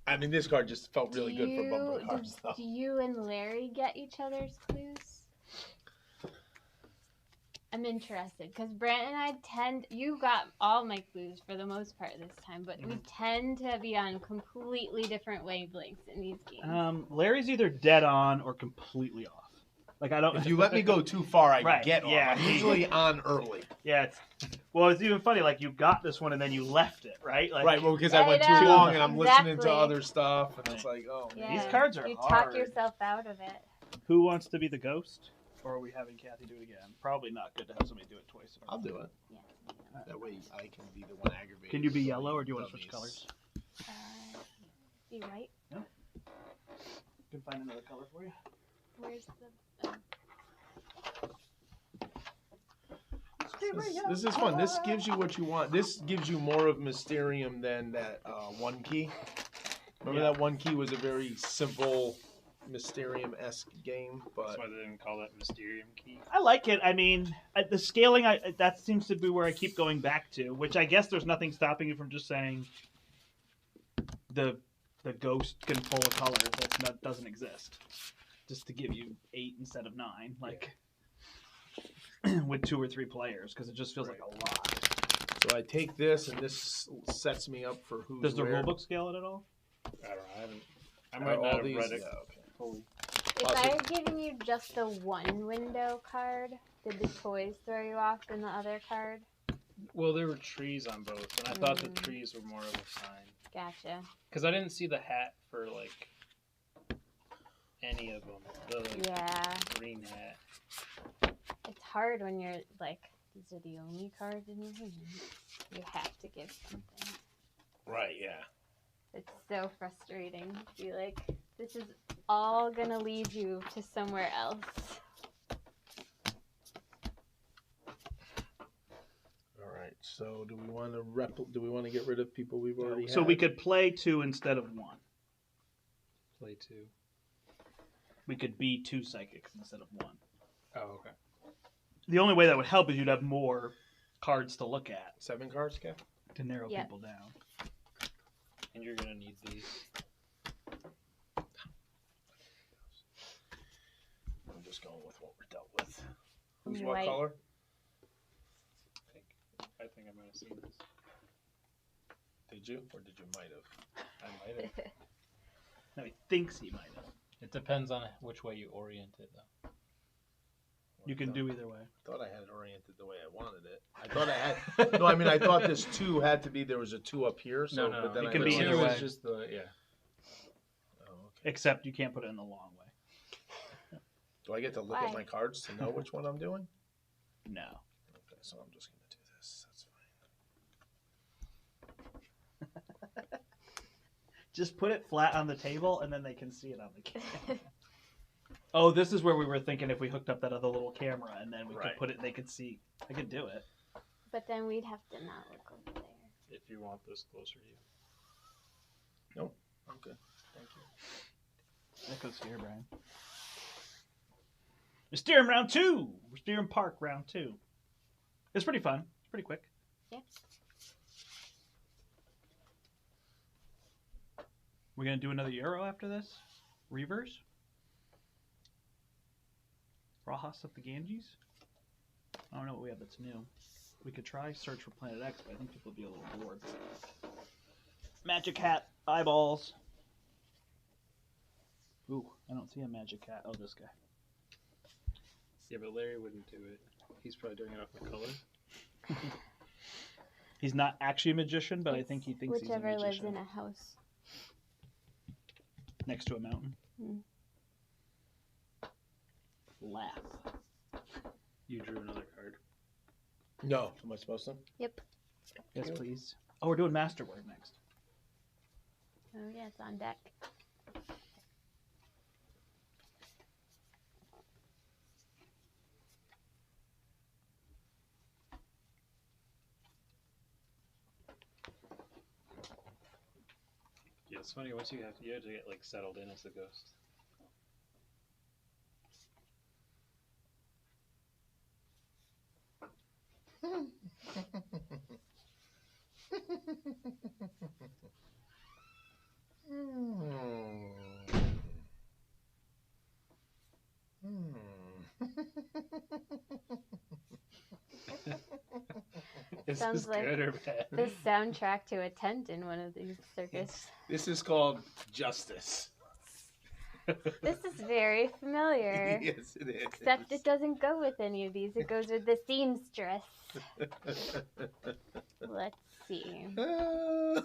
I mean, this card just felt really good for bumper cards, though. do you and Larry get each other's clues? I'm interested because Brant and I you got all my clues for the most part this time, but we tend to be on completely different wavelengths in these games. Larry's either dead on or completely off. Like I don't. If you let me go too far, I Right, get off. yeah. I'm usually on early. Yeah. It's even funny. Like you got this one and then you left it, right? Like, Right, well, because I I went too know, long and I'm listening to exactly. other stuff, and it's like, oh, man. These cards are you hard. talk yourself out of it. Who wants to be the ghost? Or are we having Kathy do it again? Probably not good to have somebody do it twice. I'll do it. Yeah. That way I can be the one aggravated. Can you be yellow or do you want to switch Dummies. colors? Be right. Can find another color for you. Where's the? This is fun. This gives you what you want. This gives you more of Mysterium than that one key. Remember Yeah. that one key was a very simple Mysterium-esque game, That's but why they didn't call that Mysterium Key. I like it. I mean, the scaling, that seems to be where I keep going back to, which I guess there's nothing stopping you from just saying the the ghost can pull a color that doesn't exist, just to give you 8 instead of 9, like with 2 or 3 players, because it just feels like a lot. So I take this, and this sets me up for who's Does the where. rulebook scale it at all? I don't know. I Are might all not have these- read it yeah, okay. fully. If I had given you just the one window card, did the toys throw you off than the other card? Well, there were trees on both, and I thought the Mm. trees were more of a sign. Gotcha. Because I didn't see the hat for, like, any of them. The like, Yeah. green hat. It's hard when you're like, these are the only cards in your hand. You have to give something. Right, yeah. It's so frustrating to be like, this is all gonna lead you to somewhere else. All right. So do we want to get rid of people we've already So had? we could play 2 instead of 1. Play 2. We could be 2 psychics instead of 1. Oh, okay. The only way that would help is you'd have more cards to look at 7 cards, Kev? to narrow Yep. people down. And you're going to need these. I'm just going with what we're dealt with. Who's White. what color? I think I might have seen this. Did you? Or did you might have? I might have. No, he thinks he might have. It depends on which way you orient it, though. You can do either way. I thought I had it oriented the way I wanted it. I thought I had. No, I mean I thought this 2 had to be. There was a 2 up here. So, No. But then It I can be realized- either Two way. is just the, yeah. Oh, okay. Except you can't put it in the long way. Do I get to look Why? at my cards to know which one I'm doing? No. Okay, so I'm just going to do this. That's fine. Just put it flat on the table and then they can see it on the camera. Oh, this is where we were thinking if we hooked up that other little camera and then we Right. could put it, they could see. I could do it. But then we'd have to not look over there. If you want this closer to you. I'm good. Thank you. That goes here, Brian. We're steering round 2. We're steering park round 2. It's pretty fun. It's pretty quick. Yep. We're gonna do another Euro after this. Reavers. Rajas of the Ganges. I don't know what we have that's new. We could try search for Planet X, but I think people would be a little bored. Magic hat, eyeballs. Ooh, I don't see a magic hat. Oh, this guy. Yeah, but Larry wouldn't do it. He's probably doing it off the color. He's not actually a magician, but I think he thinks he's a Whichever lives magician. in a house. Next to a mountain. Hmm. Laugh. You drew another card. No. Am I supposed to? Yep. Yes, please. Oh, we're doing Masterword next. Oh yeah, it's on deck. Yeah, it's funny. Once you have to get like settled in as the ghost. Is Sounds this like good or bad? The soundtrack to a tent in one of these circus. This is called Justice. This is very familiar. Yes, it is. Except it doesn't go with any of these. It goes with the seamstress. Let's see. I'm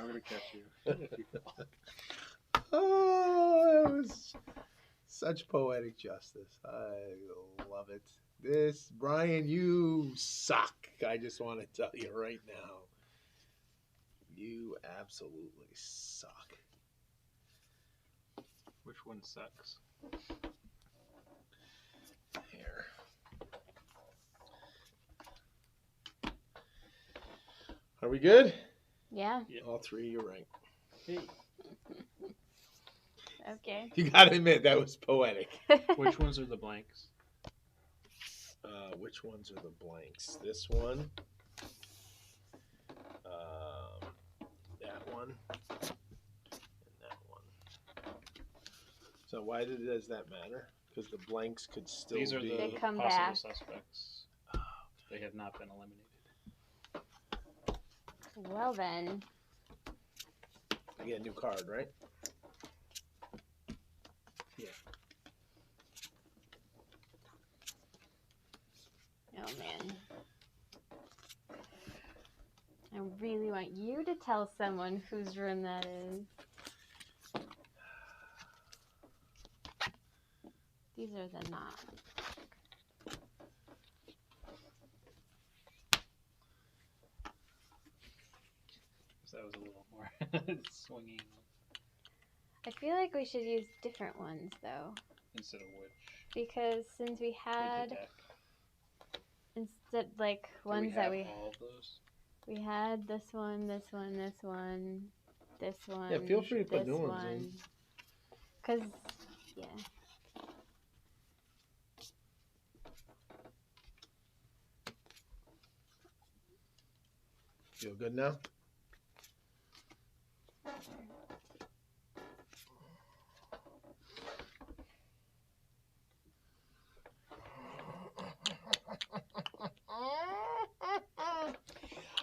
gonna catch you. If you fall. Oh, that was such poetic justice. I love it. This, Brian, you suck. I just want to tell you right now. You absolutely suck. Which one sucks? Here. Are we good? Yeah. All 3, you're right. Okay. You gotta admit, that was poetic. Which ones are the blanks? Which ones are the blanks? This one. one and that one. So why does that matter? Because the blanks could still These are be. the They come possible back. suspects. They have not been eliminated. Well then. I get a new card, right? Oh man. I really want you to tell someone whose room that is. These are the not. So that was a little more swinging I feel like we should use different ones though. instead of which. Because since we With had the deck. instead like Do ones we that have we all of those? we had this one, this one, this one, this one. Yeah, feel free to put this new ones in. one. Cause yeah. Feel good now?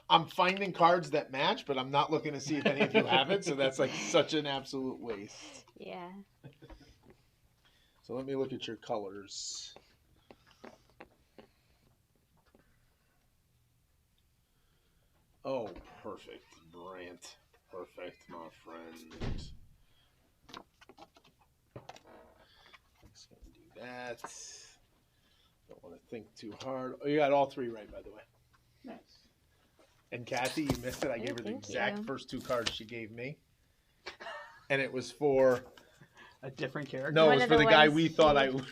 I'm finding cards that match, but I'm not looking to see if any of you have it, so that's like such an absolute waste. Yeah. So let me look at your colors. Oh, perfect, Brant. Perfect, my friend. Let's do that. Don't want to think too hard. Oh, you got all three right, by the way. Nice. And Kathy, you missed it. I gave her the thank exact you. first two cards she gave me. And it was for... A different character? No, it One was of for the the guy ones we thought you- I would...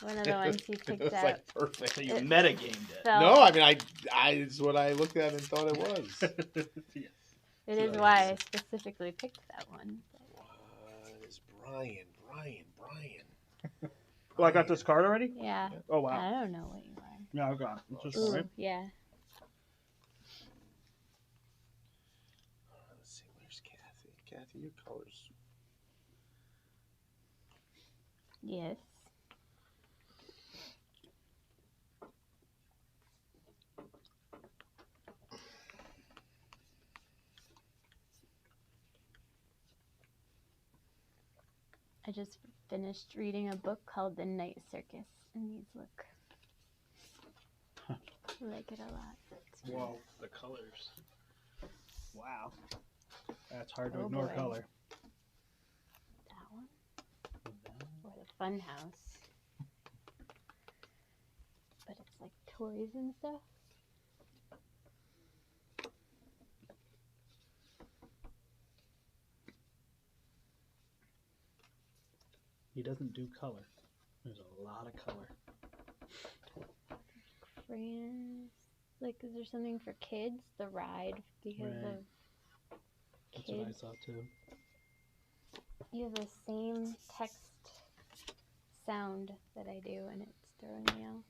One of the ones you It picked was out. like perfect. So you It metagamed it. felt- No, I mean, I it's what I looked at and thought it was. Yes. It is Nice. why I specifically picked that one. What is Brian? Oh, I got this card already? Yeah. Oh, wow. I don't know what you are. Yeah, I got it. It's just Ooh, fine. yeah. Let's see, where's Kathy? Kathy, your colors. Yes. I just finished reading a book called The Night Circus, and these look I like it a lot. It's really- Whoa. The colors. Wow. That's hard to Oh, ignore boy. color. That one or the Fun House, but it's like toys and stuff. He doesn't do color. There's a lot of color. Friends, like, is there something for kids? The ride because Right. of That's what I kids. saw too. You have the same text sound that I do, and it's throwing me off.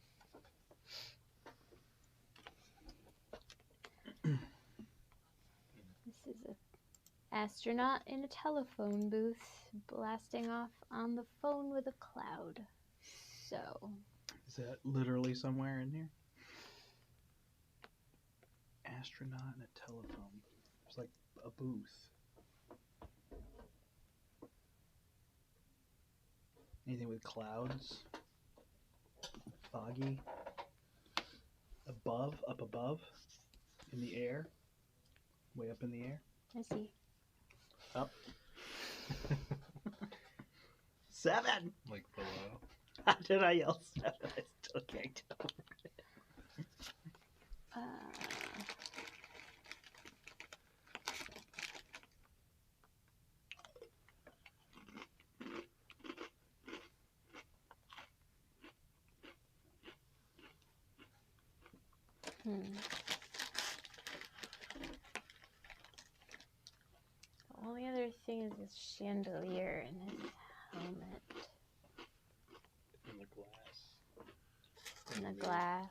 This is a astronaut in a telephone booth blasting off on the phone with a cloud. So, Is that literally somewhere in here? Astronaut and a telephone. It's like a booth. Anything with clouds? Foggy? Above? Up above? In the air? Way up in the air? I see. Up. 7! Like below. How did I yell 7? I still can't tell. The only other thing is this chandelier and his helmet In the glass. and the glass.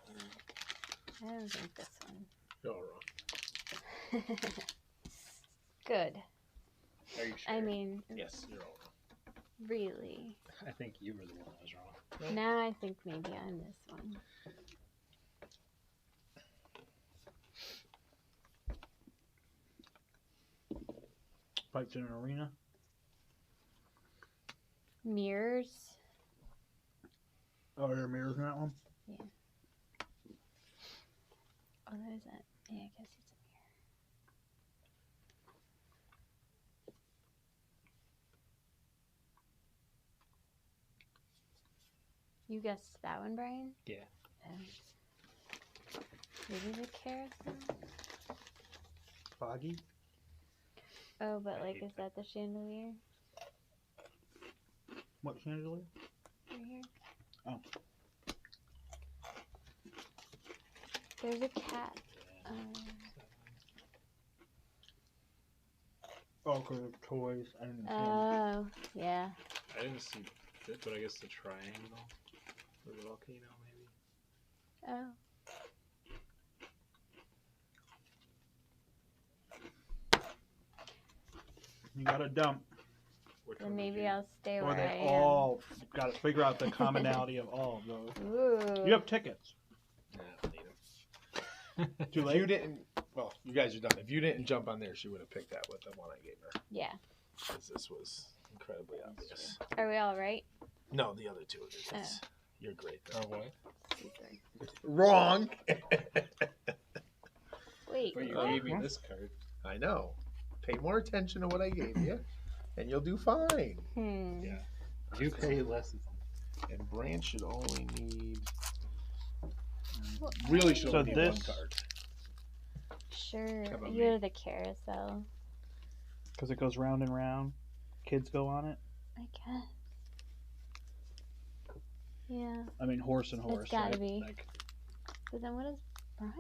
I don't think this one. You're all wrong. Good. Are you sure? I mean, Yes, you're over. really. I think you were the one that was wrong. Now I think maybe I'm this one. Fights in an arena. Mirrors. Oh, there are mirrors in that one? Oh, there's that. Yeah, I guess it's a mirror. You guessed that one, Brian? Yeah. Maybe the carousel? Foggy? Oh, but I like, hate is that the chandelier? What chandelier? Right here? Oh. There's a cat. Oh, because of toys. I didn't see 'em. Oh, yeah. I didn't see it, but I guess the triangle or the volcano maybe. Oh. You got to dump. Which Then one did maybe you- I'll stay Or where they I am. all got to figure out the commonality of all of those. Ooh. You have tickets. Nah, I don't need 'em. Too If late? you didn't, well, you guys are done. If you didn't jump on there, she would have picked that with the one I gave her. Yeah. Because this was incredibly obvious. Are we all right? No, the other two. You're great. Though. Or what? Super. Wrong. Wait. But you what? gave me this card. I know. Pay more attention to what I gave you, and you'll do fine. Yeah. You pay less. And Brant should only need. Well, Really should So only need one this- card. Sure. How about You're the carousel. Because it goes round and round. Kids go on it. I guess. Yeah. I mean, horse and horse. It's gotta right? be. Like, But then what is Brian?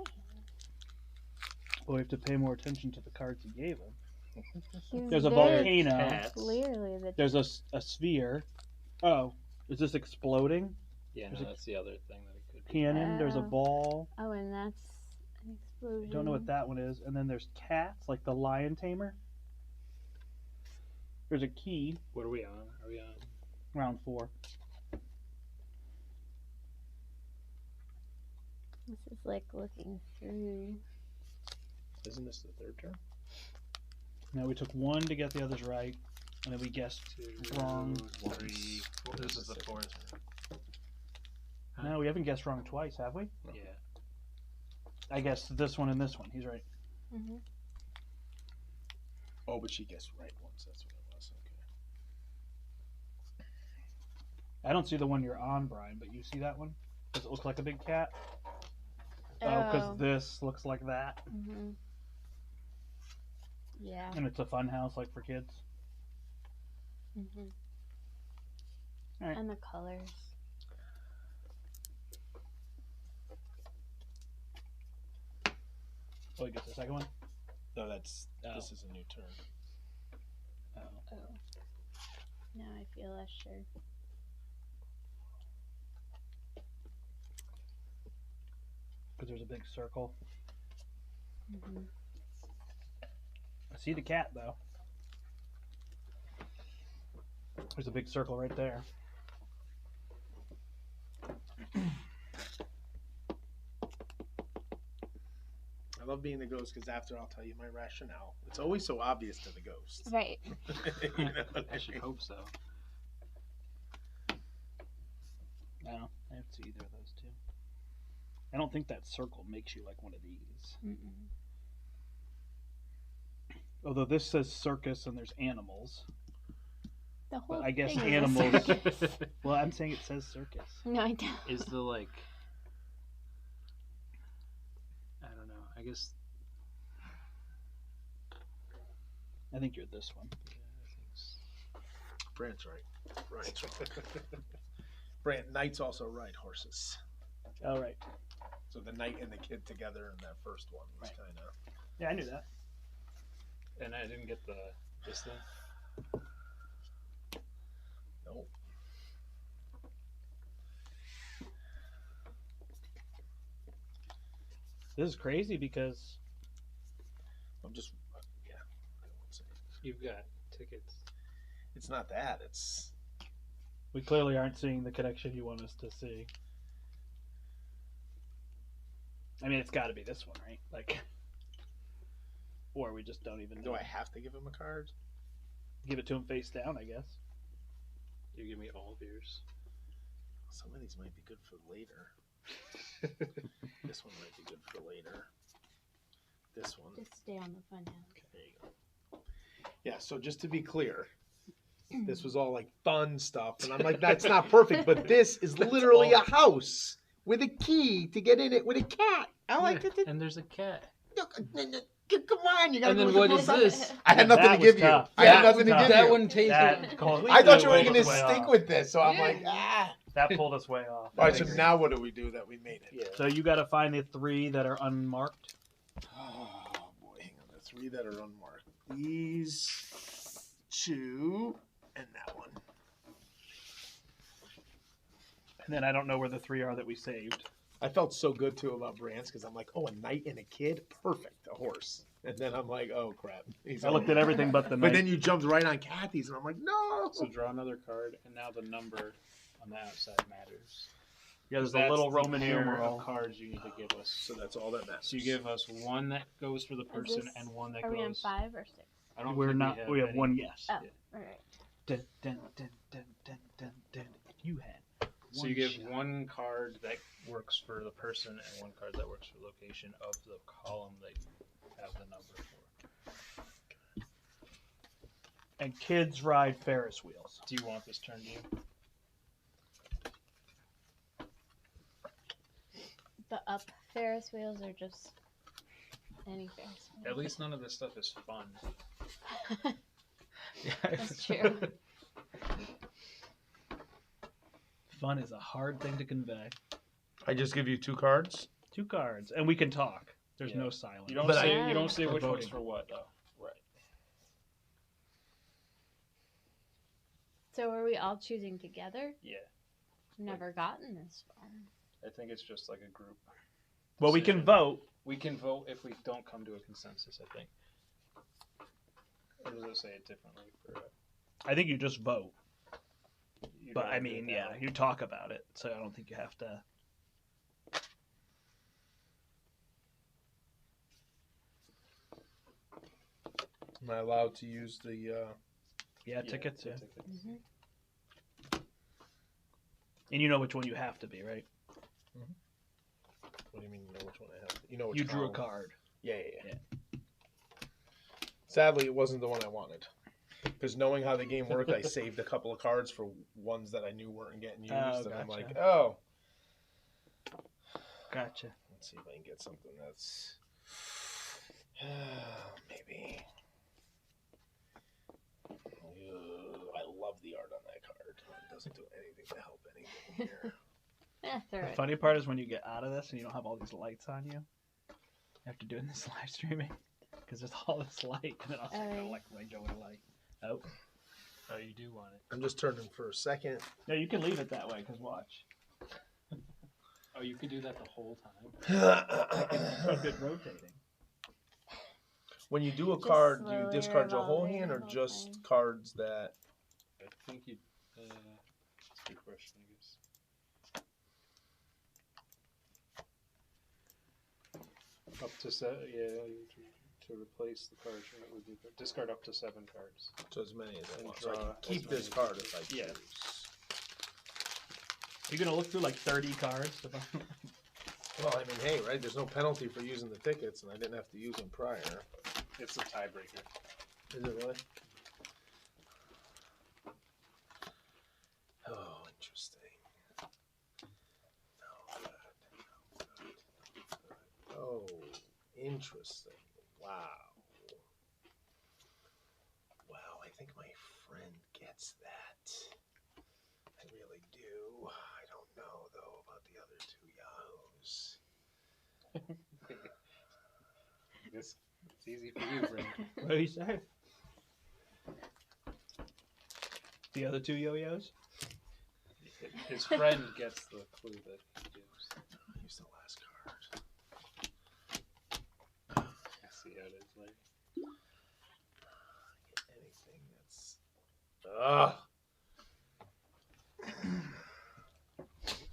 well, we have to pay more attention to the cards you gave him. He's There's a very volcano. Cats. Clearly the There's a sphere. Oh, is this exploding? Yeah, There's no, a- that's the other thing that it could be. Cannon. There's a Oh. ball. Oh, and that's an explosion. Don't know what that one is. And then there's cats, like the lion tamer. There's a key. What are we on? Are we on? Round 4. This is like looking through. Isn't this the third turn? Now we took 1 to get the others right, and then we guessed 2, wrong. 3, 4. This is the fourth. No, we haven't guessed wrong twice, have we? Yeah. I guessed this one and this one. He's right. Mm-hmm. Oh, but she guessed right once. That's what it was. Okay. I don't see the one you're on, Brian, but you see that one? Does it look like a big cat? Oh, because this looks like that. Mm-hmm. Yeah. And it's a fun house, like for kids. Mm-hmm. Alright. And the colors. Oh, he gets the second one? No, that's. Oh. This is a new turn. Oh. Oh. Now I feel less sure. Because there's a big circle. Mm-hmm. I see the cat, though. There's a big circle right there. I love being the ghost because after I'll tell you my rationale. It's always so obvious to the ghost. Right. You know what I should mean? hope so. No, I have to see either of those two. I don't think that circle makes you like one of these. Mm-mm. Although this says circus and there's animals. The whole I guess thing is a animals- circus. Well, I'm saying it says circus. No, I don't. Is the like? I don't know. I guess. I think you're this one. Yeah, I think Brant's right. Brant's wrong. Brant, knights also ride horses. Oh, right. So the knight and the kid together in that first one was Right. kind of. Yeah, I knew that. And I didn't get this thing. Nope. This is crazy because I'm just. Yeah. Okay, one You've got tickets. It's not that. It's We clearly aren't seeing the connection you want us to see. I mean, it's got to be this one, right? Like, or we just don't even. do I have to give him a card? Give it to him face down, I guess. You give me all of yours. Some of these might be good for later. This one might be good for later. This one. Just stay on the fun house. There you go. Yeah, so just to be clear, this was all like fun stuff, and I'm like, that's not perfect, but this is literally a house with a key to get in it with a cat. I like it. And there's a cat. Come on, you gotta And go then with what the is full this? size. I had nothing That to was give you. tough. I had That nothing to was give That you. one tasted. That completely I thought you were pulled going to us way stick off. with this, so I'm Yeah. like, ah. That pulled us way off. All right, so now what do we do that we made it? Yeah. So you got to find the 3 that are unmarked. Oh boy, hang on. The 3 that are unmarked. These 2 and that one. And then I don't know where the 3 are that we saved. I felt so good too about Brands because I'm like, oh, a knight and a kid, perfect, a horse. And then I'm like, oh crap. I looked at everything but the But knight. then you jumped right on Kathy's, and I'm like, no. So draw another card, and now the number on the outside matters. Yeah, there's a That's little the Roman pair numeral. of cards you need to give us. So that's all that matters. So you give us one that goes for the person this- and one that Are we on goes. 5 or 6? I don't We're think not. We have any. one yes. Oh, alright. Dun, dun, dun, dun, dun, dun, dun. If you had. So you give shot. one card that works for the person and one card that works for the location of the column that you have the number for. And kids ride Ferris wheels. Do you want this turned in? The up Ferris wheels are just any Ferris wheel. At least none of this stuff is fun. That's true. Fun is a hard thing to convey. I just give you 2 cards. 2 cards, and we can talk. There's Yeah. no silence. You don't But say I- you don't say We're which one's voting. for what though. Right. So are we all choosing together? Yeah, Never gotten this far. I think it's just like a group. Well, we can decision. vote. We can vote if we don't come to a consensus. I think. Or does it say it differently for? I think you just vote. You But don't I do it mean, that yeah, way? you talk about it, so I don't think you have to. Am I allowed to use the? Yeah, tickets. the Yeah, tickets. Hmm. and you know which one you have to be, right? What do you mean? You know which one I have? You know which You drew a column. card. Yeah. Sadly, it wasn't the one I wanted. Because knowing how the game worked, I saved a couple of cards for ones that I knew weren't getting used, Oh, and I'm gotcha. like, oh. Gotcha. Let's see if I can get something that's maybe. I love the art on that card. It doesn't do anything to help anything here. Throw The it. funny part is when you get out of this and you don't have all these lights on you. After doing this live streaming, because there's all this light, and then I was like, Oh. oh, like my Joey light. Oh, Oh, you do want it. I'm just turning for a second. no, you can leave it that way. Because watch, Oh, you could do that the whole time. it's good rotating. When you do a Just card, do you slowly discard your whole revolving hand or the whole just thing. cards that? I think you. That's a good question, I guess. Up to to replace the cards, it would be discard up to 7 cards. So as many as I And want. So I draw can as keep this many. card if I choose. Yeah. You're gonna look through like 30 cards. Well, I mean, hey, right? There's no penalty for using the tickets, and I didn't have to use them prior. It's a tiebreaker. Is it really? Oh, interesting. No good. No good. Oh, interesting. Wow. Wow, I think my friend gets that. I really do. I don't know, though, about the other 2 Yahoos. I guess it's easy for you, Brent. What do you say? The other 2 yo-yos? His friend gets the clue that he gives. Use the last card. I see how it is, like. Ugh.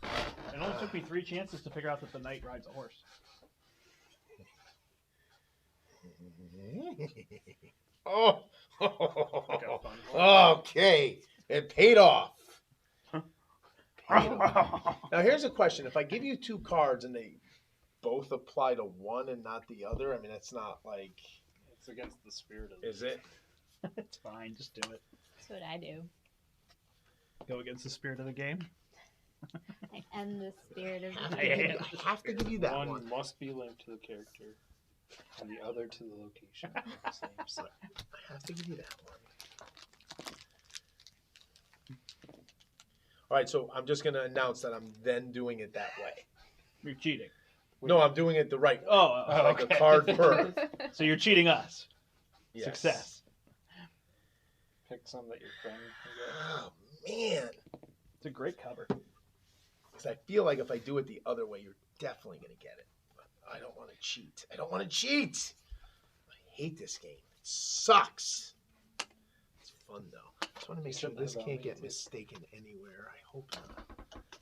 It only took me 3 chances to figure out that the knight rides a horse. Oh. Got fun. Okay. It paid off. Now here's a question: if I give you 2 cards and they both apply to one and not the other, I mean that's not like. It's against the spirit of Is it? It's fine, just do it. That's what I do. Go against the spirit of the game. I am the spirit of I the have to game. give you- I have to give you that one one. must be linked to the character, and the other to the location of the same site. I have to give you that one. All right, so I'm just going to announce that I'm then doing it that way. You're cheating. No, I'm doing it the right way. Oh, Like okay. a card per. So you're cheating us. Yes. Success. Pick some that your friend can Oh, man. It's a great cover. Because I feel like if I do it the other way, you're definitely going to get it. But I don't want to cheat. I don't want to cheat. I hate this game. It sucks. It's fun, though. I just want to make sure Shouldn't this have can't allowed get me to. mistaken anywhere. I hope not.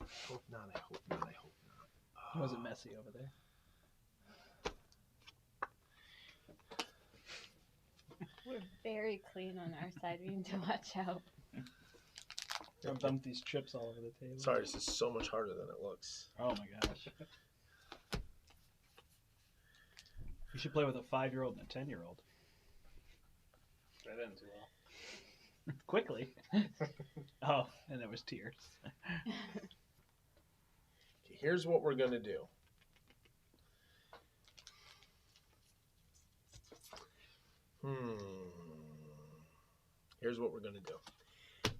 I hope not. I hope not. I hope not. Was it messy over there? We're very clean on our side. We need to watch out. Don't dump these chips all over the table. Sorry, this is so much harder than it looks. Oh my gosh. You should play with a 5-year-old and a 10-year-old. get. That ends well. Quickly. Oh, and there was tears. Okay, here's what we're going to do. Here's what we're going to do.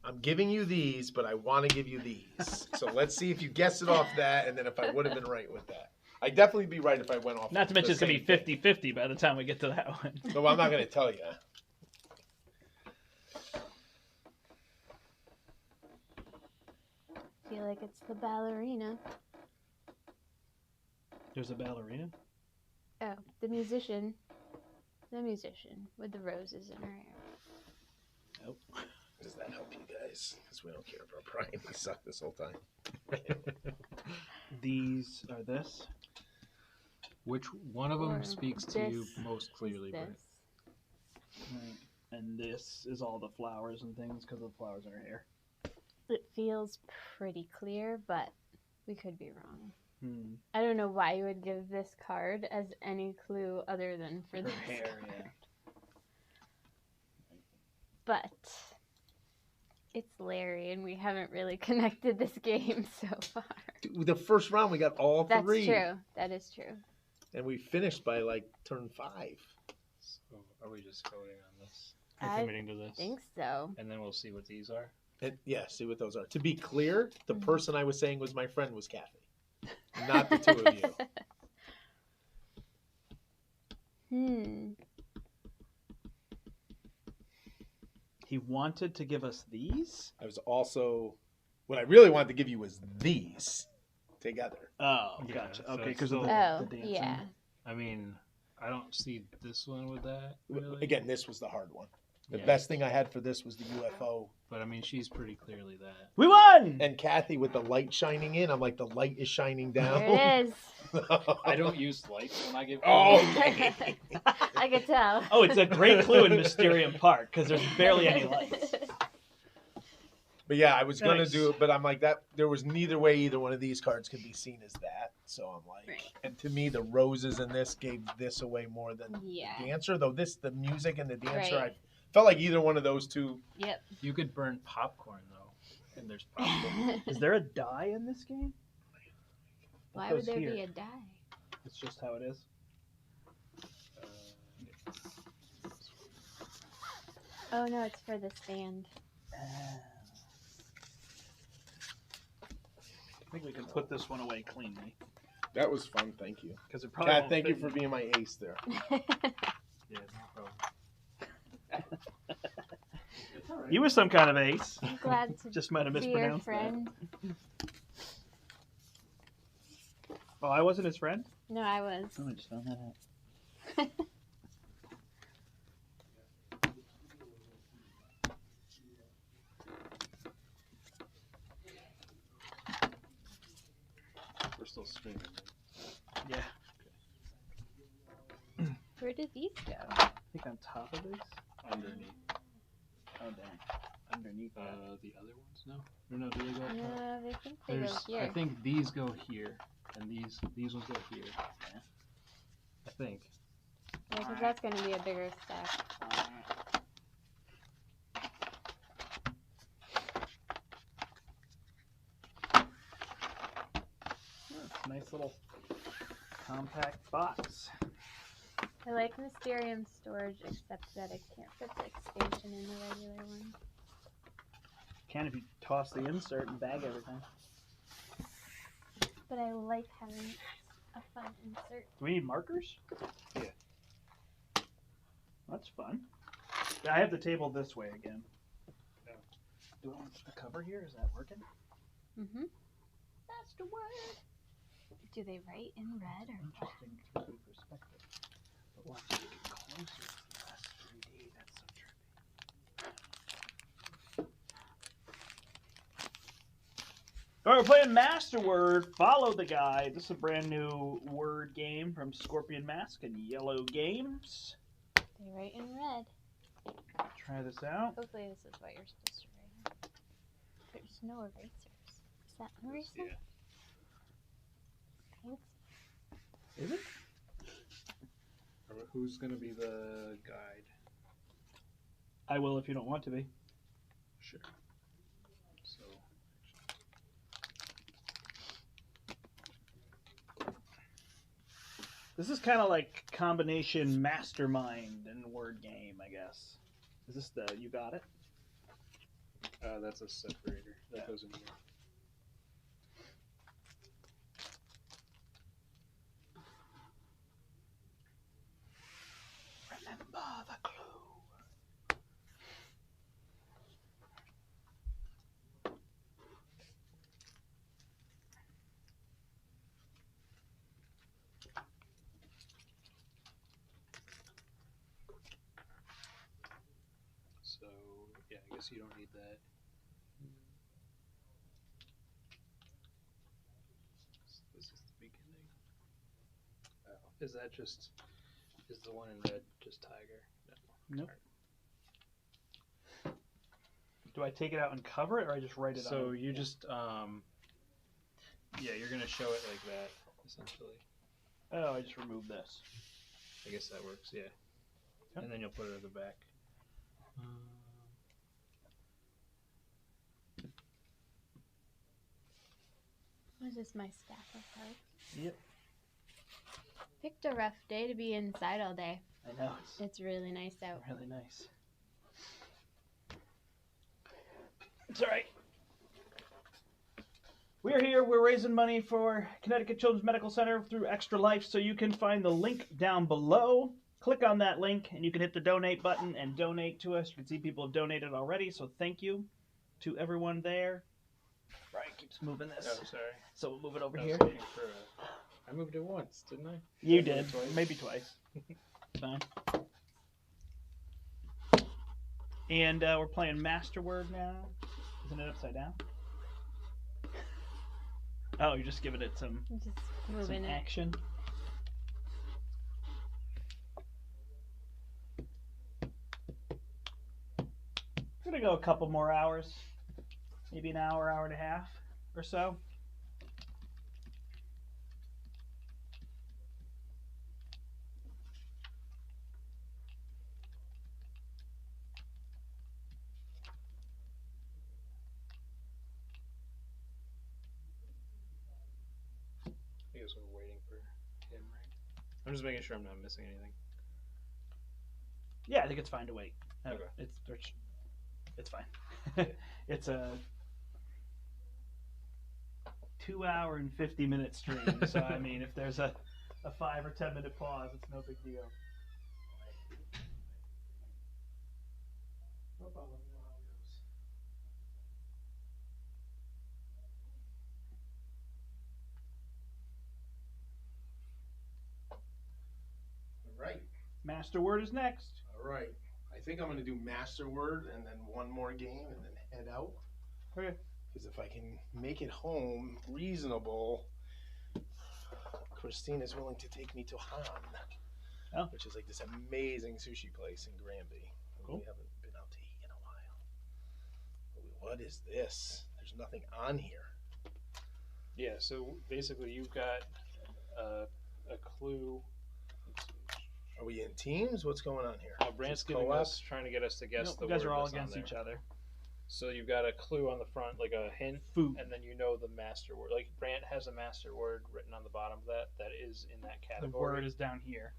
I'm giving you these, but I want to give you these. So let's see if you guess it off that, and then if I would have been right with that. I'd definitely be right if I went off. Not to mention the it's going to same be thing. 50-50 by the time we get to that one. No, I'm not going to tell you. I feel like it's the ballerina. There's a ballerina? Oh, the musician. The musician with the roses in her hair. Nope. Does that help you guys? Because we don't care about Brian. He sucked this whole time. These are this. Which one of them Or speaks to you this. most clearly, Bert? This. Right. And this is all the flowers and things because of the flowers in her hair. It feels pretty clear, but we could be wrong. Hmm. I don't know why you would give this card as any clue other than for Her this hair, card. yeah. But it's Larry, and we haven't really connected this game so far. Dude, the first round, we got all That's three. true. That is true. And we finished by like turn 5. So are we just voting on this? We're I committing to this. think so. And then we'll see what these are. And yeah, see what those are. To be clear, the Mhm. person I was saying was my friend was Kathy, not the two of you. He wanted to give us these? I was also, what I really wanted to give you was these together. Oh, Yeah, gotcha. so Okay, it's because of still- the Oh, dancing. yeah. I mean, I don't see this one with that. Really. Again, this was the hard one. The Yeah. best thing I had for this was the UFO. But I mean, she's pretty clearly that. We won! And Kathy with the light shining in, I'm like, the light is shining down. There it is. I don't use lights when I give. Oh, I could tell. Oh, it's a great clue in Mysterium Park because there's barely any lights. But yeah, I was gonna Nice. do it, but I'm like that. There was neither way either one of these cards could be seen as that. So I'm like, Right. and to me, the roses in this gave this away more than Yeah. the dancer. Though the music and the dancer, Right. I felt like either one of those two. Yep. You could burn popcorn though, and there's popcorn. Is there a die in this game? Why It would goes there here. be a die? It's just how it is. Oh no, it's for the stand. I think we can put this one away cleanly That was fun. Thank you, because it probably Kat. won't Thank you fit for in- being my ace there. Yeah, no problem. You were some kind of ace. I'm glad to Just might have be your mispronounced that. friend. Oh, I wasn't his friend? No, I was. Oh, I just found that out. still streaming. Yeah. Where did these go? I think on top of this. Underneath. Oh dang. Underneath that. The other ones, no. No, do they go up top? No, they think they There's, go here. I think these go here, and these ones go here. Yeah. I think. Yeah, because that's going to be a bigger stack. It's a nice little compact box. I like Mysterium storage, except that I can't fit the expansion in the regular one. Can if you toss the insert and bag everything. But I like having a fun insert. Do we need markers? Yeah. That's fun. I have the table this way again. Yeah. Do I want the cover here? Is that working? Mm-hmm. That's the word. Do they write in red or black? Interesting 3D perspective. But watch it get closer to the last 3D. That's so trippy. Alright, we're playing Masterword. Follow the Guide. This is a brand new word game from Scorpion Mask and Yellow Games. They write in red. Try this out. Hopefully this is what you're supposed to write. There's no erasers. Is that an eraser? Yeah. Fancy. Is it? Who's gonna be the guide? I will if you don't want to be. Sure. So. This is kind of like combination mastermind and word game, I guess. Is this the you got it? That's a separator that Yeah. goes in here. Remember the clue. So yeah, I guess you don't need that. This is the beginning. Oh, is that just? Is the one in red just tiger? No. Nope. Do I take it out and cover it, or I just write it on? So you just yeah, you're gonna show it like that essentially. Oh, I just remove this. I guess that works. Yeah. Yep. And then you'll put it at the back. What is this, my stack of cards? Yep. Picked a rough day to be inside all day. I know It's really nice out. really nice. It's all right. We're here. We're raising money for Connecticut Children's Medical Center through Extra Life, so you can find the link down below. Click on that link, and you can hit the donate button and donate to us. You can see people have donated already, so thank you to everyone there. Brian keeps moving this, Oh, sorry. so we'll move it over I was here. looking for I moved it once, didn't I? You I moved did, it twice. maybe twice. Fine. And we're playing Masterword now. Isn't it upside down? Oh, you're just giving it some Just moving it. action. We're gonna go a couple more hours, maybe an hour, hour and a half or so. I guess we're waiting for him, right? I'm just making sure I'm not missing anything. Yeah, I think it's fine to wait. Okay. It's fine. It's a 2 hour and 50-minute stream, so I mean, if there's a 5 or 10 minute pause, it's no big deal. No problem. You know how it goes. All right. Masterword is next. All right. I think I'm going to do Masterword and then one more game and then head out. Okay. Because if I can make it home reasonable, Christine is willing to take me to Han, Oh. which is like this amazing sushi place in Granby. Cool. We haven't been out to eat in a while. What is this? There's nothing on here. Yeah, so basically you've got a clue. Are we in teams? What's going on here? Brant's Just giving co-op? us, trying to get us to guess No, the you guys word are all that's on against there. each other. So you've got a clue on the front, like a hint, Food. and then you know the master word. Like Brant has a master word written on the bottom of that is in that The category. word is down here.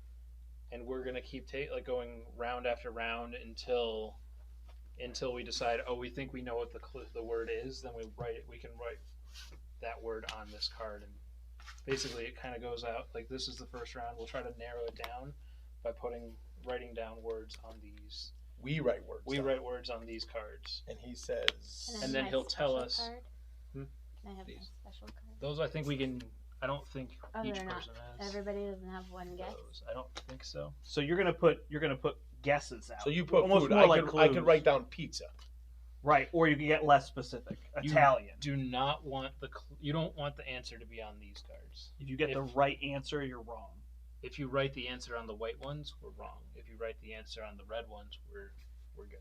And we're gonna keep going round after round until we decide. Oh, we think we know what the word is. Then we can write that word on this card, and basically it kind of goes out like this is the first round. We'll try to narrow it down by writing down words on these. We write words. We down. write words on these cards. And he says. Can I And have then my he'll tell special us- card? Hmm? Can I have my Please. special card? Those I think we can. I don't think Oh, each they're not. person has Everybody doesn't have one guess. those. I don't think so. So you're gonna put guesses out. So you put almost food. more I like could clues. write down pizza. Right, or you can get less specific. You- Italian. Do not want you don't want the answer to be on these cards. If you get the right answer, you're wrong. If you write the answer on the white ones, we're wrong. If you write the answer on the red ones, we're good.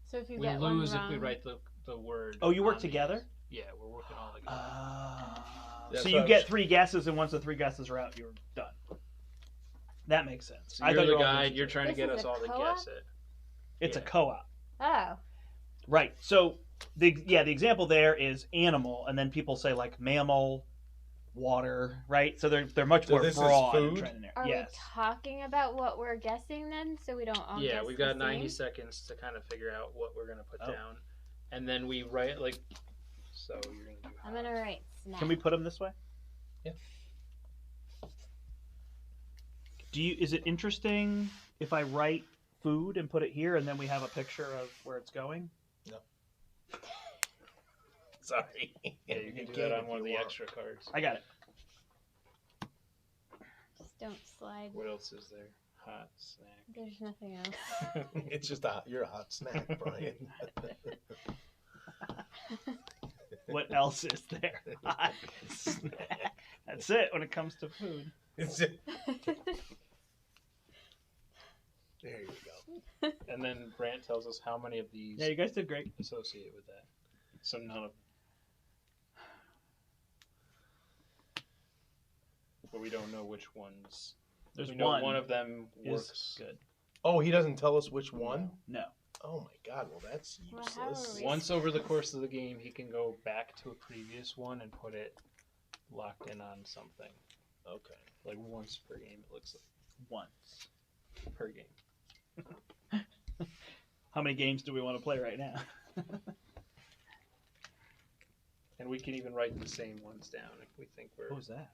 So if you We get lose one if we wrong, write the word. Oh, you work on together? these. Yeah, we're working all together. That's So what you I get was- 3 guesses, and once the 3 guesses are out, you're done. That makes sense. So I you're thought the you were all guide. against You're each trying to This get is us a all to co-op? guess it. other. It's a Yeah. co-op. oh, Right. So the example there is animal, and then people say like mammal, water, right? So they're much So more this is broad. and food? trying to narrow- are yes. we talking about what we're guessing then, so we don't all Yeah, guess we've the got 90 same? seconds to kind of figure out what we're gonna put Oh. down, and then we write like. So you're gonna do. I'm gonna write snack. Can we put them this way? Yeah. Is it interesting if I write food and put it here, and then we have a picture of where it's going? Sorry. Yeah, you can do can that on if one of you the want. extra cards. I got it. Just don't slide. What else is there? Hot snack. There's nothing else. It's just you're a hot snack, Brian. What else is there? Hot snack. That's it when it comes to food. It's just, there you go. And then Brant tells us how many of these Yeah, you guys did great. associate with that. So none of. But we don't know which ones. There's we know one of them is works. good. Oh, he doesn't tell us which one? No. Oh my god, well that's Well, how useless. are we- Once over the course of the game, he can go back to a previous one and put it locked in on something. Okay. Like once per game, it looks like Once. per game. How many games do we want to play right now? And we can even write the same ones down if we think we're. What was that?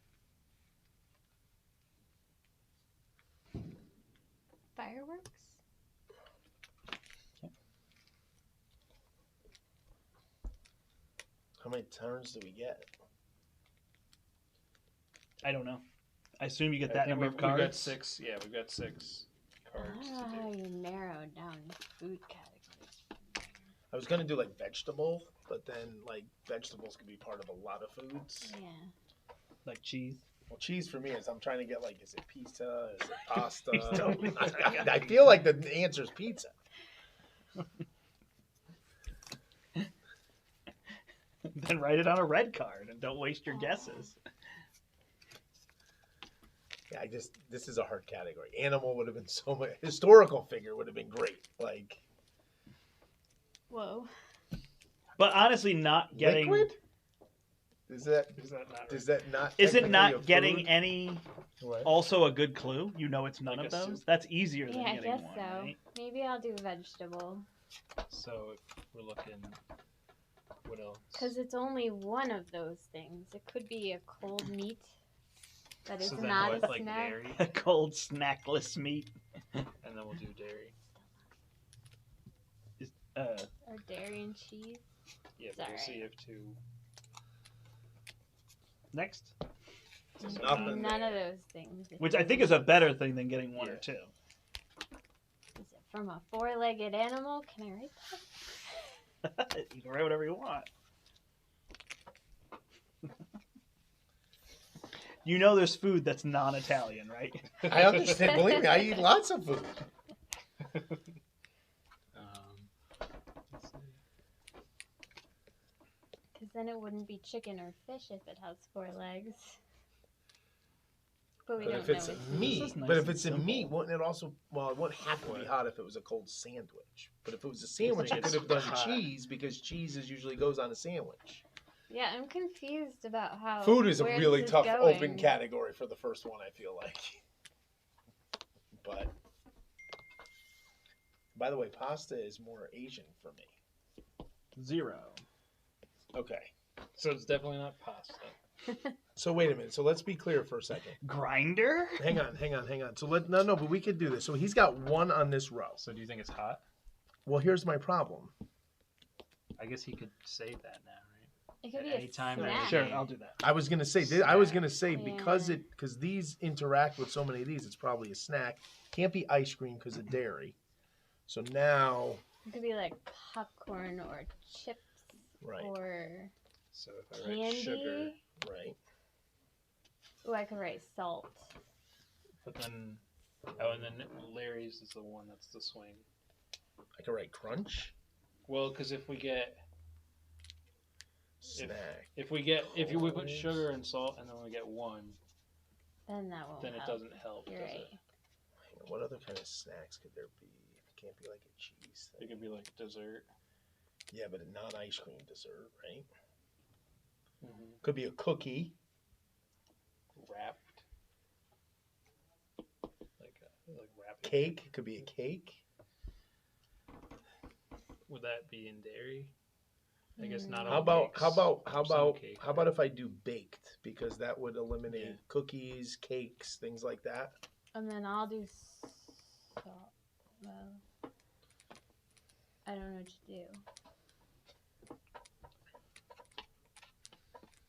Fireworks? How many turns do we get? I don't know. I assume you get I that think number of we've got cards. 6. Yeah, we've got 6 cards I don't know how to do. you narrow down food categories. I was gonna do like vegetable, but then like vegetables could be part of a lot of foods. Yeah. Like cheese. Well, cheese for me is I'm trying to get like, is it pizza? Is it pasta? Please don't. I feel like the answer is pizza. Then write it on a red card and don't waste your guesses. Yeah, this is a hard category. Animal would have been so much. Historical figure would have been great. Like Whoa. But honestly, not getting liquid. Is that Is that not is that not? is it technically not a getting food? any What? also a good clue? You know it's none Like of a those. soup? That's easier than Yeah, I getting guess one, so. right? Maybe I'll do vegetable. So if we're looking, what else? Because it's only one of those things. It could be a cold meat that is So then not what, a like snack. dairy, A cold snackless meat. and then we'll do dairy. Or dairy and cheese. Yeah, It's but we'll alright. see if 2. Next. There's Mm, nothing None of there. those things. Which I think is a better thing than getting one Yeah. or two. Is it from a four-legged animal? Can I write that? You can write whatever you want. You know there's food that's non-Italian, right? I understand. Believe me, I eat lots of food. Let's see. Because then it wouldn't be chicken or fish if it has 4 legs. But we But don't if it's know. a meat, This is nice but if and it's a simple. meat, wouldn't it also? Well, it wouldn't have to be What? hot if it was a cold sandwich. But if it was a sandwich, think it could it's have done hot. cheese because cheese usually goes on a sandwich. Yeah, I'm confused about how. Food is a where really this is tough going. open category for the first one, I feel like. But by the way, pasta is more Asian for me. 0. Okay. So it's definitely not pasta. So wait a minute. So let's be clear for a second. Grinder? Hang on. So no, but we could do this. So he's got 1 on this row. So do you think it's hot? Well, here's my problem. I guess he could say that now, right? It could At be a any time, snack. Sure, I'll do that. I was gonna say because Yeah. because these interact with so many of these, it's probably a snack. Can't be ice cream because of dairy. So now, It could be like popcorn or chips right, or So if I write sugar, candy. right. Oh, I could write salt. But then, and then Larry's is the one that's the swing. I can write crunch Well, because if we snack. we put sugar and salt and then we get 1, Then that won't then it help. doesn't help. You're does right. it? What other kind of snacks could there be? It can't be like a cheese It thing. could be like dessert. Yeah, but a non-ice cream dessert, right? Mm-hmm. Could be a cookie. Wrapped. Like wrapped. Cake. Could be a cake. Would that be in dairy? I guess not How all about cakes. how Some about cake. how about if I do baked, because that would eliminate Yeah. cookies, cakes, things like that. And then I'll do salt. Well, I don't know what to do.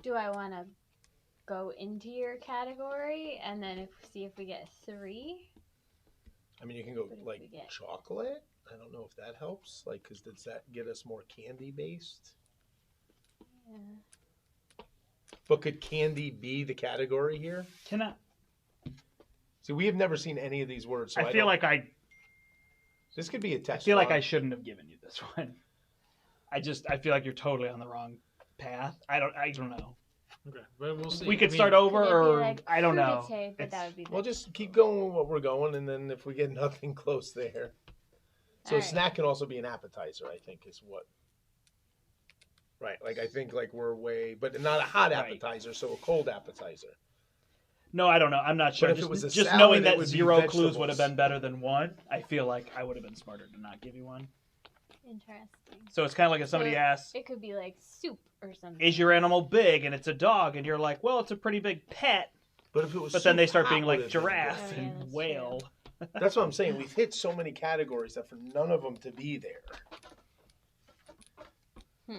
Do I want to go into your category and then see if we get 3? I mean, you can go What if like we get- chocolate. I don't know if that helps. Like, because does that get us more candy based? Yeah. But could candy be the category here? Can I? See, we have never seen any of these words. So I feel like I this could be a test. feel like Ron. I shouldn't have given you this one. I feel like you're totally on the wrong path. I don't know. Okay, but we'll see. We could I mean, start over, Could it be or like I don't know. crudité, but It's- that would be We'll the- just keep going with what we're going, and then if we get nothing close there. So a Alright. snack can also be an appetizer, I think, is what. Right, like I think like we're way, but not a hot Right. appetizer, so a cold appetizer. No, I don't know. I'm not sure. if it Just, was a just salad, knowing it that would be 0 clues would have vegetables. been better than 1, I feel like I would have been smarter to not give you 1. Interesting. So it's kind of like if somebody So- asks, It could be like soup or something. "Is your animal big?" and it's a dog, and you're like, "Well, it's a pretty big pet." But if it was, But then they start super being hot, like would it have been giraffe Oh, yeah, and that's whale. true. That's what I'm saying. We've hit so many categories that for none of them to be there.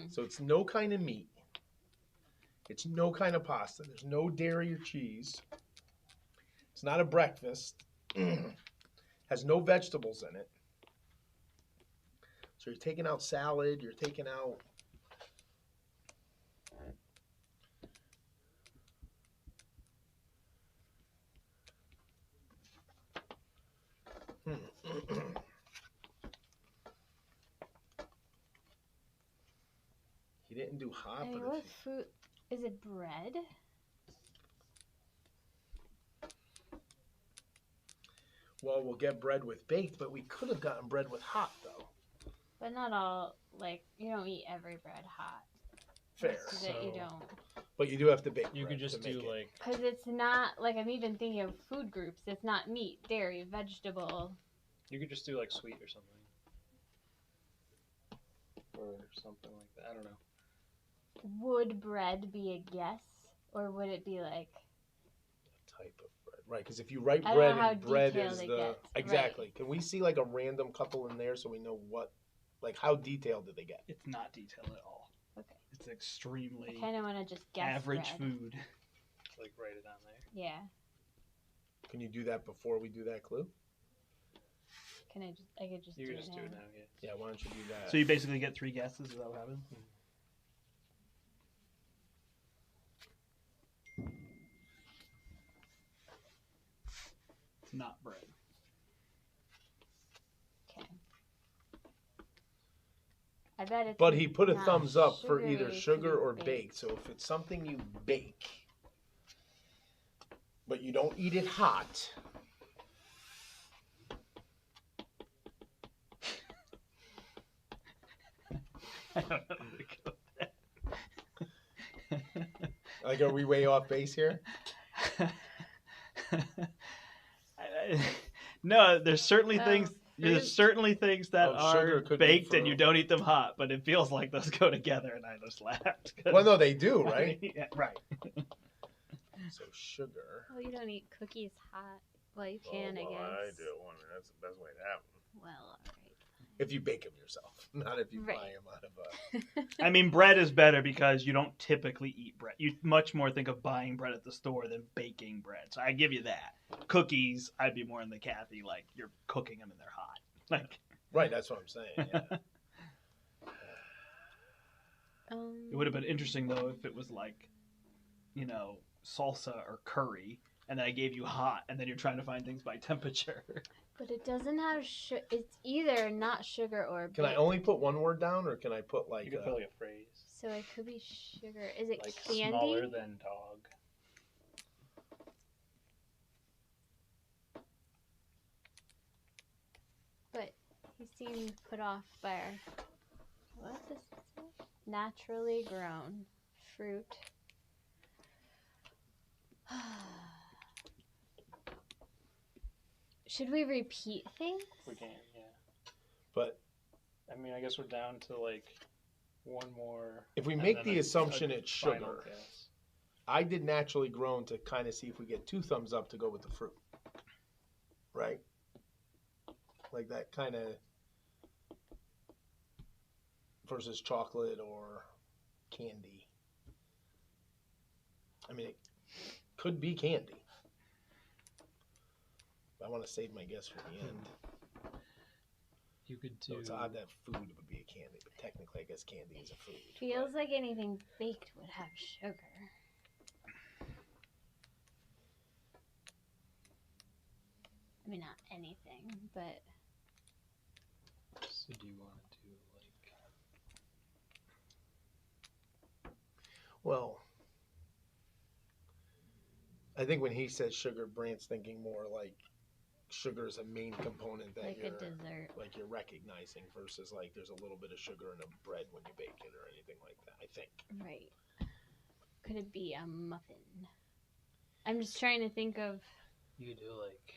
So it's no kind of meat. It's no kind of pasta. There's no dairy or cheese. It's not a breakfast. Has no vegetables in it. So you're taking out salad. You're taking out. He didn't do hot, I mean, but what if food? Is it bread? well, we'll get bread with baked, but we could have gotten bread with hot though. But not all. Like you don't eat every bread hot. Fair, Most of it you So- don't. but you do have to bake. You bread could just to make do it. like Because it's not like I'm even thinking of food groups. It's not meat, dairy, vegetable. you could just do like sweet or something, or something like that. I don't know. Would bread be a guess, or would it be like? type of bread, right? Because if you write I don't bread know how and bread detailed is it the gets, exactly. Can we see like a random couple in there so we know what, like how detailed did they get? It's not detailed at all. Okay. It's extremely I kind of want to just guess average bread. food. Like write it on there. Yeah. Can you do that before we do that clue? Can I just? I could just You do could just do it now. Yeah. Yeah, why don't you do that? So you basically get 3 guesses. Is that what happens? not bread. Okay. I bet it's. But he put a not thumbs up for sugary either to sugar be or baked. So if it's something you bake, but you don't eat it hot. I don't know where to go with that. Like, are we way off base here? No, there's certainly Oh, things. There's fruit. certainly things that Oh, sugar are could be baked and for- you don't eat them hot, but it feels like those go together, and I just laughed. 'cause- Well, no, they do, right? Yeah, right. So sugar. Well, you don't eat cookies hot. Well, you can, I guess. I do. I mean, that's the best way to have them. Well, all right. If you bake them yourself, not if you Right. buy them out of a. I mean, bread is better because you don't typically eat bread. You much more think of buying bread at the store than baking bread. So I give you that. Cookies, I'd be more in the Kathy, like you're cooking them and they're hot. Like Right, that's what I'm saying. Yeah. it would have been interesting though if it was like, you know, salsa or curry, and then I gave you hot, and then you're trying to find things by temperature. But it doesn't have it's either not sugar or Can I baked. only put one word down, or can I put You like? could put like a phrase. So it could be sugar. Is it Like candy? smaller than dog. But he seemed put off by our what does it say? Naturally grown fruit. Should we repeat things? We can, yeah. But I mean, I guess we're down to like one more. if we and make then the assumption it's final sugar, guess. I did naturally grown to kind of see if we get 2 thumbs up to go with the fruit. Right? Like that kind of versus chocolate or candy. I mean, it could be candy. I want to save my guess for the end. You could do. So it's odd that food would be a candy, but technically, I guess candy is a food. Feels like anything baked would have sugar. I mean, not anything, but So do you want to do like? Well, I think when he says sugar, Brant's thinking more like sugar is a main component that like a you're dessert. like you're recognizing versus like there's a little bit of sugar in a bread when you bake it or anything like that. I think. Right. Could it be a muffin? I'm just trying to think of. You could do like.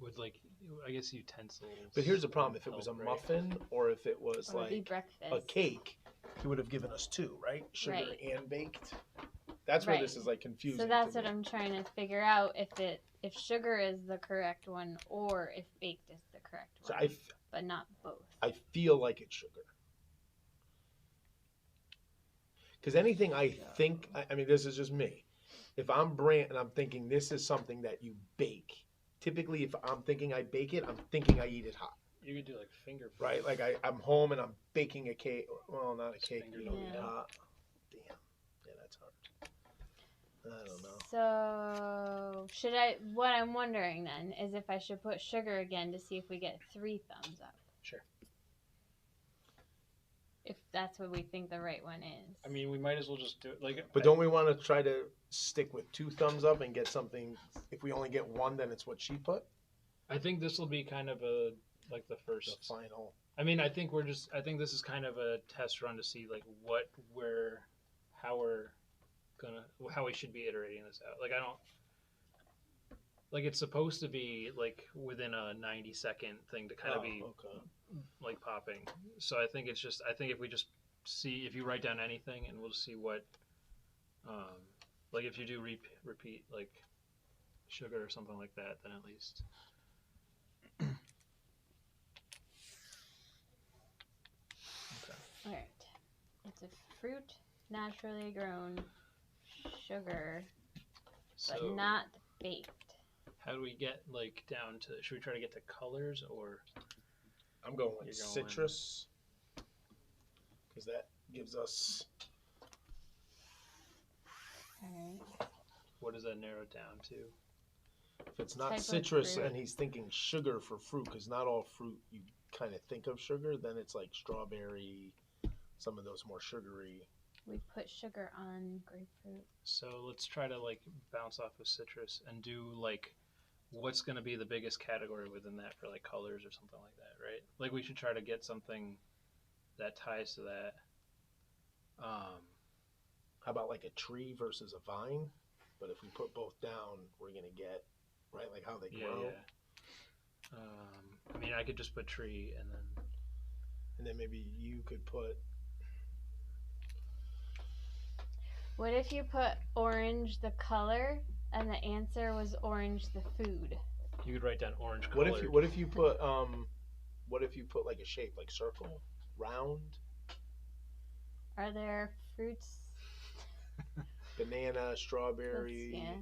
With like, I guess utensils. But here's the problem: if it was a help, right? muffin or if it was Or be like breakfast. a cake, he would have given us 2, right? Sugar Right. and baked. That's where Right. this is like confusing. So that's to what me. I'm trying to figure out if sugar is the correct one or if baked is the correct So one, but not both. I feel like it's sugar. Because anything I think, I mean, this is just me. If I'm Brant and I'm thinking this is something that you bake, typically if I'm thinking I bake it, I'm thinking I eat it hot, You could do like finger food. right? Like I'm home and I'm baking a cake. Well, not a cake. Finger You don't eat it Yeah. hot. Damn. Yeah, that's hard. I don't know. So what I'm wondering then is if I should put sugar again to see if we get 3 thumbs up. Sure. If that's what we think the right one is. I mean, we might as well just do it. Like, But don't we want to try to stick with 2 thumbs up and get something? If we only get 1, then it's what she put. I think this will be kind of like the The first. final. I mean, I think this is kind of a test run to see like how we should be iterating this out. Like I don't. Like it's supposed to be like within a 90-second thing to kind of be okay. like popping. So I think if we just see if you write down anything and we'll see what, like if you do repeat like sugar or something like that, then at least. All right. It's a fruit, naturally grown, sugar, but So not baked. how do we get like down to? Should we try to get to colors or? I'm going with You're going- citrus because that gives us. All right. What does that narrow down to? if it's not Type of citrus fruit. and he's thinking sugar for fruit, because not all fruit you kind of think of sugar, then it's like strawberry, some of those more sugary. We put sugar on grapefruit. So let's try to like bounce off of citrus and do like what's going to be the biggest category within that for like colors or something like that, right? Like we should try to get something that ties to that. How about like a tree versus a vine? But if we put both down, we're gonna get right like how they grow, I mean, I could just put tree and then maybe you could put. What if you put orange the color and the answer was orange the food? you could write down orange color. What if you put like a shape like circle, round, Are there fruits? banana, strawberry, Yeah.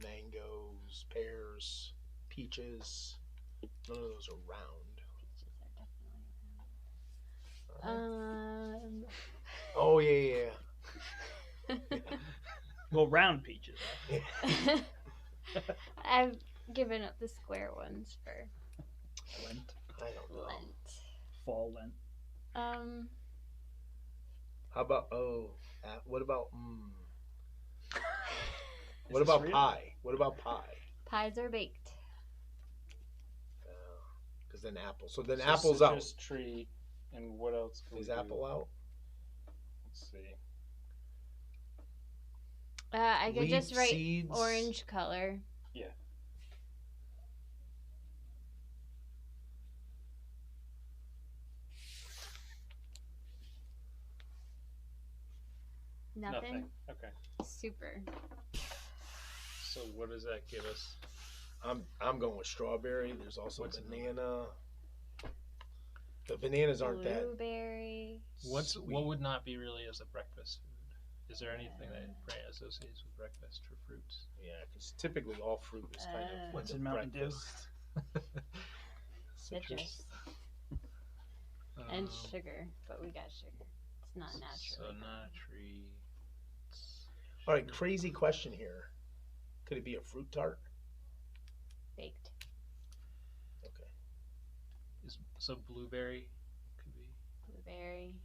mangoes, pears, peaches? None of those are round. Peaches are definitely. Oh yeah. Well, round peaches. I've given up the square ones for Lent. I don't know. Lent. Fall Lent. How about what about Is what this about real? pie? What about pie? Pies are baked. Because then apple. So then So apple's citrus, tree, and what else? Can out. Is we do? apple out? Let's see. I could just Leaf, write seeds. orange color. Yeah. Nothing. Okay. Super. So what does that give us? I'm going with strawberry. There's also What's banana. The bananas aren't that. Blueberry. What sweet. would not be really as a breakfast food? Is there anything that associates with breakfast for fruits? Yeah, because typically all fruit is kind of What's with in Mountain Dew? breakfast. Citrus. And sugar. But we got sugar. It's not So natural. not a tree. All right, crazy question here. Could it be a fruit tart? Baked. Okay. So blueberry could be. Blueberry.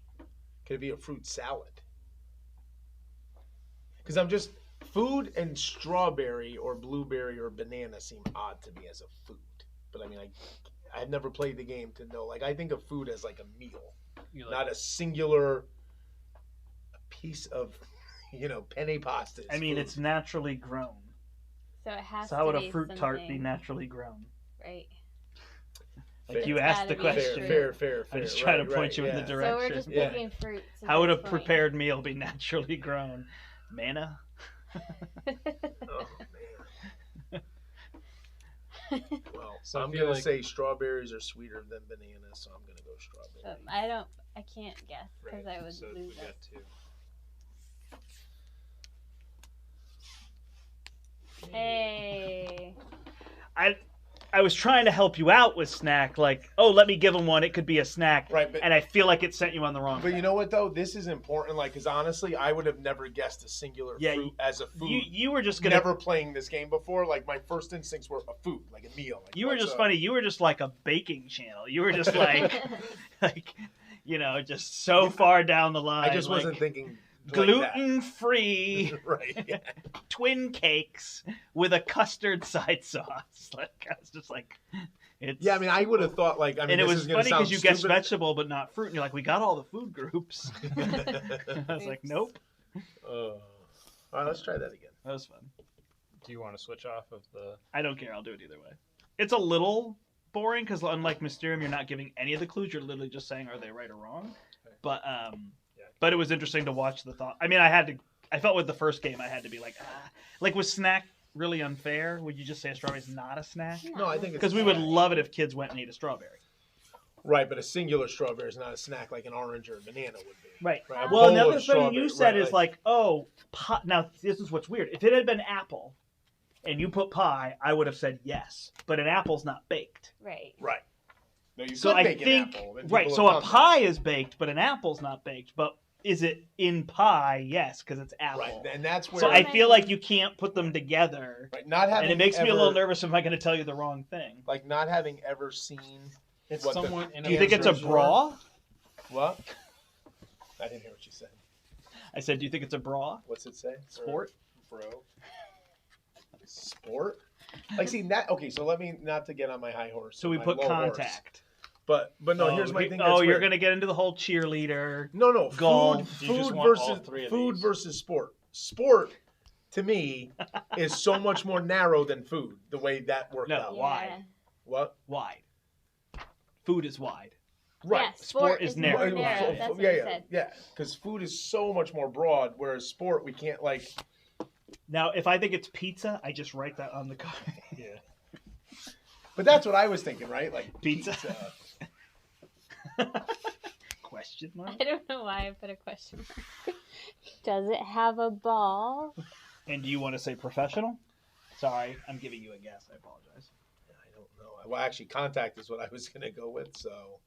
Could it be a fruit salad? Because I'm just food and strawberry or blueberry or banana seem odd to me as a food. But I mean, I've never played the game to know. Like I think of food as like a meal, You like, not a singular piece of, penne pasta. I mean, it's naturally grown. So it has So to how would be a fruit tart be something, naturally grown? Right. Like Fair. you It's asked the gotta be a question. fruit. fair. I'm just trying to point you in the So direction. we're just Yeah. picking fruits. at How would a this point. prepared meal be naturally grown? Manna? Oh man. Well, So I I'm feel gonna like- say strawberries are sweeter than bananas, so I'm gonna go strawberry. I can't guess because Right, I would so lose we it. got two. Hey. I was trying to help you out with snack, like, oh, let me give him one. It could be a snack. Right, but And I feel like it sent you on the wrong But path. you know what though? This is important. Like, because honestly, I would have never guessed a singular Yeah, fruit as a food. You were just gonna. Never playing this game before. Like my first instincts were a food, like a meal. Like, You were what's just a- funny. You were just like a baking channel. You were just like, just so far down the line. I just wasn't like, thinking gluten free right. Yeah. twin cakes with a custard side sauce. Like I was just like, it's. Yeah, I mean, I would have thought like. I mean, and it this was is gonna funny sound because you guessed stupid. vegetable but not fruit, and you're like, we got all the food groups. I was like, Oops. nope. All right, let's try that again. That was fun. Do you want to switch off of the? I don't care. I'll do it either way. It's a little boring because unlike Mysterium, you're not giving any of the clues. You're literally just saying, are they right or wrong? But but it was interesting to watch the thought. I mean, I felt with the first game, I had to be like, like was snack really unfair? Would you just say a strawberry is not a snack? No, I think it's Because we would love it if kids went and ate a strawberry. right, but a singular strawberry is not a snack like an orange or a banana would be. Right. Right, a Well, bowl another of thing you strawberry, said right, is like, oh, pie. Now this is what's weird. If it had been apple, and you put pie, I would have said yes. But an apple's not baked. Right. right. No, you So could I make think an apple, and right. people So have a done pie is baked, but an apple's not baked. But is it in pie? Yes, because it's apple. Right, and that's where So I feel like you can't put them together, right, not having and it makes me a little ever- nervous if I'm going to tell you the wrong thing. Like not having ever seen It's what the somewhat in Do you think it's a answers were. bra? What? I didn't hear what you said. I said, do you think it's a bra? What's it say? Sport? Bro. Sport? Like, see that? Okay, so let me not to get on my high horse. So we my put low horse. contact. But no, here's my thing. Oh, that's you're weird. going to get into the whole cheerleader. No, golf. You just food want all versus three of food these. versus sport. Sport to me is so much more narrow than food. The way that worked No. out. Why? What? Wide. Food is wide. Right. Yeah, Sport is narrow. more narrow. That's what I said. Yeah. Because food is so much more broad, whereas sport we can't like. Now, if I think it's pizza, I just write that on the card. Yeah. But that's what I was thinking, right? Like Pizza. Question mark? I don't know why I put a question mark. Does it have a ball? And do you want to say professional? Sorry, I'm giving you a guess. I apologize. I don't know. Well, actually, contact is what I was going to go with. So.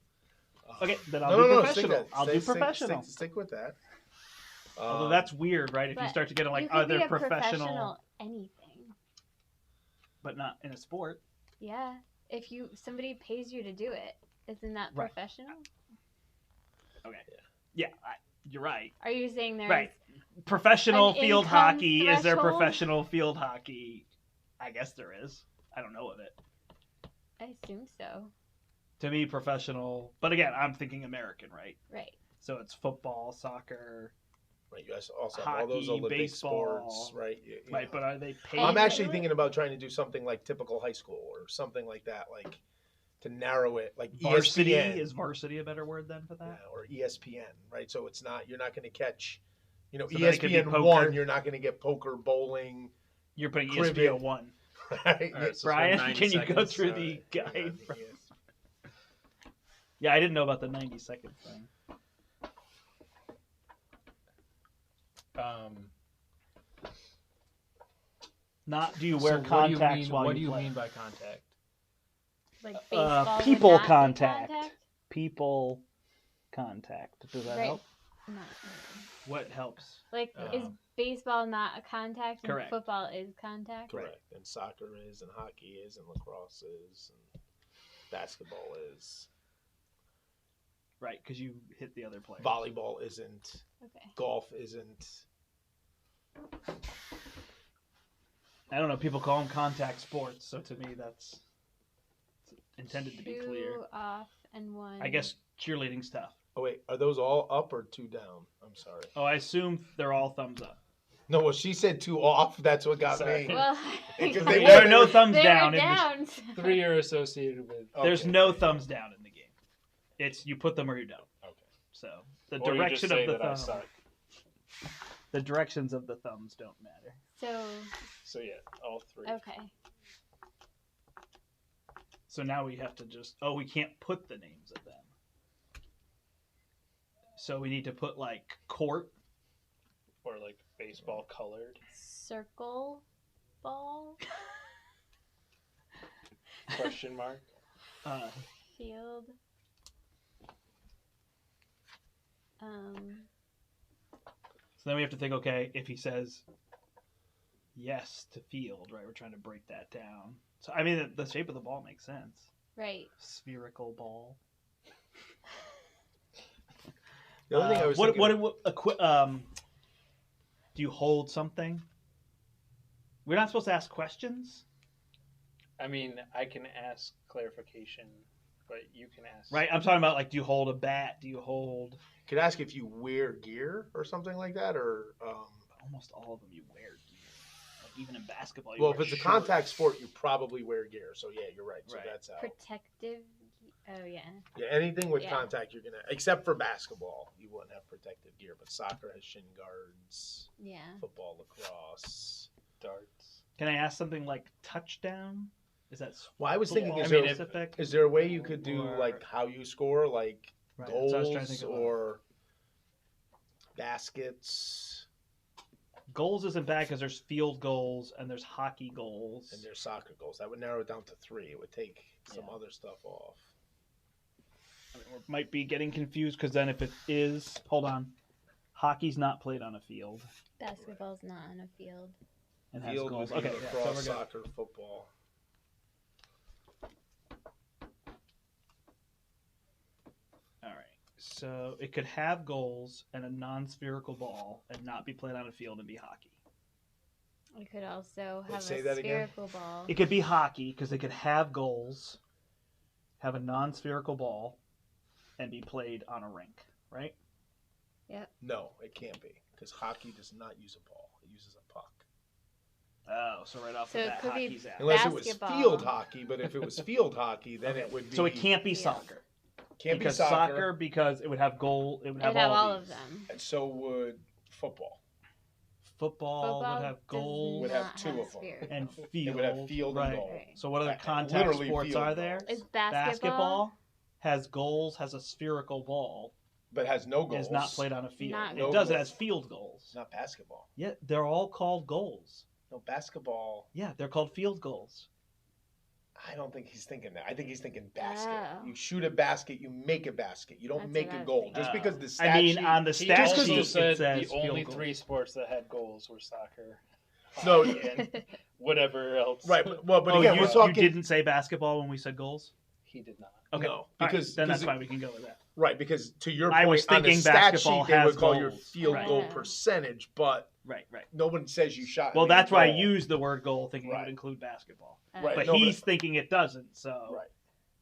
Okay, then I'll No, do no, no, professional. stick that. I'll do Stick- professional. Stick with that. Although that's weird, right? If you But start to get like you could other be a professional, anything. but not in a sport. Yeah. If somebody pays you to do it, isn't that Right. professional? Okay. Yeah, you're right. Are you saying there's Right. Professional An field income hockey. Is there threshold? professional field hockey? I guess there is. I don't know of it. I assume so. To me, professional. But again, I'm thinking American, right? Right. So it's football, soccer, Right, you guys also have all those hockey, Olympic baseball. sports, right? right? But are they paid? I'm And- actually thinking about trying to do something like typical high school or something like that, like to narrow it, like varsity. ESPN, Is varsity a better word then for yeah, that? or ESPN, right? So it's not you're not going to catch, So then it could be ESPN poker. one. You're not going to get poker, bowling, You're putting Cribbage. ESPN 1. right? All right, so Brian, spend 90 can you go seconds. through All the right, guide? yes. Yeah, I didn't know about the 90-second thing. Not do you wear so what do you contacts mean, while what you do you play? mean by contact? Like baseball would people not be contact. People contact. Does that Right. help? Not really. What helps? Like, is baseball not a contact and Correct. football is contact? Correct. And soccer is, and hockey is, and lacrosse is, and basketball is. Right, because you hit the other player. Volleyball isn't. Okay. Golf isn't. I don't know. People call them contact sports, so to me that's intended to be Two clear. off and one. I guess cheerleading's tough. Oh wait, are those all up or two down? I'm sorry. Oh, I assume they're all thumbs up. No, well, she said two off. That's what got Sorry. me. Well, Because they they There were- are no thumbs were down. down. 3 are associated with. There's Okay. no thumbs down in the game. It's you put them or you don't. Okay. So the Or you just direction say of the that I thumb, suck. the directions of the thumbs don't matter. So, So yeah, all 3. okay. So now we have to just we can't put the names of them. So we need to put like court. Or like baseball colored. Circle ball Question mark. field. So then we have to think, okay, if he says yes to field, right? We're trying to break that down. So I mean, the shape of the ball makes sense. Right. Spherical ball. The other thing I was thinking, do you hold something? We're not supposed to ask questions, I mean, I can ask clarification, but you can ask. right? I'm talking about like, do you hold a bat? Do you hold? could ask if you wear gear or something like that, or Almost all of them you wear gear. Like even in basketball. You well, if wear it's a shorts. contact sport, you probably wear gear. So yeah, you're right. So Right. that's how. Protective. Oh yeah. Yeah, anything with Yeah. contact, you're gonna, except for basketball, you wouldn't have protective gear. But soccer has shin guards. Yeah. Football, lacrosse. Darts. Can I ask something like touchdown? Is that Well, I was thinking, football is there, specific? is there a way you could do Or- like how you score, like Right, that's what I was trying to goals think about. or baskets, Goals isn't bad because there's field goals and there's hockey goals. and there's soccer goals? That would narrow it down to 3. It would take some Yeah. other stuff off. I mean, we might be getting confused because then if it is, hold on, Hockey's not played on a field Basketball's not on a field. and has Field goals. would be Okay, yeah, so lacrosse, we're good. soccer, football. All right. So it could have goals and a non-spherical ball and not be played on a field and be hockey. We could also Wait, have say a that again? spherical ball. It could be hockey because it could have goals, have a non-spherical ball, and be played on a rink, right? No, it can't be because hockey does not use a ball; it uses a puck. Oh, so right off So the it bat, could be hockey's out. Unless it was Basketball. field hockey, but if it was field hockey, then it would be. So it can't be Yeah. soccer. Can't be because soccer. because it would have goal. It would It'd have, all of of these. them. And so would football. Football Football would have does goals Would have not two of them. spherical. and field. It would have field right. and goal. Right. So what other Right. contact Literally sports field are there? goals. Is basketball? Has goals, has a spherical ball, But has no goals. is not played on a field. Not It goals. does. It has field goals. It's not basketball. Yeah, they're all called goals. No, basketball. Yeah, they're called field goals. I don't think he's thinking that. I think he's thinking basket. Oh. You shoot a basket, you make a basket. You don't That's make what I a was goal. thinking. Just because the I stat mean, sheet- on the He stat just sheet, 'cause also it said says the only field goal. 3 sports that had goals were soccer, No. hockey, and whatever else. Right, but, well, but Oh, again, you, we're you talking didn't say basketball when we said goals? He did not. Okay, No, all right, because- then that's because it- fine. We can go with that. right because to your point, I was on the thinking stat basketball sheet, they has would call your goals. field Right. goal Yeah. percentage, but Right. no one says you shot. Well, any that's why I goal. used the word goal, thinking it Right. would include basketball. Right. But No, he's thinking it doesn't. So Right.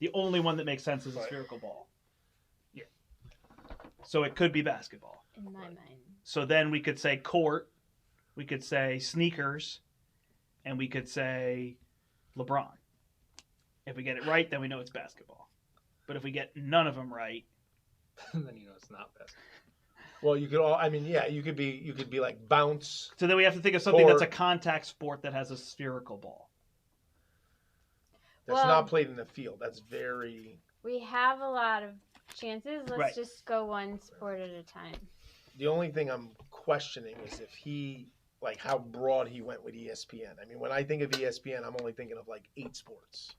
the only one that makes sense is a Right. spherical ball. Yeah. So it could be basketball. In my mind. So then we could say court, we could say sneakers, and we could say LeBron. If we get it right, then we know it's basketball. But if we get none of them right, Then you know it's not basketball. Well, you could all. I mean, yeah, you could be like bounce. so then we have to think of something that's a Court. contact sport that has a spherical ball. That's Well- not played in the field. That's very. We have a lot of chances. Let's Right. just go one sport at a time. The only thing I'm questioning is if he like how broad he went with ESPN. I mean, when I think of ESPN, I'm only thinking of like 8 sports.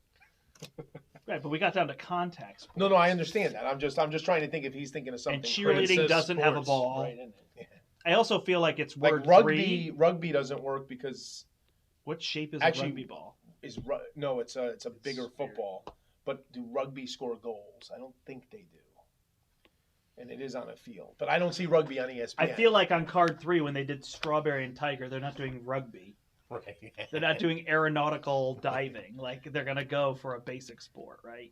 Right, but we got down to contact sport. No, I understand that. I'm just trying to think if he's thinking of something. And crazy. cheerleading It says doesn't have a sports ball. right in it. I also feel like it's Like word rugby. 3. Rugby doesn't work because What shape is Actually- a rugby ball? no, it's a bigger It's weird. football. But do rugby score goals? I don't think they do. And it is on a field, but I don't see rugby on ESPN. I feel like on card 3 when they did strawberry and tiger, they're not doing rugby. right. They're not doing aeronautical diving. Like they're gonna go for a basic sport, right?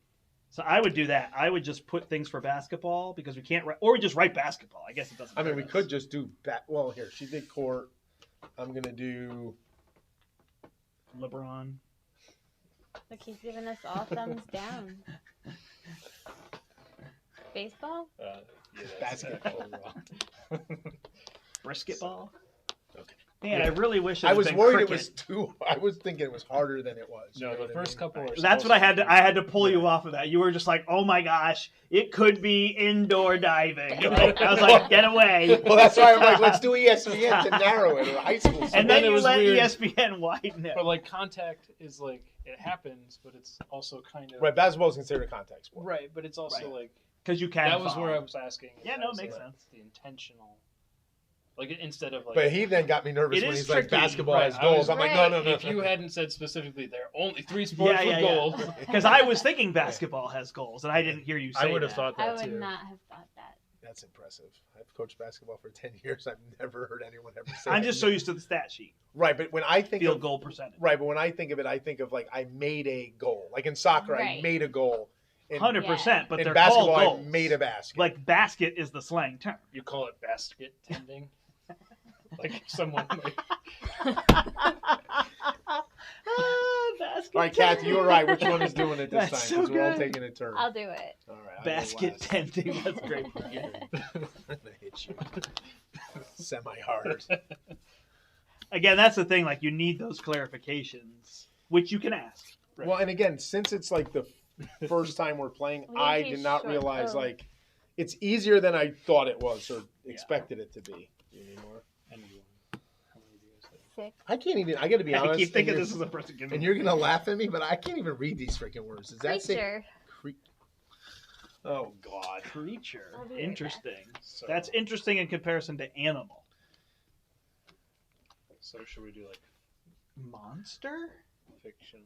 So I would do that. I would just put things for basketball because we can't write, or we just write basketball. I guess it doesn't. I mean, hurt we us. could just do that. Well, here she did court. I'm gonna do. LeBron. Look, he's giving us all thumbs down. Baseball? Yeah, that's Basketball. Brisket ball. Okay. Man, Yeah. I really wish it I had was been worried cricket. it was too. I was thinking it was harder than it was. You No, know the what I first mean? couple were. That's what I had to. I had to pull you off of that. You were just like, "Oh my gosh, it could be indoor diving." Like, I was like, "Get away!" Well, that's why I'm like, let's do ESPN to narrow it, or high school. And then then it you was let weird. ESPN widen it. But like contact is like it happens, but it's also kind of Right, basketball is considered a contact sport. Right, but it's also Right. like Because you can. that was foul. where I was asking. Yeah, if no, that was, makes like, sense. The intentional, like instead of like. But he then got me nervous It when is he's like, tricky. basketball Right, has I goals. was- I'm like, no, no, no. If you hadn't said specifically there are only 3 sports Yeah, with yeah. goals, Because I was thinking basketball has goals, and I didn't hear you say I would have that. thought I that would too. not have thought that. That's impressive. I've coached basketball for 10 years. I've never heard anyone ever say I'm that. just so used to the stat sheet, Right, but when I think field of goal percentage. right, but when I think of it, I think of like I made a goal. Like in soccer, I Right. made a goal. In, 100%, but in they're basketball, called goals. I made a basket. Like basket is the slang term. you call it basket tending. Like someone like Basket all right, Kathy, you were right. Which one is doing it this That's time? Because so we're all good. taking a turn. I'll do it. All right, I'll go basket last. tenting. That's great. I'm gonna hit you semi-hard. Again, that's the thing. Like you need those clarifications, which you can ask. Well, and again, since it's like the first time we're playing, We I need did not short realize code. like it's easier than I thought it was or expected it to be. You need more? anyone. How many do you guys have? 6. I can't even. I got to be I honest. keep thinking and this you're- is a person giving. and you're gonna laugh at me, but I can't even read these freaking words. Does that say? Creature. Cre- Oh God. Creature. I'll be right Interesting. So That's interesting in comparison to animal. So should we do like Monster? fiction?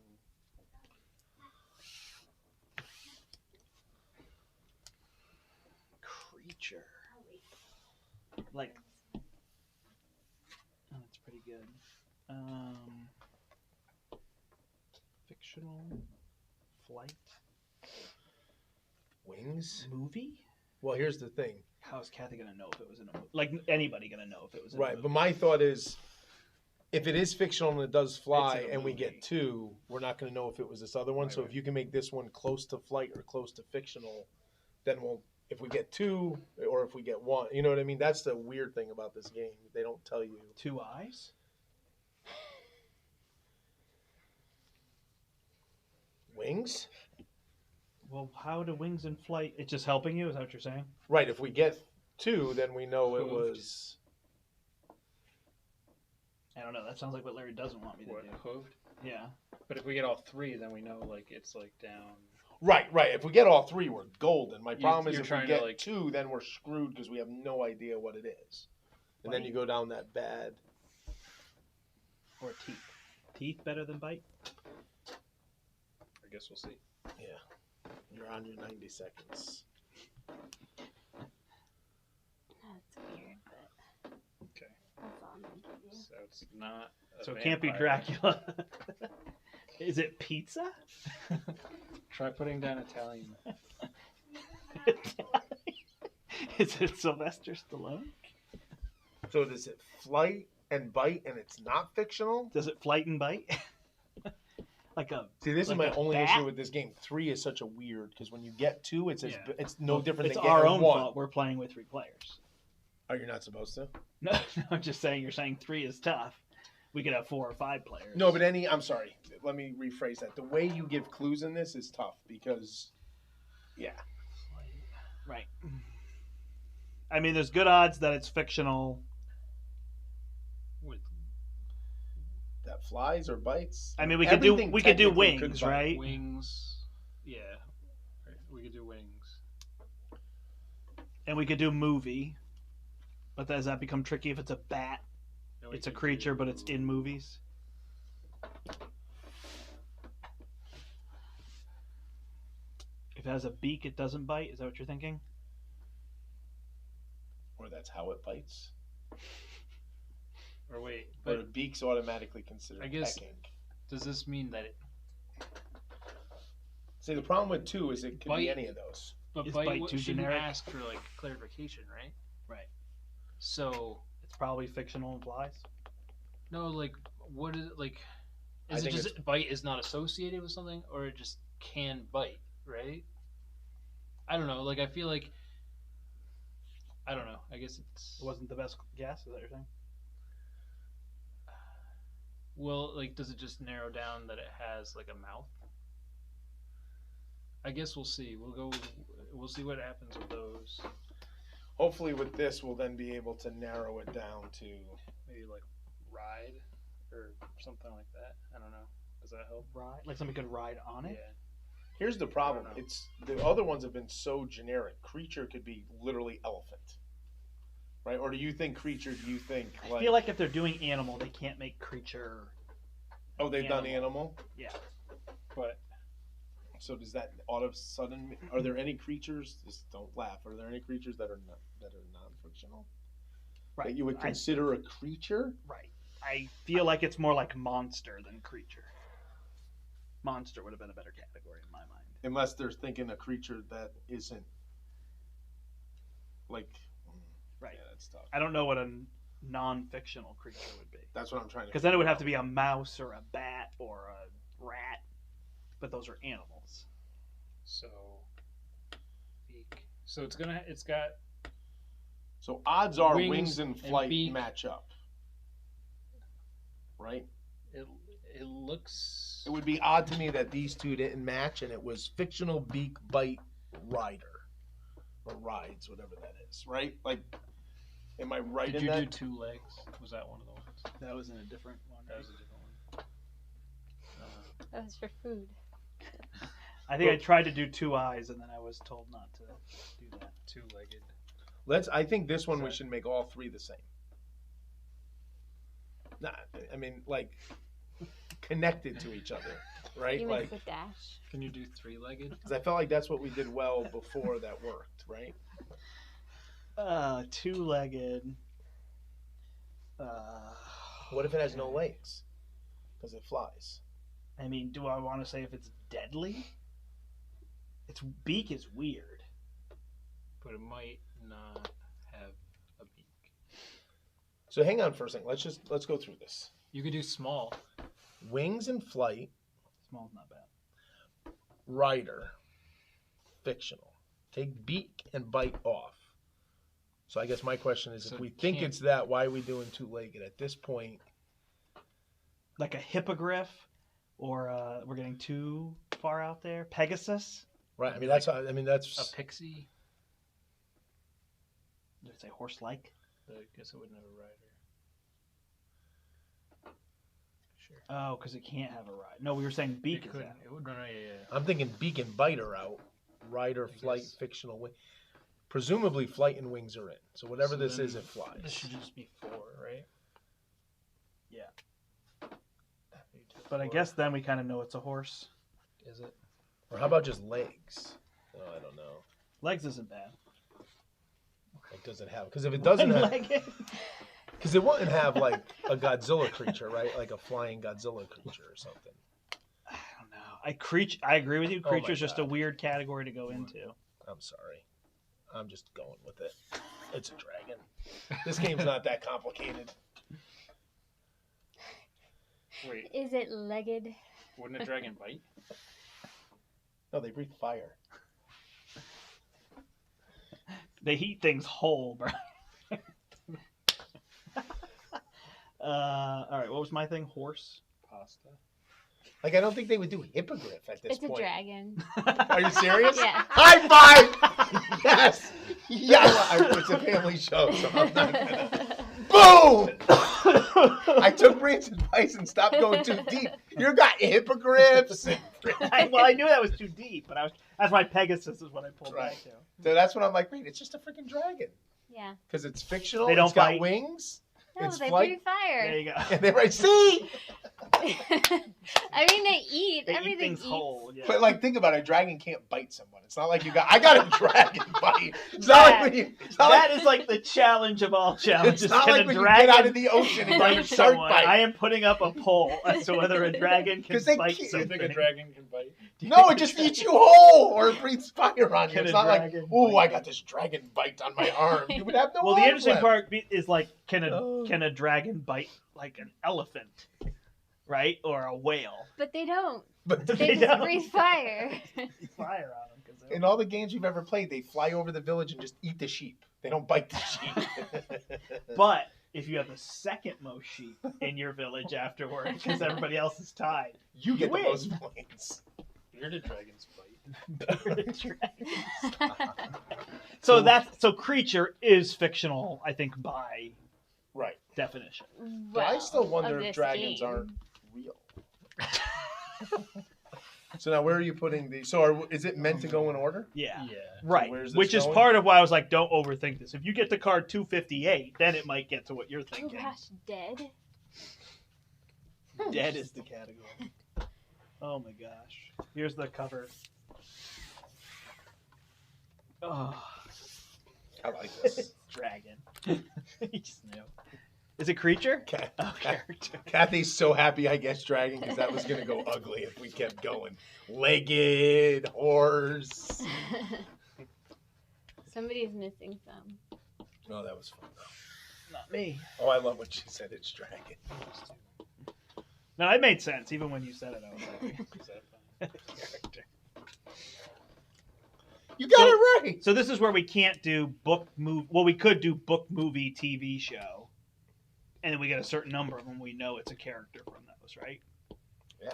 Creature. Like, oh, that's pretty good. Fictional flight Wings. movie. Well, here's the thing. How's Kathy gonna know if it was in a movie? Like anybody gonna know if it was in a Right, movie? but my thought is, if it is fictional and it does fly, It's in a and we movie. get 2, we're not going to know if it was this other one. Right, so right. if you can make this one close to flight or close to fictional, then we'll. If we get 2, or if we get 1, you know what I mean. That's the weird thing about this game. They don't tell you. 2 eyes. Wings. Well, how do wings in flight? It's just helping you. Is that what you're saying? Right. If we get 2, then we know it Hooved. was. I don't know. That sounds like what Larry doesn't want me to What, do. hooved? Yeah. But if we get all 3, then we know like it's like down. Right. If we get all 3, we're golden. My problem is you're if we trying to, get like- 2, then we're screwed because we have no idea what it is, and then Bite? you go down that bad. Or teeth. Teeth better than bite? I guess we'll see. Yeah. You're on your 90 seconds. That's weird, but Okay. that's all I'm gonna give you. So it's not. A So it can't be vampire. Dracula. Is it pizza? Try putting down Italian. Is it Sylvester Stallone? So does it flight and bite, and it's not fictional? Does it flight and bite? Like a See, this Like is my a only bat? issue with this game. 3 is such a weird because when you get 2, it's Yeah. it's no different it's than our getting own 1. fault. We're playing with 3 players. Oh, you're not supposed to. No, I'm just saying. You're saying 3 is tough. We could have 4 or 5 players. No, but I'm sorry. Let me rephrase that. The way you give clues in this is tough because, yeah. Right. I mean, there's good odds that it's fictional. With That flies or bites. I mean, we could do Everything wings, technically could bite. right? wings. Yeah. Right. We could do wings. And we could do movie. But does that become tricky if it's a bat? And we It's a could creature, but do- it's in movies. If it has a beak, it doesn't bite. Is that what you're thinking? Or that's how it bites. Or wait, Or but a beak's automatically considered I guess- pecking. does this mean that it? See, the problem with 2 is it could be Bite- any of those. But Is bite, bite too shouldn't generic? ask for like clarification, right? Right. So It's probably fictional and flies. no, like what is it like? I Is it think just bite is not associated with something, or it just can bite, right? I don't know. Like I feel like I don't know. I guess it's It wasn't the best guess. Is that what you're saying? well, like does it just narrow down that it has like a mouth? I guess we'll see. We'll see what happens with those. Hopefully, with this, we'll then be able to narrow it down to. Maybe like ride or something like that. I don't know. Does that help? Ride, like somebody could ride on it. Yeah. Here's the problem. I don't know. It's the other ones have been so generic. Creature could be literally elephant, right? Or do you think creature? Do you think I feel like if they're doing animal, they can't make creature. oh they've done animal. animal? But So does that all of a sudden? Are there any creatures? Just don't laugh. Are there any creatures that are non-fictional Right. that you would consider a creature? Right. I feel like it's more like monster than creature. Monster would have been a better category in my mind. Unless they're thinking a creature that isn't like. Right. Yeah, that's tough. I don't know what a non-fictional creature would be. That's what I'm trying to. Because then it would have to be a mouse or a bat or a rat. But those are animals. so beak. So it's got So odds are Wings wings and and flight beak. match up, right? it looks It would be odd to me that these 2 didn't match, and it was fictional beak bite rider or rides, whatever that is, right? Like, am I right Did in you that? do 2 legs? Was that one of the ones? That was in a different one. That was a different one. That was for food. I think I tried to do 2 eyes, and then I was told not to do that. Two-legged. I think this one we should make all 3 the same. Nah, I mean, like, connected to each other, right? You Like, missed the dash. Can you do three-legged? because I felt like that's what we did well before that worked, right? 2-legged. What if it has no legs? Because it flies. I mean, do I want to say if it's deadly? Its beak is weird. But it might not have a beak. So hang on for a second. Let's go through this. You could do small. Wings and flight, Small's not bad. rider, fictional. Take beak and bite off. So I guess my question is, So if we it think can't- it's that, why are we doing 2-legged at this point? Like a hippogriff, or we're getting too far out there. Pegasus. Right. I mean, that's. A pixie. Did I say horse-like? I guess it wouldn't have a rider. Sure. Oh, because it can't have a ride. No, we were saying beak It is could. out. It would run. Yeah. I'm thinking beak and bite are out. Rider, I flight, guess. fictional wing. Presumably, flight and wings are in. So whatever So this then is, it This flies. should just be 4, right? Yeah. You do But I 4. guess then we kind of know it's a horse. Is it? Or how about just legs? Oh, I don't know. Legs isn't bad. Like, does it have? Because if it doesn't have, One-legged. because it wouldn't have like a Godzilla creature, right? Like a flying Godzilla creature or something. I don't know. I agree with you. Oh my Creature's just a God. weird category to go into. I'm sorry. I'm just going with it. It's a dragon. This game's not that complicated. Wait, Is it legged? wouldn't a dragon bite? No, they breathe fire. They eat things whole, bro. All right, what was my thing? Horse. Pasta. Like, I don't think they would do hippogriff at this It's a point. dragon. Are you serious? Yeah. High five! Yes! Yes! It's a family show, so I'm not gonna. Boom! I took Brand's advice and stopped going too deep. You got hippogriffs. And... I knew that was too deep, but that's why Pegasus is what I pulled Right. back to. So that's when I'm like, wait, it's just a freaking dragon. Yeah. Because it's fictional, They don't it's got bite. wings, No, It's they flight. breathe There fire. you go. and they're right, see? I mean, they eat. They eat Everything things eats. whole. Yeah. But like, think about it. A dragon can't bite someone. It's not like I got a dragon bite. It's not like when you. It's not That like, is like the challenge of all challenges. it's not Can like a when you dragon get out of the ocean and bite get a shark someone? bite. I am putting up a poll as to whether a dragon can 'Cause they bite can't- You something. think a dragon can bite? No, it just eats you whole or it breathes fire on you. Can It's a not like, dragon oh, bite I got this dragon bite on my arm. You would have no Well, the arms interesting left. part is like, can Oh. a dragon bite like an elephant, right, or a whale? But they don't. But They They just don't. breathe fire. Fire on them because in all the games you've ever played, they fly over the village and just eat the sheep. They don't bite the sheep. But if you have the second most sheep in your village afterwards, because everybody else is tied, you get the win. most points. Bearded dragons bite. so creature is fictional, I think, by Right. definition. But I Well, still wonder of if this dragons game. aren't real. So now where are you putting these? So is it meant to go in order? Yeah. Yeah. Right, where's this which is going? part of why I was like, don't overthink this. If you get to card 258, then it might get to what you're Oh thinking. gosh, dead. Dead is the category. Oh my gosh. Here's the cover. Oh, I like this. dragon. You just knew. Is it creature? Cat- Oh, character. Kathy's so happy I guessed dragon because that was going to go ugly if we kept going. Legged, horse. Somebody's missing some. Oh, that was fun. Not me. Oh, I love when she said it's dragon. No, it made sense. Even when you said it, I was like, is that character? You got it right. So this is where we can't do book, movie. Well, we could do book, movie, TV show. And then we get a certain number of them. We know it's a character from those, right? Yeah,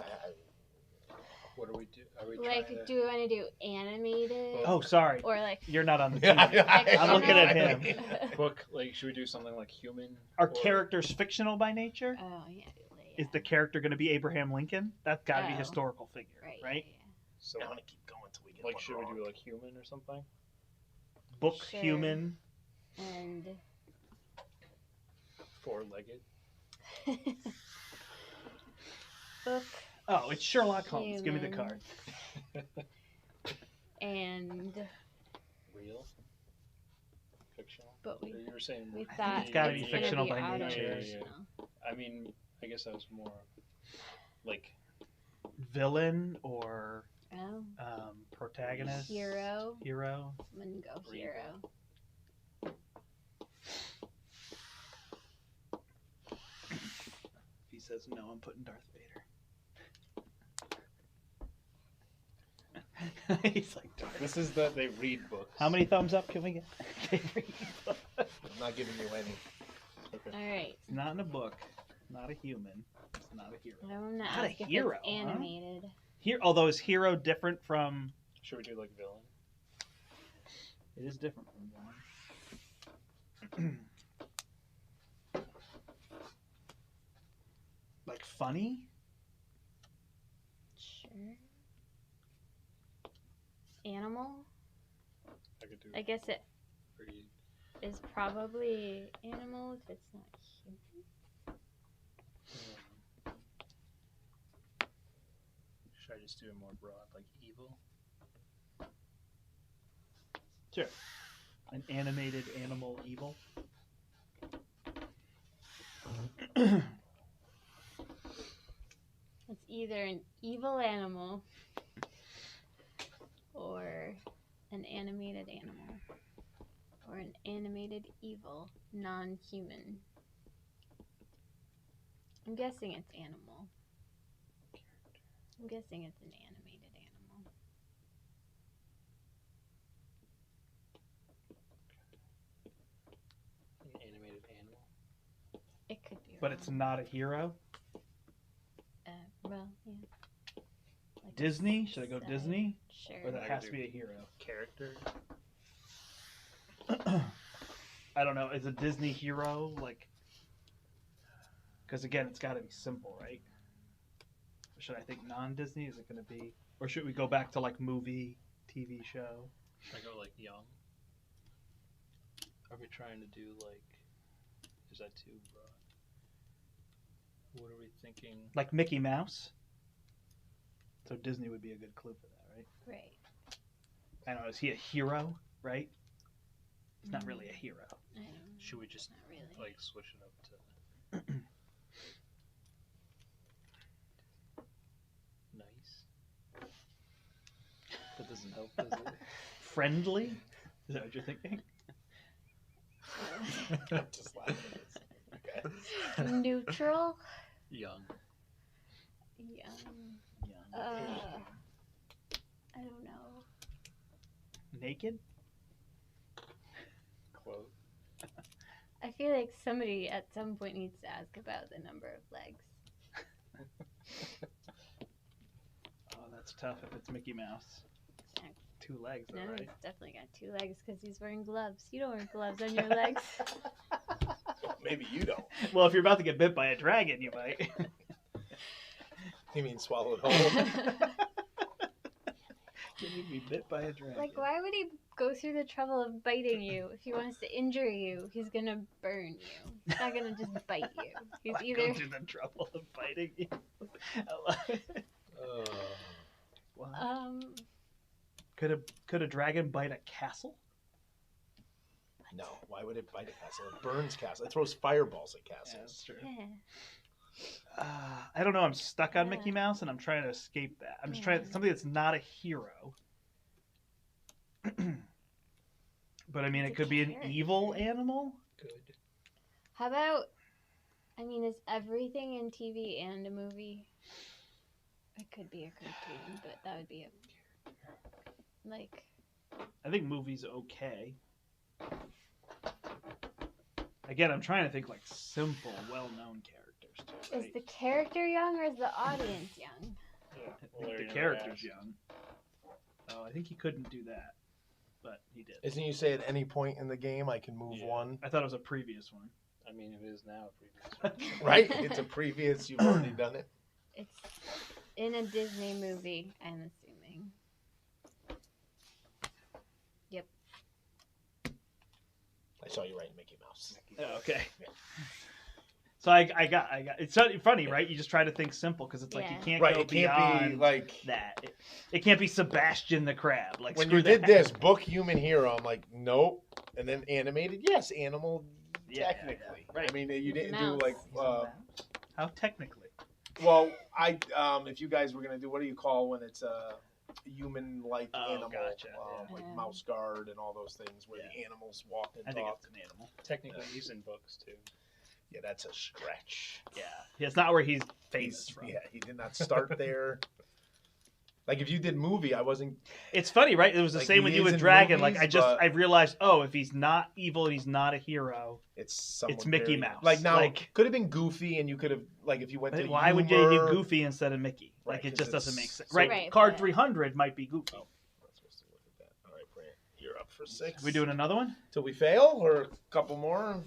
What do we do? Are we Like, trying to... do we want to do animated? Oh, sorry. Or like. You're not on the Yeah, team. I'm looking at him. book? Like, should we do something like human? Are or- characters fictional by nature? Oh yeah. Is the character going to be Abraham Lincoln? That's got to be Oh. historical figure, right? Yeah. So I'm gonna keep going till we get like, one should wrong. we do like human or something? Book Sure. human. And 4-legged. book Oh, it's Sherlock Holmes. Give me the Human. card. and Real. Fictional. but we You were saying we think thought it's gotta be gonna fictional by auto nature. fictional. I mean, I guess I was more like Villain or Oh, protagonist. hero. Hero. I'm gonna go Or hero. He says no. I'm putting Darth Vader. He's like Darth. this is that they read books. How many thumbs up can we get? I'm not giving you any. Okay. All right. It's not in a book. Not a human. It's not a hero. I'm gonna Not a ask if hero, it's huh? animated. Here, although is hero different from? Should we do like villain? It is different from villain. Like funny? Sure. Animal. I could do I guess it pretty. is probably animal if it's not human. Should I just do it more broad, like evil? Sure. An animated animal evil. It's either an evil animal or an animated animal or an animated evil non-human. I'm guessing it's animal. I'm guessing it's an animated animal. An animated animal. It could be. But wrong. it's not a hero. Well, yeah. Like Disney? Should I go side. Disney? Sure. Or that I has could to do- be a hero. Character. I don't know. Is a Disney hero like? Because again, it's got to be simple, right? Should I think non-Disney? Is it going to be, or should we go back to like movie, TV show? I go like young. Are we trying to do like? Is that too broad? What are we thinking? Like Mickey Mouse. So Disney would be a good clue for that, right? Right. I don't know. Is he a hero? Right? He's not really a hero. I don't know. Should we just Not really. like switch it up to nice? That doesn't help, does it? Friendly? Is that what you're thinking? I'm just laughing. Okay. Neutral. Young. Young. Young. I don't know. Naked? Quote. I feel like somebody at some point needs to ask about the number of legs. Oh, that's tough if it's Mickey Mouse. Yeah. 2 legs, though, No, right? it's definitely got 2 legs because he's wearing gloves. You don't wear gloves on your legs. Well, maybe you don't. Well, if you're about to get bit by a dragon, you might. You mean swallowed whole? Can you be bit by a dragon? Like, why would he go through the trouble of biting you? If he wants to injure you, he's gonna burn you. He's not gonna just bite you. He's Why either go through the trouble of biting you. What? Could a dragon bite a castle? No. Why would it bite a castle? It burns castle. It throws fireballs at Yeah, castles. that's true. yeah. I don't know. I'm stuck on Yeah. Mickey Mouse, and I'm trying to escape that. I'm just Yeah. trying something that's not a hero. But I mean, It's it a could be an character. evil animal. Good. How about? I mean, is everything in TV and a movie? It could be a cartoon, but that would be a like. I think movies okay. Again, I'm trying to think like simple, well-known characters too. Is Right? the character young or is the audience young? Yeah. I think the character's young. Oh, I think he couldn't do that, but he did. Isn't you say at any point in the game I can move Yeah. one? I thought it was a previous one. I mean, it is now previous. Right? It's a previous. You've already done it. It's in a Disney movie, I'm assuming. saw you writing Mickey Mouse. Oh, okay. So I got. It's so funny, right? You just try to think simple because it's like you can't Right, go it can't beyond be like that. It can't be Sebastian the Crab. Like when screw you did that. this book Human Hero. I'm like, nope. And then animated, yes, animal. Yeah, Technically, yeah. Right. I mean, you didn't Mouse. do like. How technically? Well, if you guys were gonna do, what do you call when it's a human-like Oh, animal, gotcha, like yeah. mouse guard and all those things where Yeah. the animals walk and I think talk? it's an animal. Technically, he's in books too. Yeah, that's a stretch. Yeah, it's not where he's famous from. Yeah, he did not start there. Like if you did movie, I wasn't. It's funny, right? It was the Like, same he with you is with in Dragon. movies, Like but- I realized, oh, if he's not evil, he's not a hero. It's Mickey very, Mouse. Like now, Like- could have been Goofy, and you could have like if you went to Why would you humor- do Goofy instead of Mickey? Right, Like it 'cause just doesn't it's- make sense. so- Right? Right, Card yeah. 300 might be Goofy. Oh, I'm not supposed to look at that. All right, Brant, you're up for 6. We doing another one? Till we fail, or a couple more?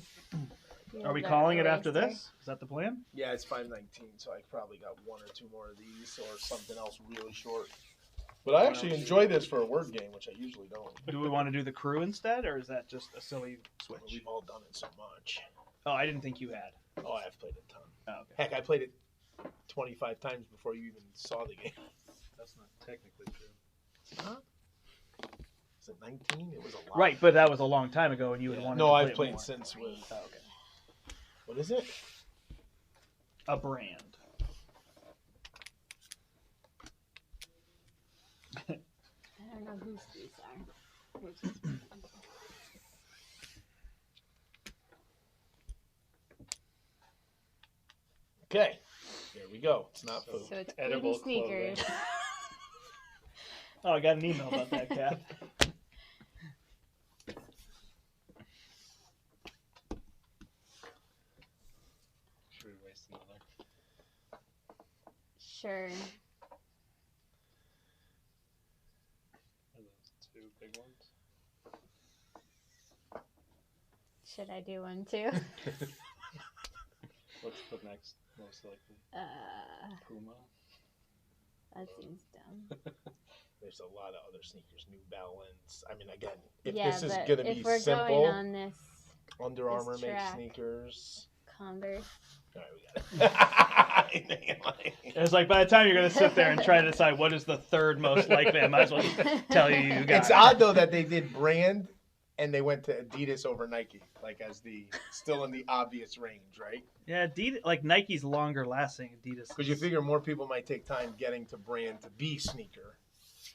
Are we Use calling our it after eraser. this? Is that the plan? Yeah, it's 5:19, so I probably got 1 or 2 more of these, or something else really short. But I actually enjoy this for a word game, which I usually don't. Do we want to do the crew instead, or is that just a silly switch? We've all done it so much. Oh, I didn't think you had. Oh, I've played it a ton. Oh, okay. Heck, I played it 25 times before you even saw the game. That's not technically true. Huh? Is it 19? It was a lot. Right, but that was a long time ago, and you would Yeah. want. No, to I've play played more. since with. Oh, okay. What is it? A brand. I don't know whose these are. We're just- Okay, there we go. It's not food. So it's Edible food and sneakers. Oh, I got an email about that, Kath. Should we waste another? Sure. Are those 2 big ones? Should I do one too? What's the next most likely? Puma. That seems dumb. There's a lot of other sneakers, New Balance. I mean, again, if yeah, this is but gonna if be we're simple, going on this Under Armour makes track. sneakers. Converse, All right, we got it. It's like by the time you're gonna sit there and try to decide what is the third most likely, I might as well tell you got It's it. odd though that they did brand and they went to Adidas over Nike, like as the still in the obvious range, right? Yeah, Adidas, like Nike's longer lasting. Adidas, Because you figure more people might take time getting to brand to be sneaker,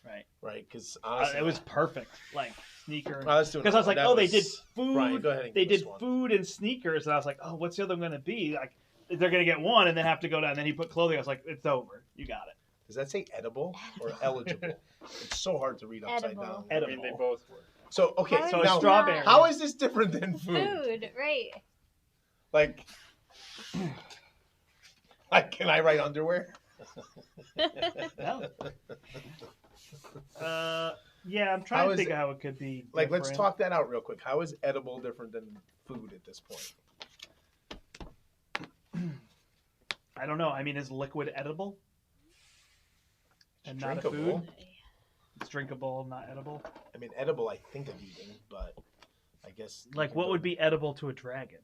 right? right? Because honestly, It was perfect, like sneaker. let's do Because I was like, that oh, they did was- food. Brian, go ahead and They give us did one. food and sneakers, and I was like, oh, what's the other one gonna be? Like, they're gonna get one and then have to go down. And then he put clothing. I was like, it's over. You got it. Does that say edible or eligible? It's so hard to read upside Edible. down. I mean, they both work. So okay, How So is it's now strawberry. how is this different than food? food, right? Like, can I write underwear? No. Yeah, I'm trying How to is think it- of how it could be. Like, let's different. talk that out real quick. How is edible different than food at this point? I don't know. I mean, is liquid edible? And not a Drinkable. food? It's drinkable, not edible. I mean, edible, I think of eating, but I guess you Like, can what go- would be edible to a dragon?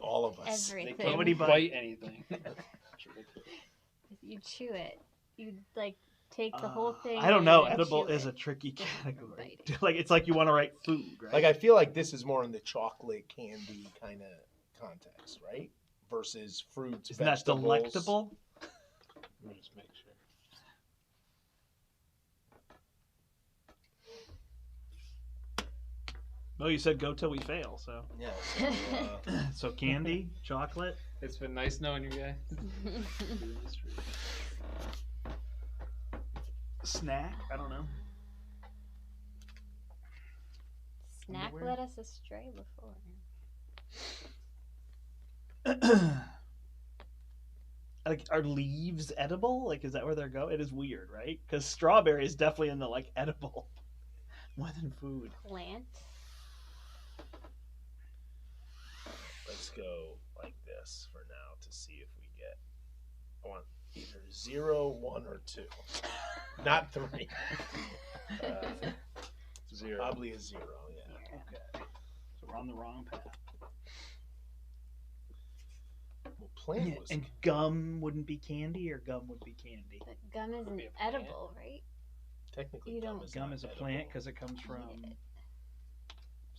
all of us? They Everything. can't What would he buy? bite anything. It's ridiculous. If you chew it, you like take the whole thing. I don't know. and Edible chew is it. a tricky category. Bite it. Like, it's like you want to write food, right? Like, I feel like this is more in the chocolate candy kind of context, right? Versus fruits, Isn't that vegetables. delectable? Let me just make sure. No, you said go till we fail. So, Yeah. So, so candy, chocolate. It's been nice knowing you guys. Snack? I don't know. Snack Underwear? led us astray before. Like, are leaves edible? Like, is that where they're going? It is weird, right? Because strawberry is definitely in the like edible more than food. Plant. let's go like this for now to see if we get. I want either 0, 1, or 2. Not 3. 0. Probably a 0, yeah. Okay. So We're on the wrong path. Well, plant was. And gum wouldn't be candy, or gum would be candy. But gum isn't be a plant. edible, right? Technically, You gum don't- is Gum not is a edible. plant because it comes from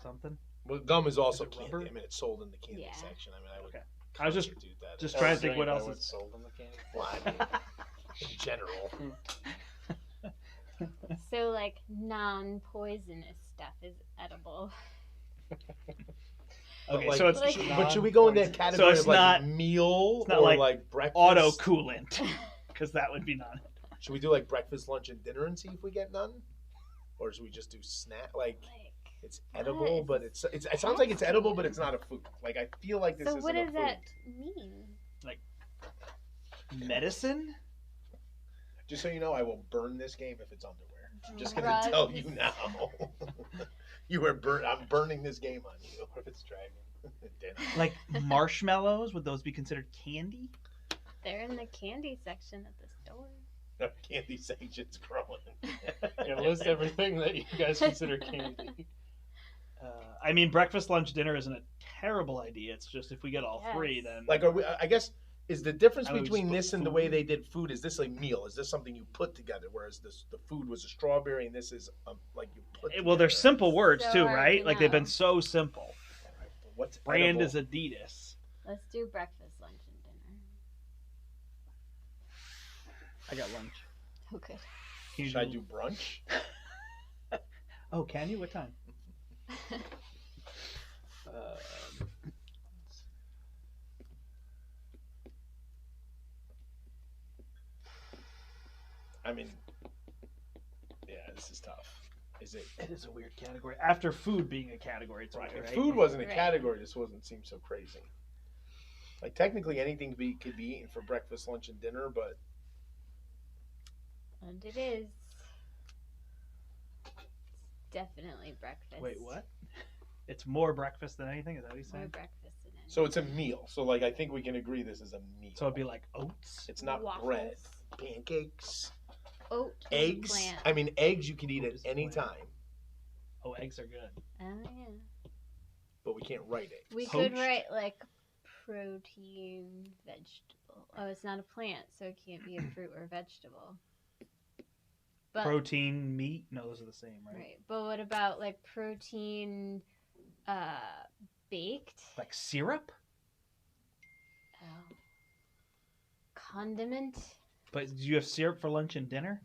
something. Well, gum is also Is it candy. rubber? I mean, it's sold in the candy Yeah. section. I mean, I would. Okay. I was just constitute that just as- trying to think what else What's is. sold in the candy. Well, I mean, in general. So like non-poisonous stuff is edible. Okay, Like- so it's Like- But should we go in that So category it's of like not- meal it's not or like breakfast? auto coolant, because that would be non. Should we do like breakfast, lunch, and dinner and see if we get none, or should we just do snack? Like Like, it's What? edible, but it sounds like it's edible, but it's not a food. Like I feel like this so isn't what a does food. that mean? Medicine? Just so you know, I will burn this game if it's underwear. I'm just gonna Drugs. tell you now. I'm burning this game on you. What if it's dragon? Dinner. Like marshmallows? Would those be considered candy? They're in the candy section at the store. Candy sanction's growing. Yeah, list everything that you guys consider candy. I mean, breakfast, lunch, dinner isn't a terrible idea. It's just if we get all three, Yes. then Like, are we, I guess, is the difference I would just between put this and the way food. they did food? Is this a meal? Is this something you put together? Whereas the food was a strawberry, and this is like you put. well, they're together. simple words So too, hard right? to Like they've been know. so simple. What's Brand edible? is Adidas. Let's do breakfast, lunch, and dinner. I got lunch. Okay. Can you Should I do brunch? Oh, can you? What time? I mean, yeah, this is tough. Is it? It is a weird category. After food being a category, it's Right. weird, If right? food wasn't a Right. category, this wouldn't seem so crazy. Like technically, anything could be eaten for breakfast, lunch, and dinner, but And it is. It's definitely breakfast. Wait, what? It's more breakfast than anything. Is that what he's More saying? breakfast than anything. so it's a meal. So like, I think we can agree this is a meal. So it'd be like oats. It's not Waffles, bread, pancakes, Oat. eggs. Plant. I mean, eggs you can eat Oat at is a any plant. time, Oh, eggs are good. Oh yeah. but we can't write it. We Poached? could write like protein vegetable. Oh, it's not a plant, so it can't be a fruit or vegetable. But Protein, meat. No, those are the same, right? right. But what about like protein baked? Like syrup. Oh. Condiment? But do you have syrup for lunch and dinner?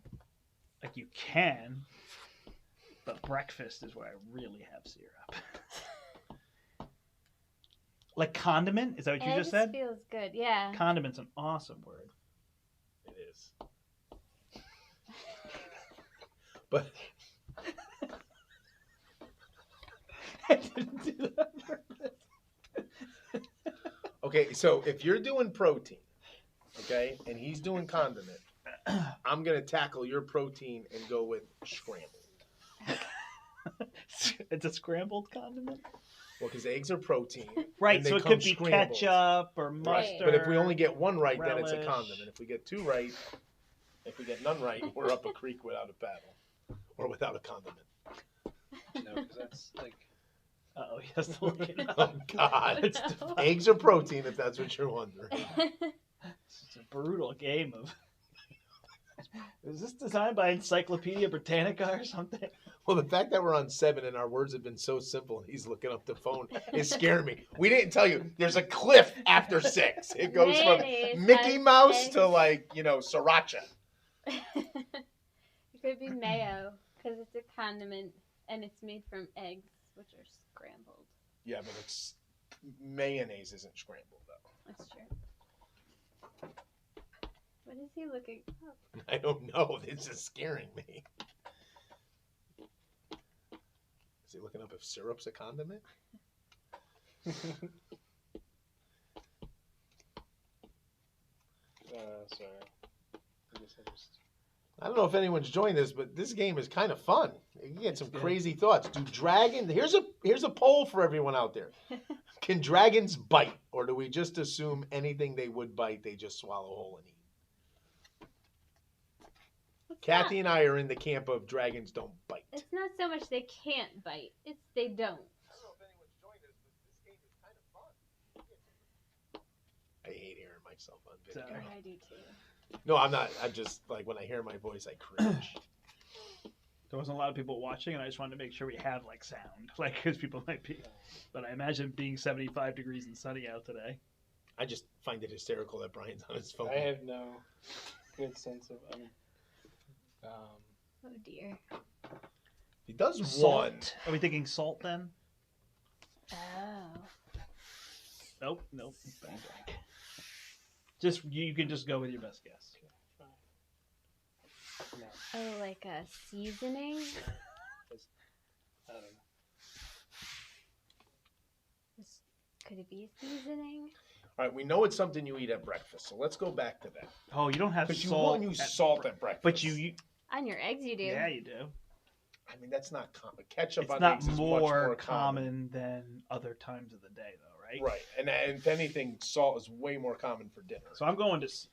Like you can, but breakfast is where I really have syrup. Like condiment? Is that what you Eggs just said? feels good. Yeah. Condiment's an awesome word. It is. But I didn't do that on purpose. okay, so if you're doing protein, okay, and he's doing condiment, I'm gonna tackle your protein and go with scrambled. It's a scrambled condiment? Well, because eggs are protein, Right, And they so it come could be scrambled. ketchup or mustard. but if we only get one right, then it's a relish. condiment. If we get two right, if we get none right, we're up a creek without a paddle, or without a condiment. No, because that's like Uh-oh, he has to look it up. Oh God, It's, No. eggs are protein. If that's what you're wondering. it's a brutal game of... Is this designed by Encyclopedia Britannica or something? Well, the fact that we're on 7 and our words have been so simple, and he's looking up the phone is scaring me. We didn't tell you. There's a cliff after 6. It goes from Mayonnaise Mickey has Mouse eggs. to like sriracha. It could be mayo because it's a condiment and it's made from eggs, which are scrambled. Yeah, but it's mayonnaise isn't scrambled though. That's true. What is he looking up? I don't know. This is scaring me. Is he looking up if syrup's a condiment? sorry. I guess I just I don't know if anyone's joined this, but this game is kind of fun. You get some It's good. crazy thoughts. Do dragon? Here's a poll for everyone out there. Can dragons bite, or do we just assume anything they would bite, they just swallow whole and eat? Kathy and I are in the camp of dragons don't bite. It's not so much they can't bite; it's they don't. I don't know if anyone's joined I hate hearing myself on video. Sorry. I do too. No, I'm not. I'm just like when I hear my voice, I cringe. There wasn't a lot of people watching, and I just wanted to make sure we had like sound, like because people might be. But I imagine being 75 degrees and sunny out today. I just find it hysterical that Brian's on his phone. I have no good sense of. Oh dear. He does one. Salt. Are we thinking salt then? Oh. Nope. Bang, bang. Just you can just go with your best guess. No, Oh, like a seasoning? I don't know. Could it be a seasoning? All right, we know it's something you eat at breakfast, so let's go back to that. Oh, you don't have Because you salt. won't use salt at breakfast. But you On your eggs, you do. yeah, you do. I mean, that's not common. Ketchup It's on not eggs is more, much more common than other times of the day, though, right? Right, and if anything, salt is way more common for dinner. So I'm going to syrup.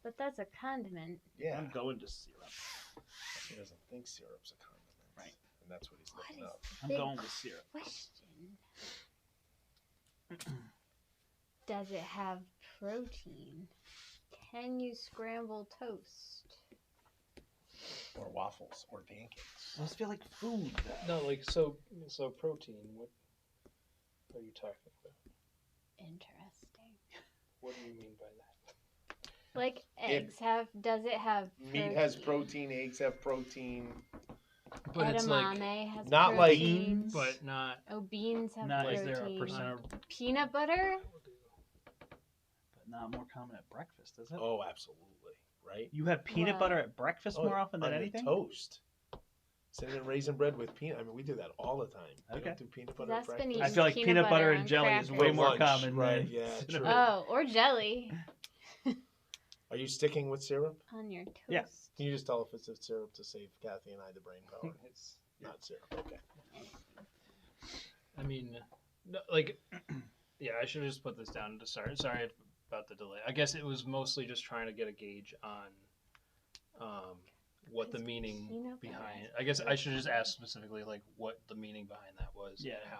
But that's a condiment. Yeah, I'm going to syrup. he doesn't think syrup's a condiment. Right. And that's what he's What looking is up. I'm Big going with syrup. question? Does it have protein? Can you scramble toast? Or waffles, or pancakes. Those feel like food. Though. No, like so protein. What are you talking about? Interesting. What do you mean by that? Like eggs does it have protein? Meat has protein, eggs have protein. But it's like, Edamame has not like- protein. but not. Oh, beans have Not is protein. there a percent of, Peanut butter? but not more common at breakfast, is it? Oh, absolutely. Right? You have peanut What? butter at breakfast more often than on anything? Your toast. Cinnamon raisin bread with peanut. I mean, we do that all the time. We Okay. don't do peanut butter That's at been breakfast. I feel like peanut butter and on jelly is crackers. way For more lunch, common. right, than yeah, true. cinnamon. Oh, or jelly Are you sticking with syrup? on your toast. Yeah. Can you just tell if it's a syrup to save Kathy and I the brain power? It's Not syrup. Okay. I mean, no, like, yeah, I should have just put this down to start. Sorry about the delay. I guess it was mostly just trying to get a gauge on what the It's meaning peanut butter. behind. I guess I should just ask specifically like what the meaning behind that was. Yeah. And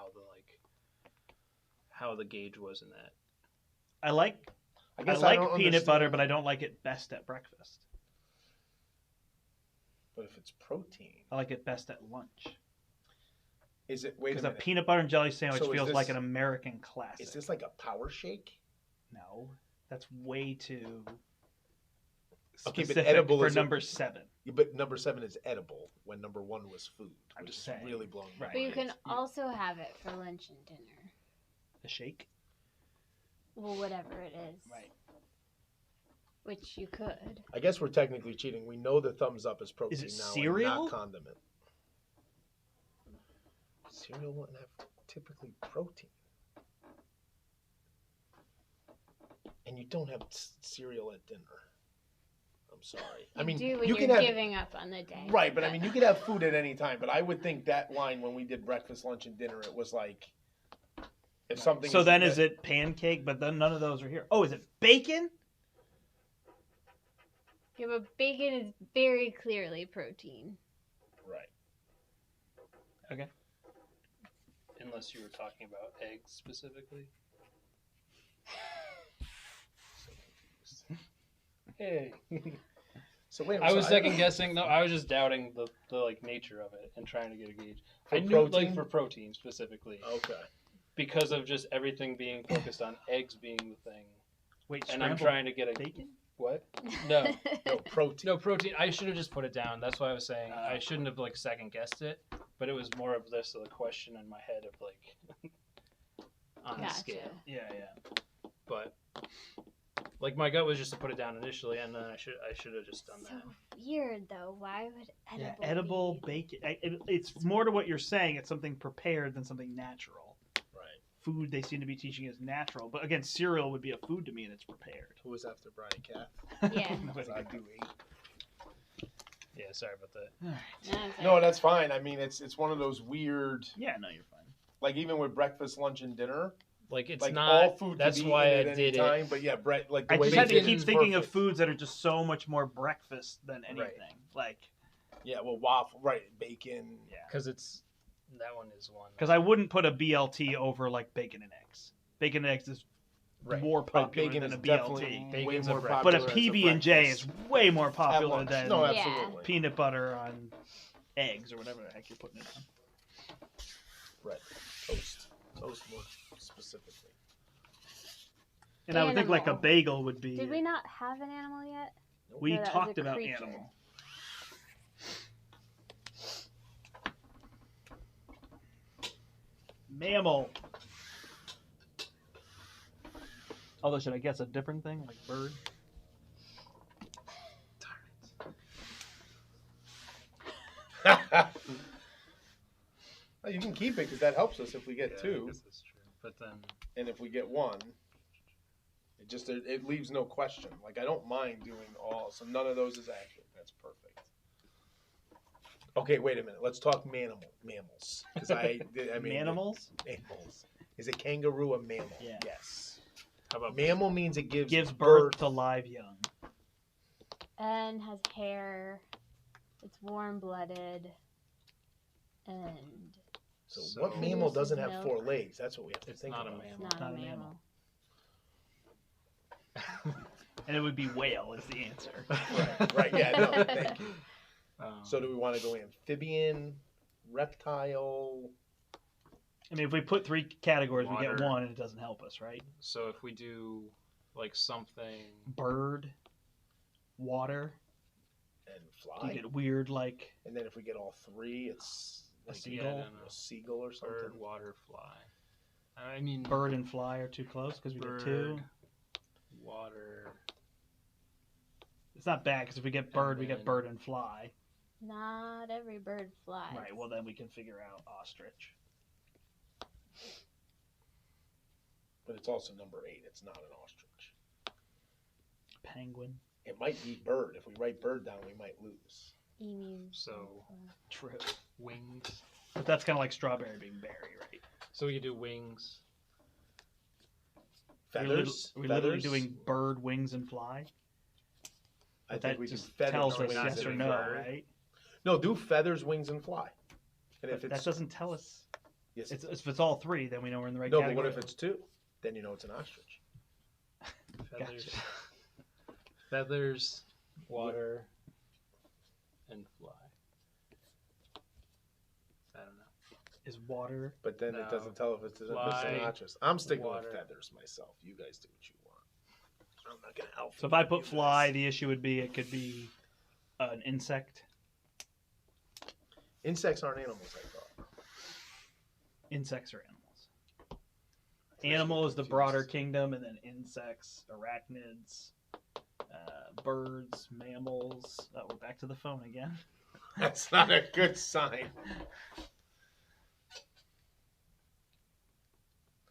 how the gauge was in that. I like I I guess like don't peanut butter, understand- but I don't like it best at breakfast. But if it's protein, I like it best at lunch. is it? Wait a Because a minute. peanut butter and jelly sandwich So is feels this- like an American classic. Is this like a power shake? No, that's way too Okay, but specific edible for is a- number 7. Yeah, but number 7 is edible when number 1 was food. I'm which just is saying. really blowing my Right. But you mind. can also have it for lunch and dinner. A shake, Well, whatever it is. right? Which you could. I guess we're technically cheating. We know the thumbs up is protein it now, cereal? and not condiment. Cereal wouldn't have typically protein. And you don't have cereal at dinner. I'm sorry. I mean, do when you you're can have giving up on the day. right, but I mean, you could have food at any time. But I would think that line when we did breakfast, lunch, and dinner, it was like if something. So then is it pancake? But then none of those are here. Oh, is it bacon? Yeah, but bacon is very clearly protein. right? Okay. Unless you were talking about eggs specifically. hey. So wait. a minute, I so was don't- second guessing. No, I was just doubting the like nature of it and trying to get a gauge. For I knew protein? like for protein specifically Okay. because of just everything being focused on eggs being the thing, Wait, and I'm scrambled trying to get a bacon? what? No, No protein. no protein. I should have just put it down. That's why I was saying I shouldn't have like second guessed it, but it was more of this the question in my head of like on a Gotcha. scale. Yeah, yeah. But like my gut was just to put it down initially, and then I should have just done So that. weird though. Why would edible? Yeah, edible be- bacon. It's more to what you're saying. It's something prepared than something natural. Right. Food they seem to be teaching is natural, but again, cereal would be a food to me, and it's prepared. Who was after Brian Kath? Yeah. Because I do eat. Yeah, sorry about that. Alright. No, it's No, like- that's fine. I mean, it's one of those weird, Yeah, no, you're fine. like even with breakfast, lunch, and dinner, Like it's like not. all food. That's can be why eaten I at did any it. time, but yeah, bread. Like the I way just had to bacon keep is thinking of perfect. foods that are just so much more breakfast than anything. Right. Like, Yeah, well, waffle, right? Bacon. yeah. Because it's that one is one. Because I wouldn't put a BLT over like bacon and eggs. Bacon and eggs is more popular Bacon than is a definitely BLT. way Bacon's a more breakfast. But a popular as PB and J breakfast. is way more At popular lunch. than No, Yeah. absolutely. peanut butter on eggs or whatever the heck you're putting it on. Right. Toast more specifically. And I would think like a Animal. bagel would be. Did we not have an animal yet? We No, that was talked a about creature. animal. Mammal. Although, should I guess a different thing, like bird? Oh, you can keep it because that helps us if we get Yeah, I two, guess that's true. But then and if we get one, it leaves no question. Like I don't mind doing all, so none of those is accurate. That's perfect. Okay, wait a minute. Let's talk mammals. Because I mean Mammals mammals. Is a kangaroo a mammal? Yeah. Yes. how about Mammal means it gives birth to live young. And has hair. It's warm-blooded. And So what So- mammal doesn't have Produces 4 milk. legs? That's what we have to It's think not a about. it's mammal. not, Not a a mammal. mammal. And it would be whale is the answer. Right, yeah, no, thank you. Um, So do we want to go amphibian, reptile? I mean, if we put 3 categories, we get Water. 1, and it doesn't help us, right? so if we do like something, Bird, water. And Do fly? you get weird like And then if we get all 3, it's a like seagull? I don't know. a seagull or something. bird, water, fly. I mean, Bird and fly are too close because we get 2. bird, water. It's not bad because if we get bird, we get then- bird and fly. Not every bird flies. Right. Well, then we can figure out ostrich. But it's also number 8. It's not an ostrich. Penguin. It might be bird. If we write bird down, we might lose. Emu. So True. wings. But that's kind of like strawberry being berry, right? So we could do wings. Feathers. We're literally Feathers. doing bird, wings, and fly. I But think that we do just feathers, tells us wings, yes and or doing no, bird. right? No, do feathers, wings, and fly. And But if it's that doesn't tell us. yes, If it's all 3, then we know we're in the right no, but category. what if it's 2? Then you know it's an ostrich. Feathers. Gotcha. Feathers, water, and fly. I don't know. Is water? But then No. it doesn't tell if it's an Fly, ostrich. I'm sticking water. with feathers myself. You guys do what you want. I'm not gonna help. So if I put fly, the issue would be it could be an insect. Insects aren't animals, I thought. Insects are animals. Animal is the broader kingdom, and then insects, arachnids, birds, mammals. Oh, we're back to the phone again. That's not a good sign.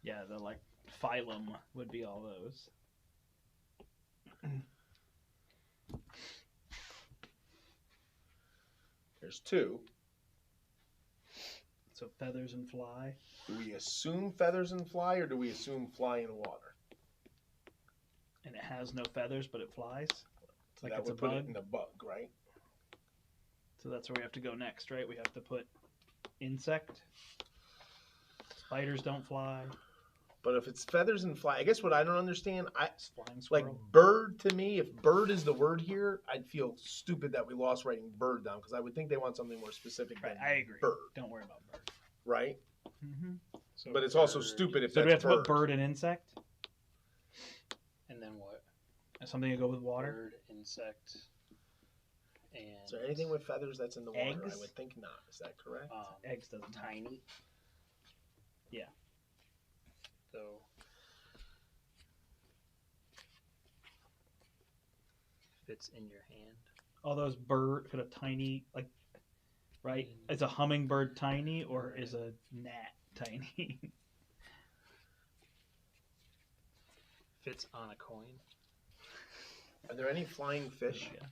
Yeah, the like phylum would be all those. There's 2. So feathers and fly. Do we assume feathers and fly, or do we assume fly and water? And it has no feathers, but it flies. Like that it's a would put bug. it in a bug, right? So that's where we have to go next, right? We have to put insect. Spiders don't fly. But if it's feathers and fly, I guess what I don't understand, Flying like squirrel. bird to me, if bird is the word here, I'd feel stupid that we lost writing bird down because I would think they want something more specific Right, than I agree. bird, Don't worry about bird. right? Mm-hmm. So But it's also bird, stupid if So do we have that's to bird. put bird and insect? And then what? Something to go with water? Bird, insect, and Is there anything with feathers that's in the water? Eggs? I would think not. Is that correct? Eggs doesn't. tiny. Yeah. So fits in your hand. All those bird could a tiny like, right? Is a hummingbird tiny or is a gnat tiny? Fits on a coin. Are there any flying fish? Yeah.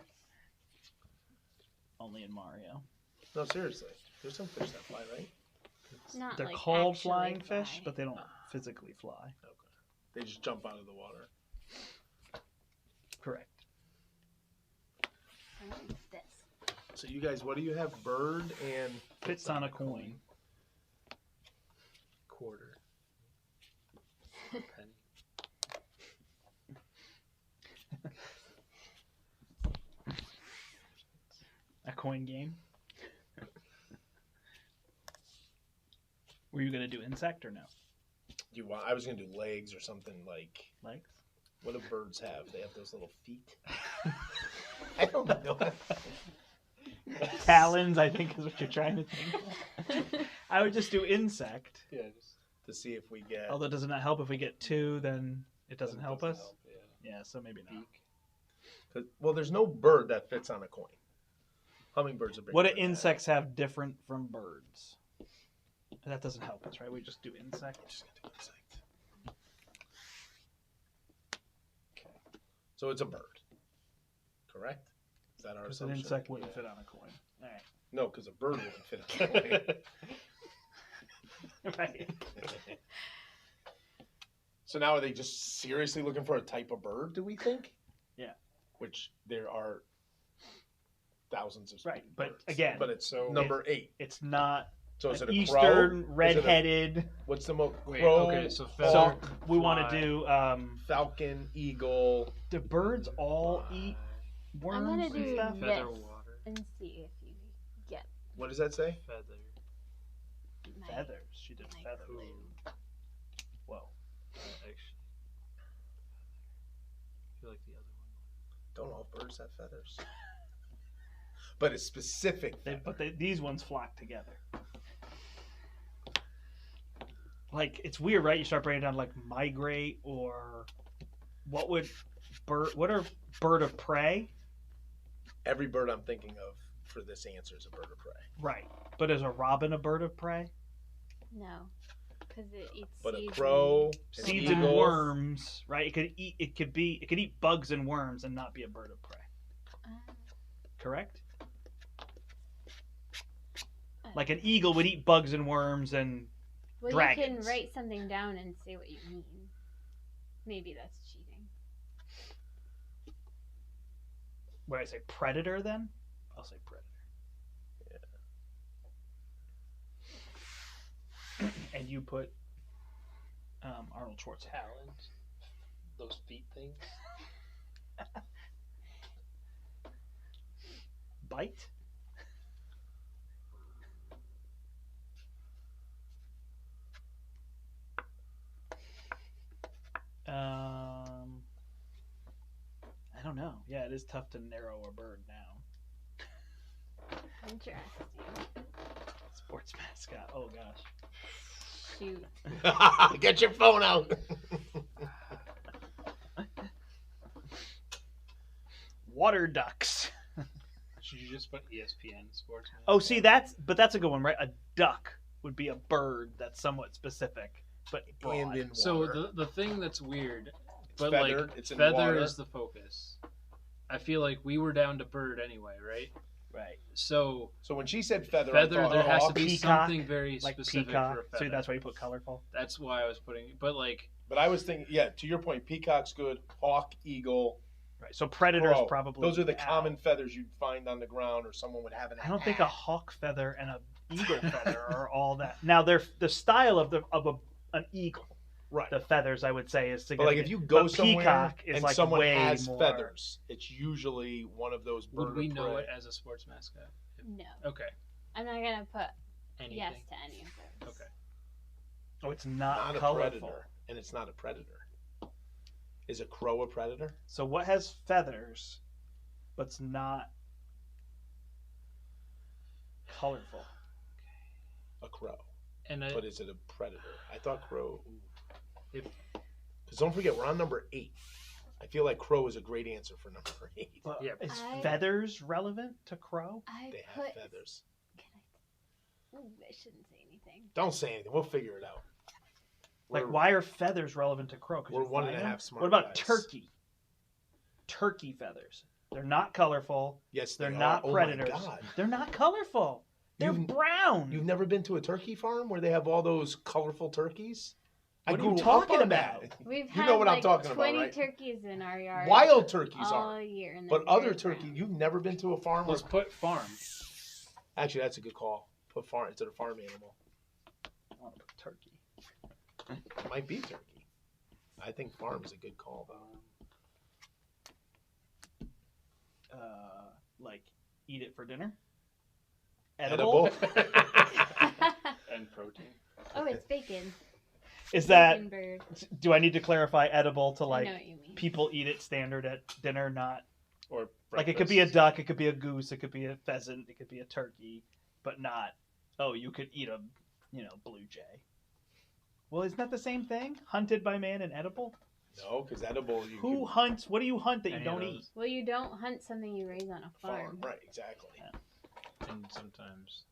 Only in Mario. No, seriously. There's some fish that fly, right? Not They're like called actually flying fly. fish, but they don't physically fly. They just jump out of the water. Correct. What's this? So you guys, what do you have? Bird and Fits on a coin. Quarter. Penny. coin game. Were you gonna do insect or no? Do you want? I was gonna do legs or something like. Legs. What do birds have? They have those little feet. I don't know. Talons, I think, is what you're trying to think. I would just do insect. Yeah, just To see if we get. Although, does it not help if we get 2? Then it doesn't help us. yeah. Yeah, so maybe not. Cause, well, there's no bird that fits on a coin. Hummingbirds are big. What do insects have different from birds? That doesn't help us, right? We just do insect. Just gonna do insect. Okay. So it's a bird. Correct? Is that our Because an assumption? insect wouldn't fit on a coin. All right. No, because a bird wouldn't fit on a coin. Right. So now are they just seriously looking for a type of bird, do we think? Yeah. Which there are thousands of Right, but birds. again, But it's so- number 8. It's not So is it an a eastern crow? red-headed. What's the most Wait, crow? okay, so So feather, we want fly. to do. Falcon, eagle. Do birds all eat worms I'm gonna and do stuff? this. Feather water. And see if you get What does that say? Feather. my, Feathers. She did my feathers. clue. Whoa. Actually. I feel like the other one. Don't all birds have feathers? But it's specific. But these ones flock together. Like, it's weird, right? You start breaking down like migrate or what are bird of prey? Every bird I'm thinking of for this answer is a bird of prey. Right. But is a robin a bird of prey? No, because it eats But a seeds crow, and- an Seeds eagle. and worms, right? It could eat bugs and worms and not be a bird of prey. Correct? Like an eagle would eat bugs and worms and Well, you dragons. can write something down and say what you mean. Maybe that's cheating. what did I say, predator then? I'll say predator. Yeah. And you put Arnold Schwarzenegger. Talons. Those feet things. Bite? I don't know. Yeah, it is tough to narrow a bird now. Interesting. Sports mascot. Oh gosh. Shoot. Get your phone out. Water ducks. Should you just put ESPN sports? Oh, see, that's a good one, right? A duck would be a bird that's somewhat specific, but broad. And in So water. the thing that's weird, It's but feathered, like it's in feather water. is the focus. I feel like we were down to bird anyway, right? Right. So So when she said feather, I feather, thought, there has oh, to be peacock, something very Like specific peacock. for a feather. So that's why you put colorful. That's why I was putting. But like, But I was thinking, yeah, to your point, peacock's good. Hawk, eagle. Right. So predators crow. probably. Those are the owl. common feathers you'd find on the ground, or someone would have an. I don't think a hawk feather and a eagle feather are all that. Now they're the style of an eagle. Right. The feathers, I would say, is But significant. like if you go But somewhere peacock is and like someone way has more. feathers, it's usually one of those bird would we of know prey. it as a sports mascot? No. Okay. I'm not gonna put Anything. yes to any of those. Okay. Oh, it's not, Not a colorful. predator, and it's not a predator. Is a crow a predator? So what has feathers, but's not colorful? A crow. And But is it a predator? I thought crow. If- Because don't forget, we're on number 8. I feel like crow is a great answer for number 8. But Yeah. is I- feathers relevant to crow? I They put. have feathers. Ooh, I shouldn't say anything. Don't say anything. We'll figure it out. Like, We're- why are feathers relevant to crow? 'Cause We're you one fly and a them? half smart What about guys. turkey? Turkey feathers. They're not colorful. Yes, They're they not are. Oh predators. my God. They're not colorful. They're You've- brown. You've never been to a turkey farm where they have all those colorful turkeys? What are you grew up talking on about? that. We've You had know what I'm like talking about, 20 right? turkeys in our yard. Wild turkeys all are. year. And But they're other very turkey, brown. you've never been to a farm where... let's put farm. Actually, that's a good call. Put farm. Is it a farm animal? I want to put turkey. It might be turkey. I think farm is a good call, though. Like, eat it for dinner? Edible? And protein. Oh, it's bacon. Is that? Bacon bird. Do I need to clarify edible to I like know what you mean. people eat it standard at dinner, not Or like it could be a duck, it could be a goose, it could be a pheasant, it could be a turkey, but not. Oh, you could eat a, blue jay. Well, isn't that the same thing? Hunted by man and edible? No, because edible. Who hunts? What do you hunt that you Any of don't those. eat? Well, you don't hunt something you raise on a farm. Right, exactly. And sometimes.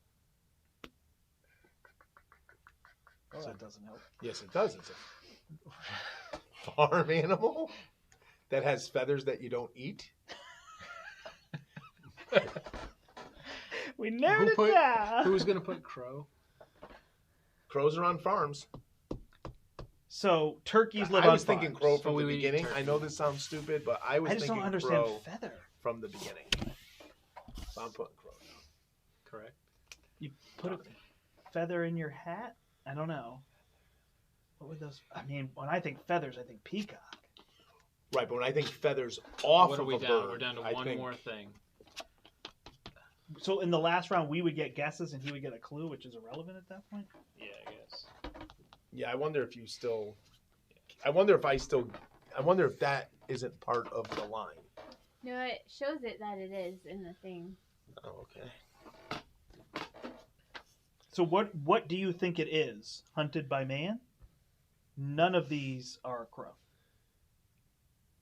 Oh, that doesn't help. Yes, it does. It's a farm animal that has feathers that you don't eat. We narrowed Who it down. Who's gonna put crow? Crows are on farms. So turkeys live I on was thinking farms. crow But from the we eat beginning. turkey. I know this sounds stupid, but I was I just thinking don't understand crow feather. from the beginning. So I'm putting crow down. Correct. You put a feather in your hat? I don't know. What would those? I mean, when I think feathers, I think peacock. Right, but when I think feathers off What are of we a down? bird, We're down to I one think, more thing. So in the last round, we would get guesses, and he would get a clue, which is irrelevant at that point. Yeah, I guess. Yeah, I wonder if you still. I wonder if that isn't part of the line. No, it shows it that it is in the thing. Oh, okay. So what do you think it is? Hunted by man? None of these are a crow.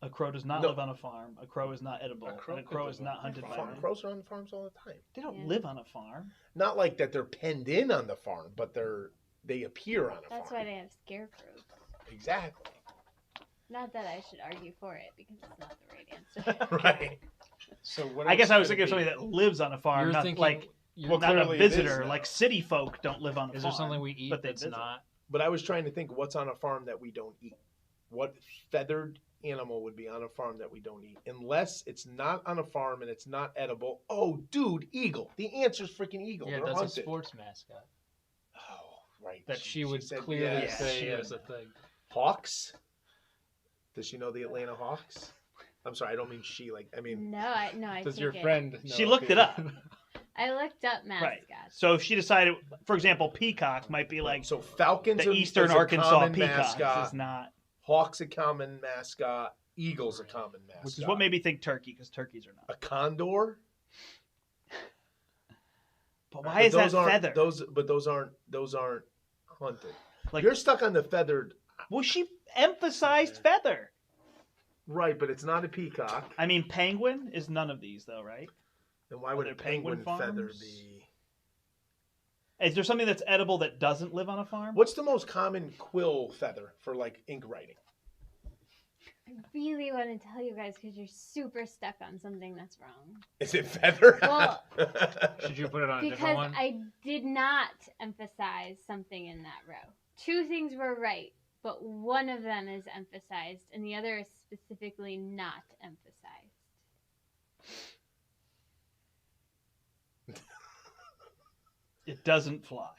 A crow does not No. live on a farm. A crow is not edible. And a could crow live is on not a hunted by farm. man. Crows are on farms all the time. They don't Yeah. live on a farm. Not like that they're penned in on the farm, but they appear on a That's farm. why they have scarecrows. Exactly. Not that I should argue for it because it's not the right answer. Right. So what? I guess else I was could thinking of it somebody be? that lives on a farm, You're not thinking, like Well, not a clearly it is visitor. now. Like city folk don't live on a Is farm. there something we eat but they that's visit. not? But I was trying to think what's on a farm that we don't eat. What feathered animal would be on a farm that we don't eat? Unless it's not on a farm and it's not edible. Oh, dude, eagle. The answer's freaking eagle. Yeah, They're that's hunted. a sports mascot. Oh, right. That she would said clearly yes. say she as would. a thing. Hawks? Does she know the Atlanta Hawks? I'm sorry, I don't mean she. I mean, No, I Does take your it. friend know? She looked it up. I looked up Right. mascots. So if she decided, for example, peacock might be like so Falcons the are, Eastern is a Arkansas common peacock mascot. is not, Hawks a common mascot. Eagle's a common mascot. which is what made me think turkey, because turkeys are not. a condor. But why is that feather? Those aren't hunted. Like- You're stuck on the feathered. Well, she emphasized feather. Right, but it's not a peacock. I mean, penguin is none of these, though, right? And why would Are a there penguin penguin feather farms? be? Is there something that's edible that doesn't live on a farm? What's the most common quill feather for ink writing? I really want to tell you guys because you're super stuck on something that's wrong. Is it feather? Well, Should you put it on a different Because one? I did not emphasize something in that row. Two things were right, but one of them is emphasized, and the other is specifically not emphasized. It doesn't fly.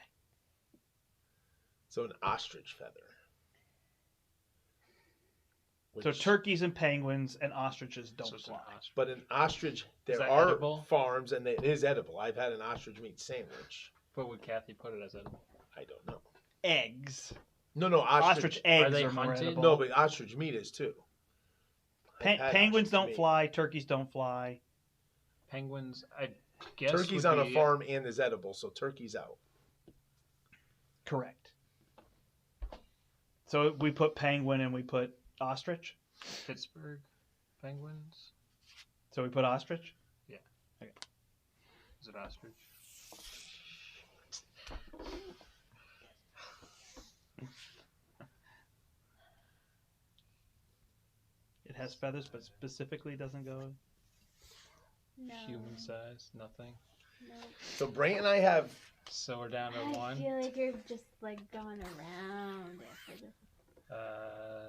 So an ostrich feather. So Which- turkeys and penguins and ostriches don't So it's an fly. ostrich. But an ostrich, there that are edible? farms, and it is edible. I've had an ostrich meat sandwich. What would Kathy put it as edible? I don't know. Eggs. No, Ostrich eggs they are more hunted? edible. No, but ostrich meat is too. I've had Penguins ostrich don't meat. fly. Turkeys don't fly. Penguins, I guess. Turkey's would on a be- farm and is edible, so turkey's out. Correct. So we put penguin and we put ostrich. Pittsburgh Penguins. So we put ostrich. Is it ostrich? It has feathers, but specifically doesn't go. No. Human size, nothing. No. So Brant and I have. So we're down to I one. feel like you're just like going around it for this.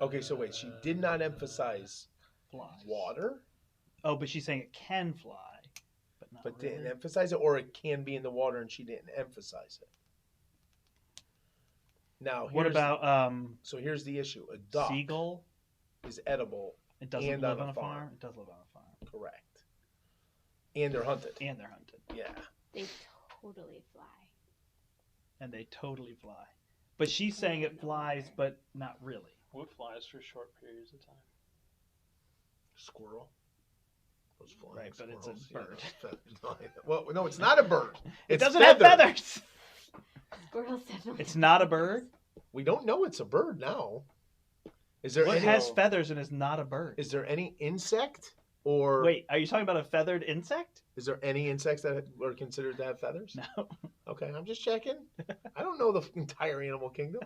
Okay, so wait, she did not emphasize Flies. water, Oh, but she's saying it can fly, but not but really. didn't emphasize it, or it can be in the water and she didn't emphasize it. Now, What here's- about So here's the issue: a duck seagull? is edible, It doesn't and live on on a a farm. farm. It does live on a farm, correct, and they're hunted. and they're hunted. Yeah. They totally fly. And they totally fly. But she's saying it flies, but not really. What flies for short periods of time? Squirrel. Those flying Right, but it's a squirrels. bird. No, well, no, it's not a bird. It It's doesn't have feathers. Squirrels definitely. It's not a bird. We don't know it's a bird now. Is there What any? has feathers and is not a bird? Is there any insect or Wait, are you talking about a feathered insect? is there any insects that are considered to have feathers? No. Okay, I'm just checking. I don't know the entire animal kingdom.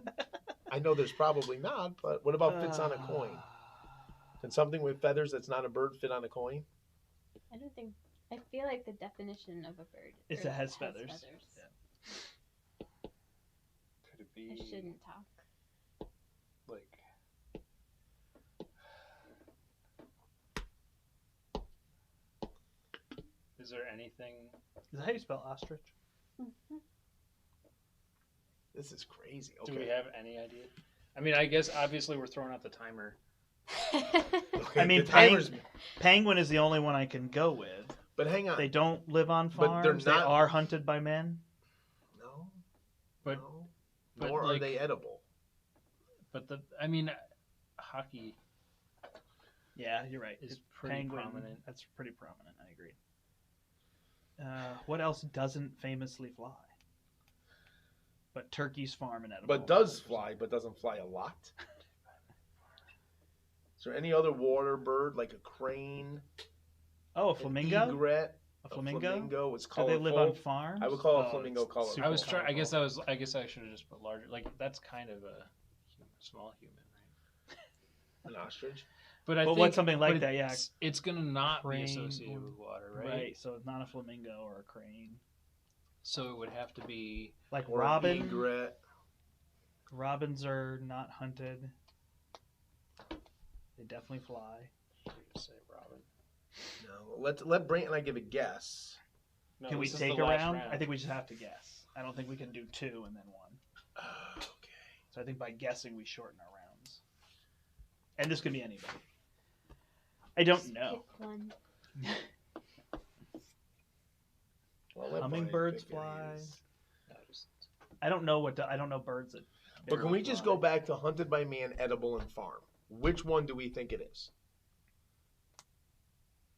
I know there's probably not, but what about fits on a coin? Can something with feathers that's not a bird fit on a coin? I don't think. I feel like the definition of a bird Is or it has feathers. Yeah. Could it be I shouldn't talk. like? Is there anything? Is that how you spell ostrich? This is crazy. Do Okay. we have any idea? I mean, I guess obviously we're throwing out the timer. Okay, I mean, the timer's- Penguin is the only one I can go with. but hang on. They don't live on But they're farms. not- They are hunted by men. No. But- no. but, Nor are like- they edible. But I mean, hockey Yeah, you're right. is It's pretty penguin. prominent. That's pretty prominent. I agree. What else doesn't famously fly? But turkeys farm and edible. But does fly, but doesn't fly a lot. Is there any other water bird like a crane? Oh, a an flamingo. egret? A flamingo. Flamingo is Do colorful. they live on farms? I would call a Oh, flamingo it's colorful. super I was trying. I guess colorful. I guess I should have just put larger. Like that's kind of a small human, right? An ostrich. But I But think what's something like but that? Yeah, it's gonna not crane be associated or- with water, right? right. So it's not a flamingo or a crane. So it would have to be. Like Or an robin. egret. Robins are not hunted. They definitely fly. Say Robin. No. Let Brant and I give a guess. No, Can we this is take the a last round? I think we just have to guess. I don't think we can do two and then one. Okay. So I think by guessing we shorten our rounds. And this could be anybody. I don't Just know. pick one. Well, let Hummingbirds Brian pick any of fly. these. No, just- I don't know I don't know birds that. But can barely we just fly. go back to hunted by man, edible, and farm? Which one do we think it is?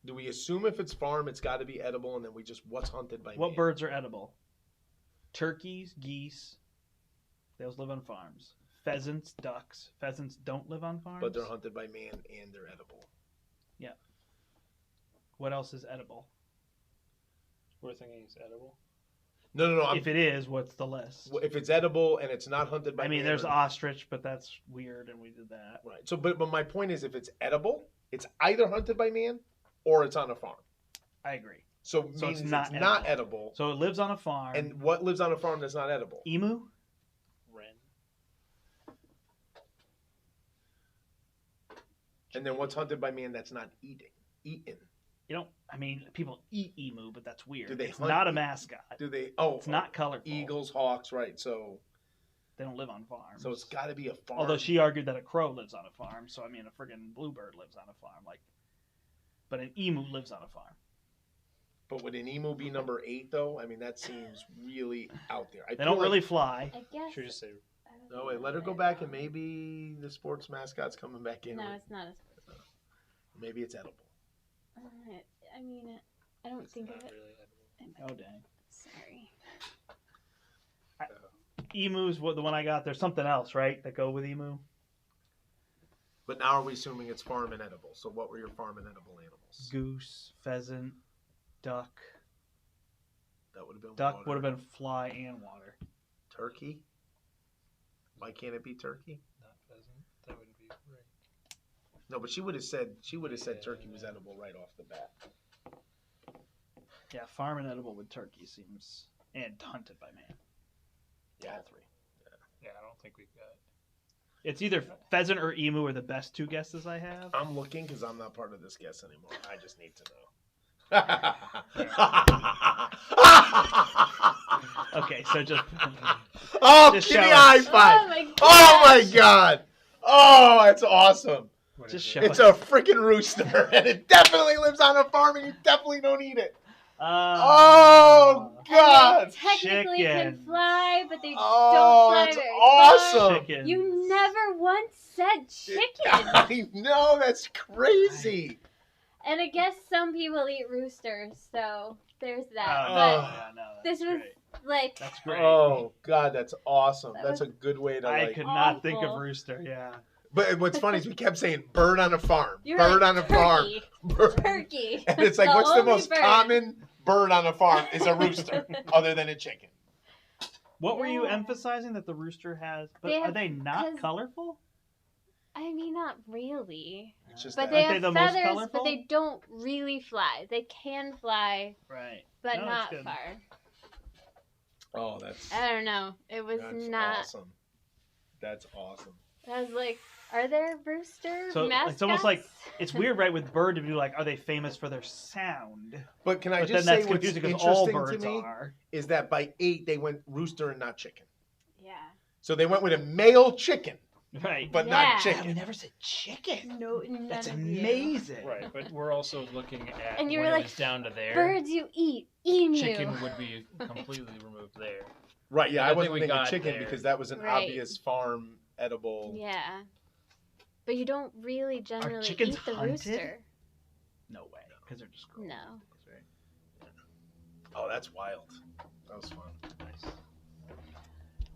Do we assume if it's farm, it's got to be edible, and then we just what's hunted by man? What birds are edible? Turkeys, geese. Those live on farms. Pheasants, ducks. Pheasants don't live on farms. But they're hunted by man and they're edible. What else is edible? we're thinking it's edible. No. If it is, what's the list? If it's edible and it's not hunted by I mean, man. there's or- ostrich, but that's weird, and we did that. right. So, but my point is, if it's edible, it's either hunted by man or it's on a farm. I agree. So, So means it's not not edible. So it lives on a farm. And what lives on a farm that's not edible? Emu? Wren. And then what's hunted by man that's not eaten? You don't. I mean, people eat emu, but that's weird. Do they It's hunt not a emu? mascot. Do they? Oh, It's not colorful. eagles, hawks, right? So They don't live on farms. it's got to be a farm. Although she argued that a crow lives on a farm, so I mean, a friggin' bluebird lives on a farm, but an emu lives on a farm. But would an emu be number 8 though? I mean, that seems really out there. They don't really fly. I guess. Should we just say I don't No, think wait. Let her that- go back, and maybe the sports mascot's coming back in. No, with- it's not a sports. Maybe it's edible. I mean, I don't it's think not of it. really edible? It might- Oh dang. Sorry. Emu's the one I got. There's something else, right, that go with emu? But now are we assuming it's farm and edible? So what were your farm and edible animals? Goose, pheasant, duck. That would have been Duck water. would have been fly and water. Turkey. Why can't it be turkey? Not pheasant. That wouldn't be right. No, but she would have said turkey was edible right off the bat. Yeah, farm and edible with turkey seems and hunted by man. Yeah. All three. Yeah, I don't think we've got. It's either pheasant or emu are the best two guesses I have. I'm looking because I'm not part of this guess anymore. I just need to know. Okay, so just Oh, Just give me show a high us. five. Oh my god. Oh my god. Oh, that's awesome. What Just is show it? It's a freaking rooster, and it definitely lives on a farm, and you definitely don't eat it. Oh, God. And they technically can Chicken. fly, but they Oh, don't fly that's very awesome. far. Chicken. You never once said chicken. I know, that's crazy. And I guess some people eat roosters, so there's that. Oh, but yeah, no, this that's was great. like, That's great. Oh, God, that's awesome. That That's a was good way to, I like... could not think of awful. rooster. Yeah. But what's funny is we kept saying bird on a farm. you're Bird like, on a farm. turkey. Bird. Turkey. And it's like, what's the only most bird. common bird on a farm is a rooster, other than a chicken. What were you Yeah. emphasizing that the rooster has? But They are have- they not 'cause- colorful? I mean, not really. It's just But that. they Aren't have they the most feathers, colorful? but they don't really fly. They can fly, Right. but No, not that's good. far. Oh, that's I don't know. It was not. awesome. That's awesome. I was like, are there rooster So, mascots? it's almost like- It's weird, right, with bird to be like, are they famous for their sound? But can I But just then say that's what's confusing because all interesting to birds me are. is that by 8 they went rooster and not chicken. Yeah. So they went with a male chicken, Right. but Yeah. not Yeah, we chicken. never said chicken. No, none That's of you. amazing. Right, but we're also looking at And you when were it like, was down to there. Birds you eat, emu. Chicken would be completely removed there. Right, yeah, I I think wasn't we thinking got chicken there. because that was an Right. obvious farm edible. Yeah. But you don't really generally chickens eat the hunted? rooster. No way, because they're just grown. No. Oh, that's wild. That was fun. Nice.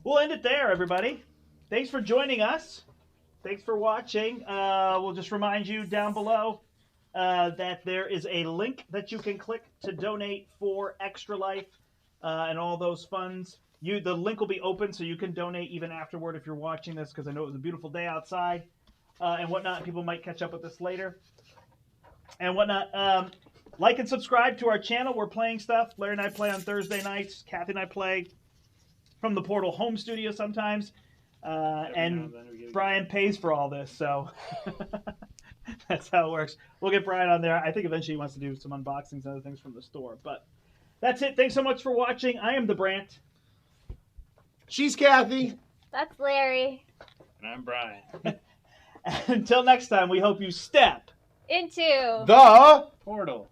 We'll end it there, everybody. Thanks for joining us. Thanks for watching. We'll just remind you down below that there is a link that you can click to donate for Extra Life and all those funds. The link will be open so you can donate even afterward if you're watching this, because I know it was a beautiful day outside and whatnot. People might catch up with this later and whatnot. Like and subscribe to our channel. We're playing stuff. Larry and I play on Thursday nights. Kathy and I play from the Portal home studio sometimes. And Brian pays for all this, so that's how it works. We'll get Brian on there. I think eventually he wants to do some unboxings and other things from the store. But that's it. Thanks so much for watching. I am the Brant. She's Kathy. That's Larry. And I'm Brian. Until next time, we hope you step Into The Portal.